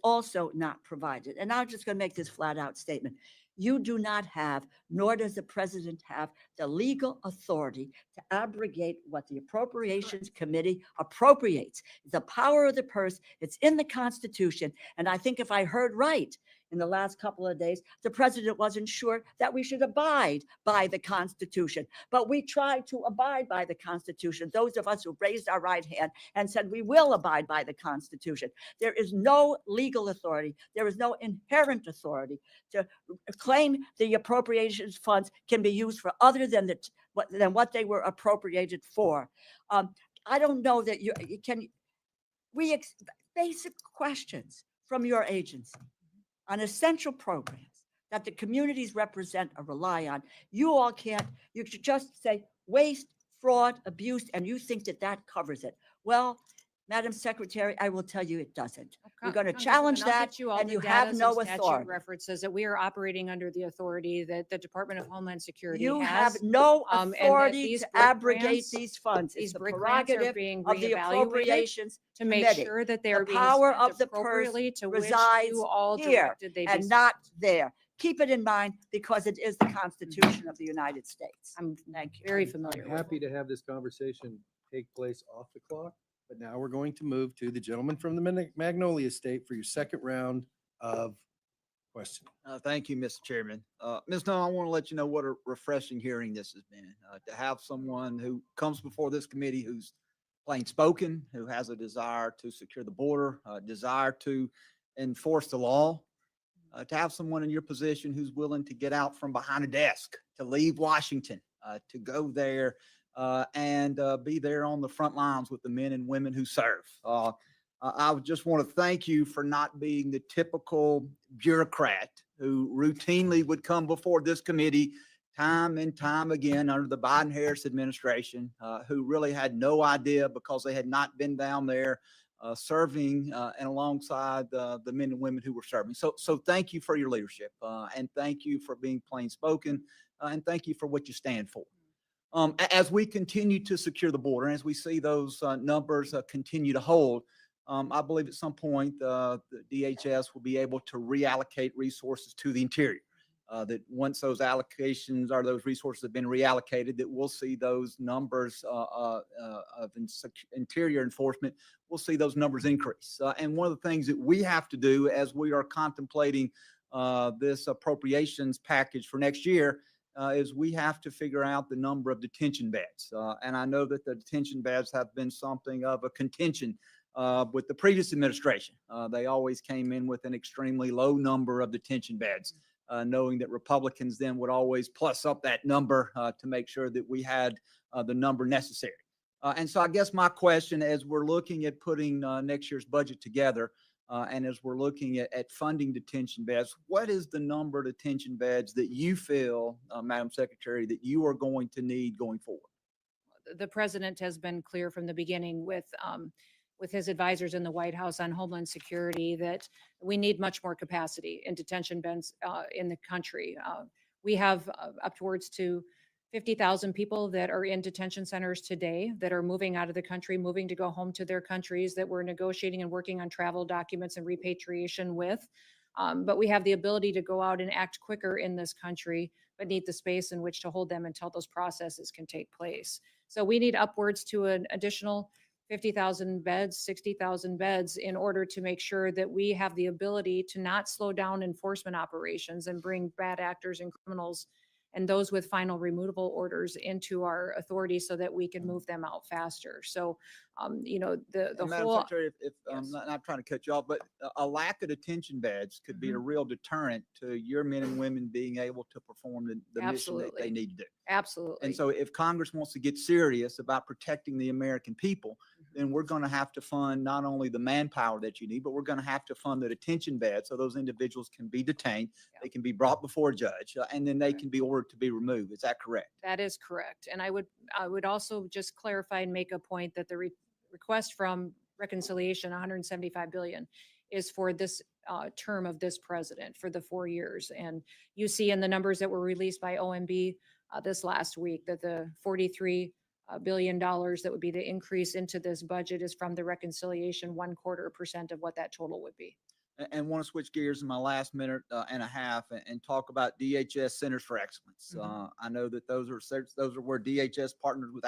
also not provided. And I'm just going to make this flat out statement. You do not have, nor does the president have, the legal authority to abrogate what the Appropriations Committee appropriates. The power of the purse, it's in the Constitution. And I think if I heard right in the last couple of days, the president wasn't sure that we should abide by the Constitution. But we tried to abide by the Constitution, those of us who raised our right hand and said we will abide by the Constitution. There is no legal authority. There is no inherent authority to claim the appropriations funds can be used for other than what they were appropriated for. I don't know that basic questions from your agency on essential programs that the communities represent or rely on. You all can't, you should just say waste, fraud, abuse, and you think that that covers it. Well, Madam Secretary, I will tell you it doesn't. We're going to Congresswoman, challenge I'll that, get you all and the you datas have and no statute authority. References that we are operating under the authority that the Department of Homeland Security You has. have no and that authority these to BRIC abrogate grants- these funds. It's These the BRIC grants are prerogative being of the reevaluated Appropriations to make Committee. sure that they The are being power spent of the purse appropriately to which resides you all here directed they be and spent. not there. Keep it in mind because it is the Constitution of the United States. I'm Thank you. very I'm familiar with happy to have this conversation take place off the clock, but now we're going to move to the gentleman from the Magnolia State for your second round of questioning. Thank you, Mr. Chairman. Ms. Noem, I want to let you know what a refreshing hearing this has been. To have someone who comes before this committee who's plain spoken, who has a desire to secure the border, a desire to enforce the law, to have someone in your position who's willing to get out from behind a desk, to leave Washington, to go there and be there on the front lines with the men and women who serve. I would just want to thank you for not being the typical bureaucrat who routinely would come before this committee time and time again under the Biden-Harris administration, who really had no idea because they had not been down there serving and alongside the men and women who were serving. So thank you for your leadership and thank you for being plain spoken and thank you for what you stand for. As we continue to secure the border, and as we see those numbers continue to hold, I believe at some point the DHS will be able to reallocate resources to the interior. That once those allocations or those resources have been reallocated, that we'll see those numbers of interior enforcement, we'll see those numbers increase. And one of the things that we have to do as we are contemplating this appropriations package for next year is we have to figure out the number of detention beds. And I know that the detention beds have been something of a contention with the previous administration. They always came in with an extremely low number of detention beds. Knowing that Republicans then would always plus up that number to make sure that we had the number necessary. And so I guess my question as we're looking at putting next year's budget together and as we're looking at funding detention beds, what is the number of detention beds that you feel, Madam Secretary, that you are going to need going forward? The president has been clear from the beginning with his advisors in the White House on Homeland Security that we need much more capacity in detention beds in the country. We have upwards to 50,000 people that are in detention centers today that are moving out of the country, moving to go home to their countries that we're negotiating and working on travel documents and repatriation with. But we have the ability to go out and act quicker in this country, but need the space in which to hold them until those processes can take place. So we need upwards to an additional 50,000 beds, 60,000 beds in order to make sure that we have the ability to not slow down enforcement operations and bring bad actors and criminals and those with final removable orders into our authority so that we can move them out faster. So, the And Madam whole. Secretary, if I'm Yes. not trying to cut you off, but a lack of detention beds could be a real deterrent to your men and women being able to perform the mission that they Absolutely. need to do. Absolutely. And so if Congress wants to get serious about protecting the American people, then we're going to have to fund not only the manpower that you need, but we're going to have to fund the detention beds so those individuals can be detained, they can be brought before a judge, and then they can be ordered to be removed. Is that correct? That is correct. And I would also just clarify and make a point that the request from reconciliation, 175 billion, is for this term of this president for the 4 years. And you see in the numbers that were released by OMB this last week that the $43 billion that would be the increase into this budget is from the reconciliation, 1/4% of what that total would be. And want to switch gears in my last minute and a half and talk about DHS Centers for Excellence. I know that those are where DHS partners with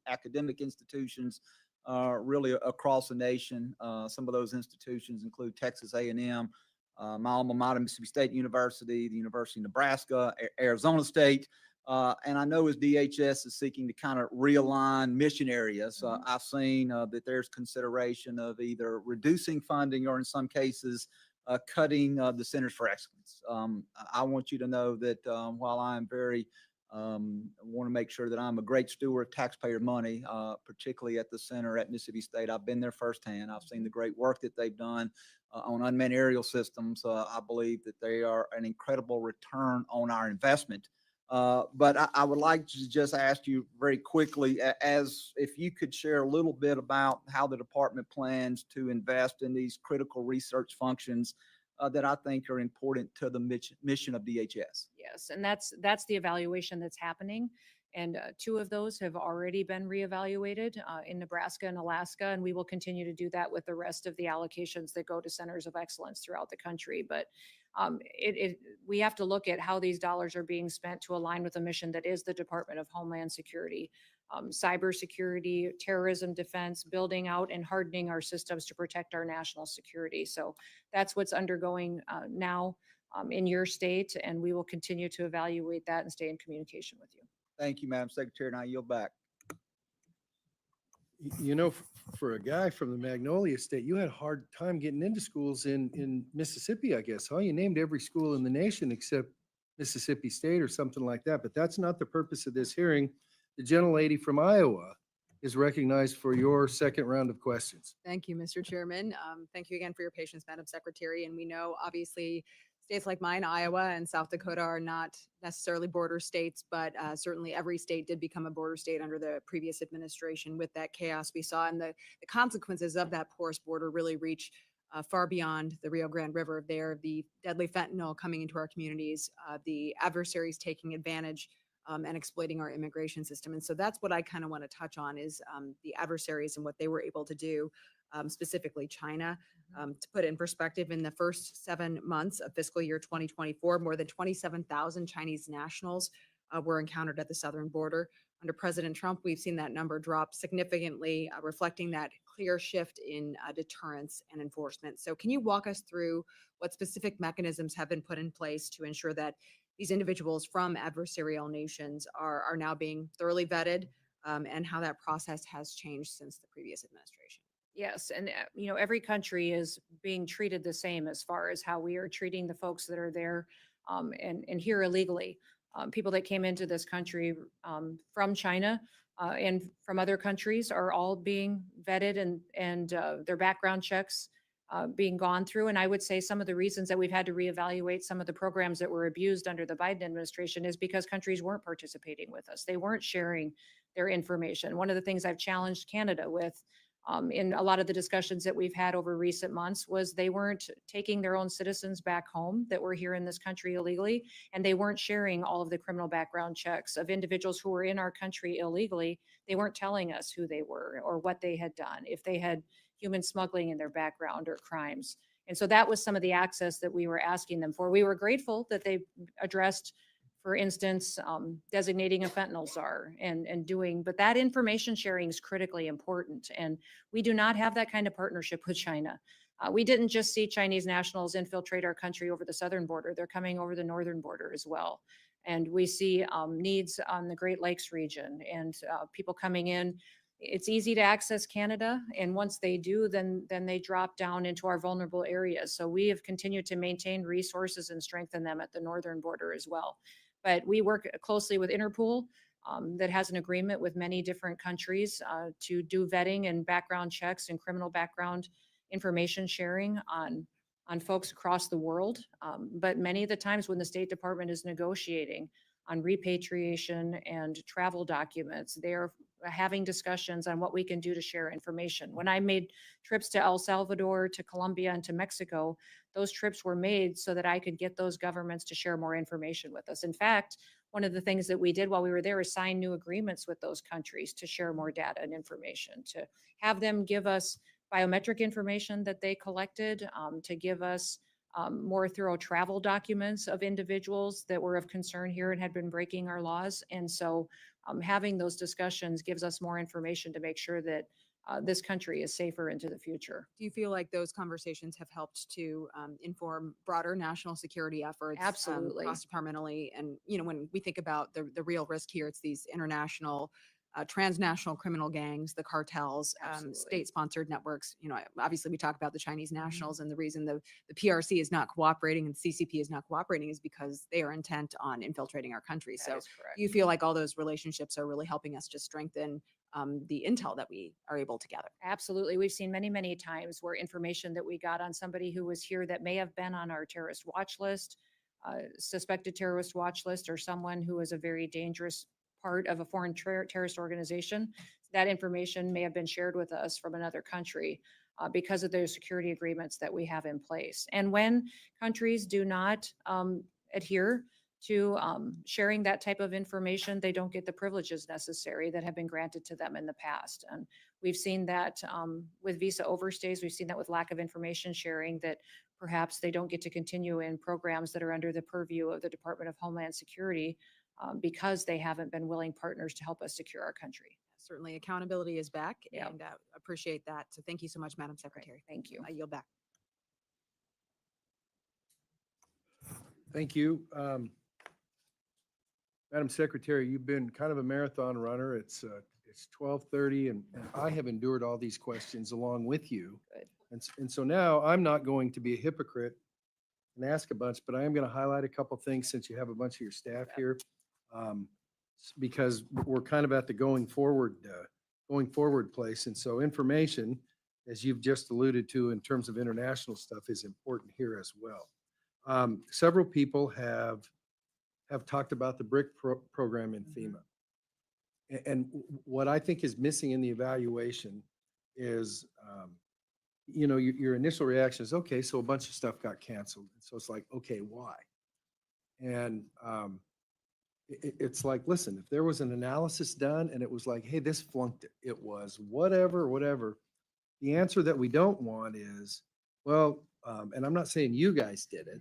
academic institutions really across the nation. Some of those institutions include Texas A&M, my alma mater, Mississippi State University, the University of Nebraska, Arizona State. And I know as DHS is seeking to kind of realign mission areas, I've seen that there's consideration of either reducing funding or in some cases cutting the Centers for Excellence. I want you to know that while I am very I want to make sure that I'm a great steward of taxpayer money, particularly at the center at Mississippi State. I've been there firsthand. I've seen the great work that they've done on unmanned aerial systems. I believe that they are an incredible return on our investment. But I would like to just ask you very quickly, as if you could share a little bit about how the department plans to invest in these critical research functions that I think are important to the mission of DHS. Yes, and that's the evaluation that's happening. And two of those have already been reevaluated in Nebraska and Alaska, and we will continue to do that with the rest of the allocations that go to centers of excellence throughout the country. But we have to look at how these dollars are being spent to align with the mission that is the Department of Homeland Security. Cybersecurity, terrorism defense, building out and hardening our systems to protect our national security. So that's what's undergoing now in your state, and we will continue to evaluate that and stay in communication with you. Thank you, Madam Secretary, and I yield back. You know, for a guy from the Magnolia State, you had a hard time getting into schools in Mississippi, I guess, huh? You named every school in the nation except Mississippi State or something like that, but that's not the purpose of this hearing. The gentlelady from Iowa is recognized for your second round of questions. Thank you, Mr. Chairman. Thank you again for your patience, Madam Secretary. And we know, obviously, states like mine, Iowa and South Dakota, are not necessarily border states, but certainly every state did become a border state under the previous administration with that chaos we saw. And the consequences of that porous border really reach far beyond the Rio Grande River there, the deadly fentanyl coming into our communities, the adversaries taking advantage and exploiting our immigration system. And so that's what I kind of want to touch on is the adversaries and what they were able to do, specifically China. To put it in perspective, in the first 7 months of fiscal year 2024, more than 27,000 Chinese nationals were encountered at the southern border. Under President Trump, we've seen that number drop significantly, reflecting that clear shift in deterrence and enforcement. So can you walk us through what specific mechanisms have been put in place to ensure that these individuals from adversarial nations are now being thoroughly vetted, and how that process has changed since the previous administration? Yes, and every country is being treated the same as far as how we are treating the folks that are there and here illegally. People that came into this country from China and from other countries are all being vetted and their background checks being gone through. And I would say some of the reasons that we've had to reevaluate some of the programs that were abused under the Biden administration is because countries weren't participating with us. They weren't sharing their information. One of the things I've challenged Canada with in a lot of the discussions that we've had over recent months was they weren't taking their own citizens back home that were here in this country illegally, and they weren't sharing all of the criminal background checks of individuals who were in our country illegally. They weren't telling us who they were or what they had done, if they had human smuggling in their background or crimes. And so that was some of the access that we were asking them for. We were grateful that they addressed, for instance, designating a fentanyl czar and doing, but that information sharing is critically important. And we do not have that kind of partnership with China. We didn't just see Chinese nationals infiltrate our country over the southern border. They're coming over the northern border as well. And we see needs on the Great Lakes region and people coming in. It's easy to access Canada, and once they do, then they drop down into our vulnerable areas. So we have continued to maintain resources and strengthen them at the northern border as well. But we work closely with Interpol that has an agreement with many different countries to do vetting and background checks and criminal background information sharing on folks across the world. But many of the times when the State Department is negotiating on repatriation and travel documents, they're having discussions on what we can do to share information. When I made trips to El Salvador, to Colombia, and to Mexico, those trips were made so that I could get those governments to share more information with us. In fact, one of the things that we did while we were there is sign new agreements with those countries to share more data and information, to have them give us biometric information that they collected, to give us more thorough travel documents of individuals that were of concern here and had been breaking our laws. And so having those discussions gives us more information to make sure that this country is safer into the future. Do you feel like those conversations have helped to inform broader national security efforts? Absolutely. Cross-departmentally, and when we think about the real risk here, it's these international transnational criminal gangs, the cartels, Absolutely. state-sponsored networks. Obviously we talk about the Chinese nationals, and the reason the PRC is not cooperating and CCP is not cooperating is because they are intent on infiltrating our country. That So is correct. do you feel like all those relationships are really helping us to strengthen the intel that we are able to gather? Absolutely. We've seen many, many times where information that we got on somebody who was here that may have been on our terrorist watch list, suspected terrorist watch list, or someone who is a very dangerous part of a foreign terrorist organization, that information may have been shared with us from another country because of those security agreements that we have in place. And when countries do not adhere to sharing that type of information, they don't get the privileges necessary that have been granted to them in the past. And we've seen that with visa overstays. We've seen that with lack of information sharing, that perhaps they don't get to continue in programs that are under the purview of the Department of Homeland Security because they haven't been willing partners to help us secure our country. Certainly accountability is back, Yep. and appreciate that. So thank you so much, Madam Secretary. Thank you. I yield back. Thank you. Madam Secretary, you've been kind of a marathon runner. It's 12:30, and I have endured all these questions along with you. Good. And so now I'm not going to be a hypocrite and ask a bunch, but I am going to highlight a couple things since you have a bunch of your staff here. Because we're kind of at the going forward place. And so information, as you've just alluded to in terms of international stuff, is important here as well. Several people have talked about the BRIC program in FEMA. And what I think is missing in the evaluation is, your initial reaction is, okay, so a bunch of stuff got canceled. So it's like, okay, why? And it's like, listen, if there was an analysis done and it was like, hey, this flunked it, it was whatever. The answer that we don't want is, well, and I'm not saying you guys did it,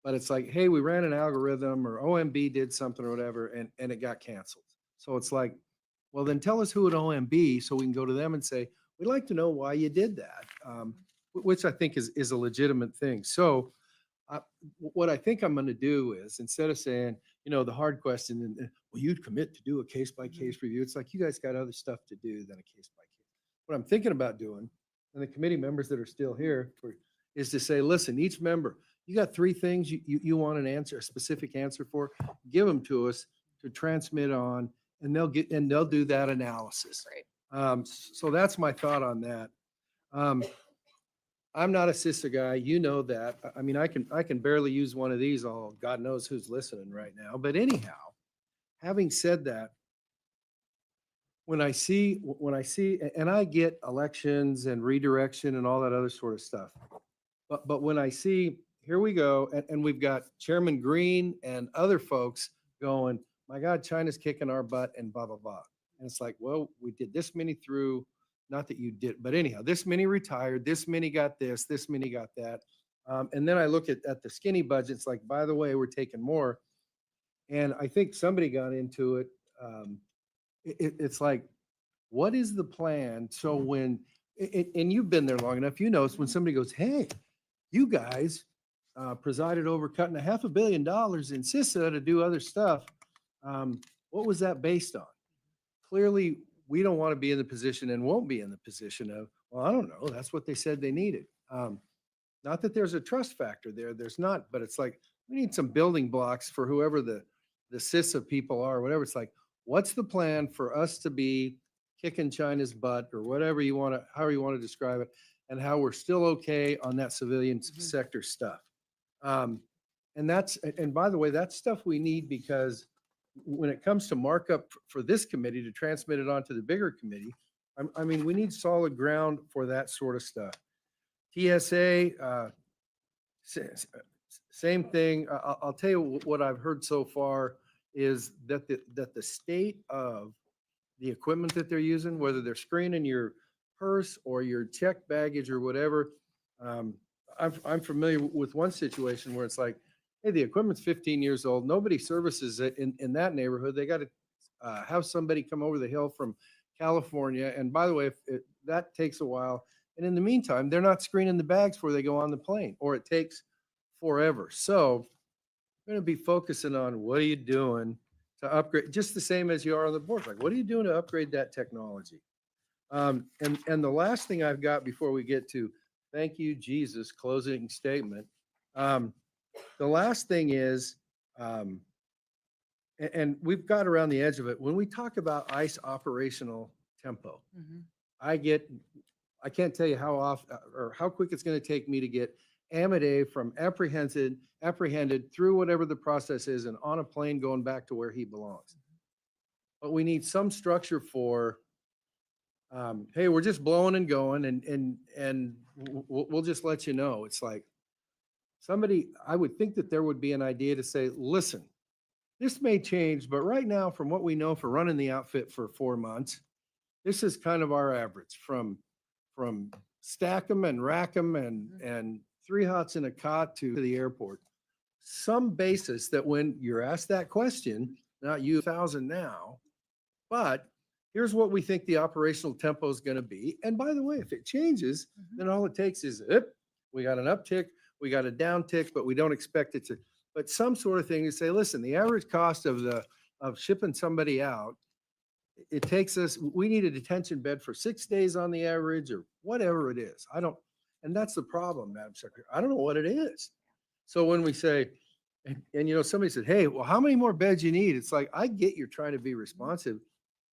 but it's like, hey, we ran an algorithm or OMB did something or whatever, and it got canceled. So it's like, well, then tell us who at OMB so we can go to them and say, we'd like to know why you did that, which I think is a legitimate thing. So what I think I'm going to do is, instead of saying, the hard question, and well, you'd commit to do a case-by-case review. It's like, you guys got other stuff to do than a case-by-case. What I'm thinking about doing, and the committee members that are still here, is to say, listen, each member, you got 3 things you want an answer, a specific answer for, give them to us to transmit on, and they'll do that analysis. Great. So that's my thought on that. I'm not a CISA guy, you know that. I mean, I can barely use one of these. God knows who's listening right now. But anyhow, having said that, when I see, and I get elections and redirection and all that other sort of stuff. But when I see, here we go, and we've got Chairman Green and other folks going, my God, China's kicking our butt and blah, blah, blah. And it's like, well, we did this many through. Not that you did, but anyhow, this many retired, this many got this many got that. And then I look at the skinny budgets, like, by the way, we're taking more. And I think somebody got into it. It's like, what is the plan? So when, and you've been there long enough, when somebody goes, hey, you guys presided over cutting $500 million in CISA to do other stuff. What was that based on? Clearly, we don't want to be in the position and won't be in the position of, well, I don't know, that's what they said they needed. Not that there's a trust factor there, there's not, but it's like, we need some building blocks for whoever the CISA people are, whatever. It's like, what's the plan for us to be kicking China's butt, or whatever you want to, however you want to describe it, and how we're still okay on that civilian sector stuff. And by the way, that's stuff we need, because when it comes to markup for this committee to transmit it onto the bigger committee, I mean, we need solid ground for that sort of stuff. TSA, same thing. I'll tell you what I've heard so far is that the state of the equipment that they're using, whether they're screening your purse or your checked baggage or whatever, I'm familiar with one situation where it's like, hey, the equipment's 15 years old. Nobody services it in that neighborhood. They got to have somebody come over the hill from California. And by the way, that takes a while. And in the meantime, they're not screening the bags before they go on the plane, or it takes forever. So I'm going to be focusing on, what are you doing to upgrade, just the same as you are on the board. Like, what are you doing to upgrade that technology? And the last thing I've got before we get to thank you, Jesus, closing statement. The last thing is, and we've got around the edge of it. When we talk about ICE operational tempo, I can't tell you how often or how quick it's going to take me to get Amadei from apprehended through whatever the process is and on a plane going back to where he belongs. But we need some structure for, hey, we're just blowing and going and we'll just let you know. It's like somebody, I would think that there would be an idea to say, listen, this may change, but right now, from what we know for running the outfit for 4 months, this is kind of our average from stack 'em and rack 'em and 3 hots in a cot to the airport. Some basis that when you're asked that question, not you 1,000 now, but here's what we think the operational tempo is going to be. And by the way, if it changes, then all it takes is, we got an uptick, we got a downtick, but we don't expect it to. But some sort of thing to say, listen, the average cost of shipping somebody out, it takes us, we need a detention bed for 6 days on the average or whatever it is. And that's the problem, Madam Secretary. I don't know what it is. So when we say, and somebody said, hey, well, how many more beds you need? It's like, I get you're trying to be responsive,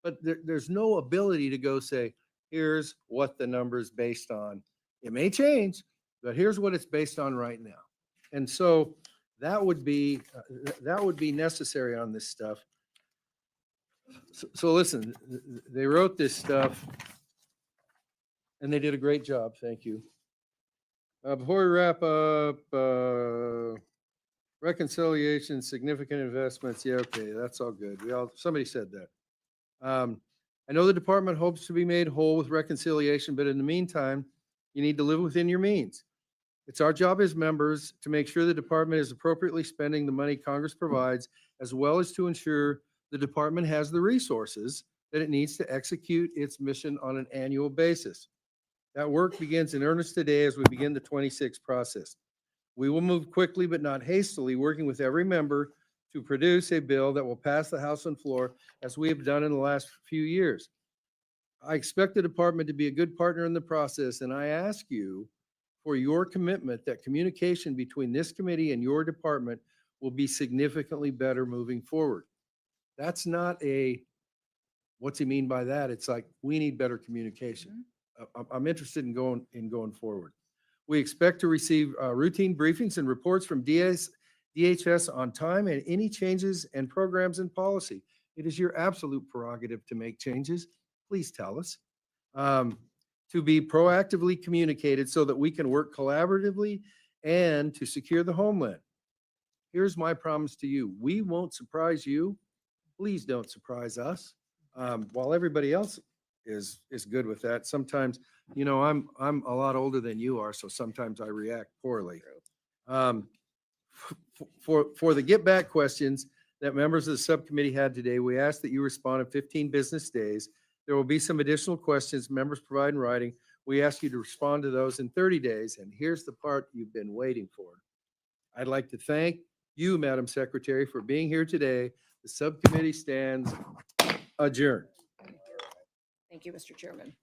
but there's no ability to go say, here's what the number is based on. It may change, but here's what it's based on right now. And so that would be necessary on this stuff. So listen, they wrote this stuff and they did a great job. Thank you. Before we wrap up, reconciliation, significant investments. Yeah, okay, that's all good. Somebody said that. I know the department hopes to be made whole with reconciliation, but in the meantime, you need to live within your means. It's our job as members to make sure the department is appropriately spending the money Congress provides, as well as to ensure the department has the resources that it needs to execute its mission on an annual basis. That work begins in earnest today as we begin the 26 process. We will move quickly but not hastily, working with every member to produce a bill that will pass the House and floor as we have done in the last few years. I expect the department to be a good partner in the process, and I ask you for your commitment that communication between this committee and your department will be significantly better moving forward. That's not what's he mean by that? It's like, we need better communication. I'm interested in going forward. We expect to receive routine briefings and reports from DHS on time and any changes and programs and policy. It is your absolute prerogative to make changes. Please tell us. To be proactively communicated so that we can work collaboratively and to secure the homeland. Here's my promise to you. We won't surprise you. Please don't surprise us. While everybody else is good with that, sometimes, I'm a lot older than you are, so sometimes I react poorly. For the get back questions that members of the subcommittee had today, we ask that you respond in 15 business days. There will be some additional questions members provide in writing. We ask you to respond to those in 30 days. And here's the part you've been waiting for. I'd like to thank you, Madam Secretary, for being here today. The subcommittee stands adjourned. Thank you, Mr. Chairman.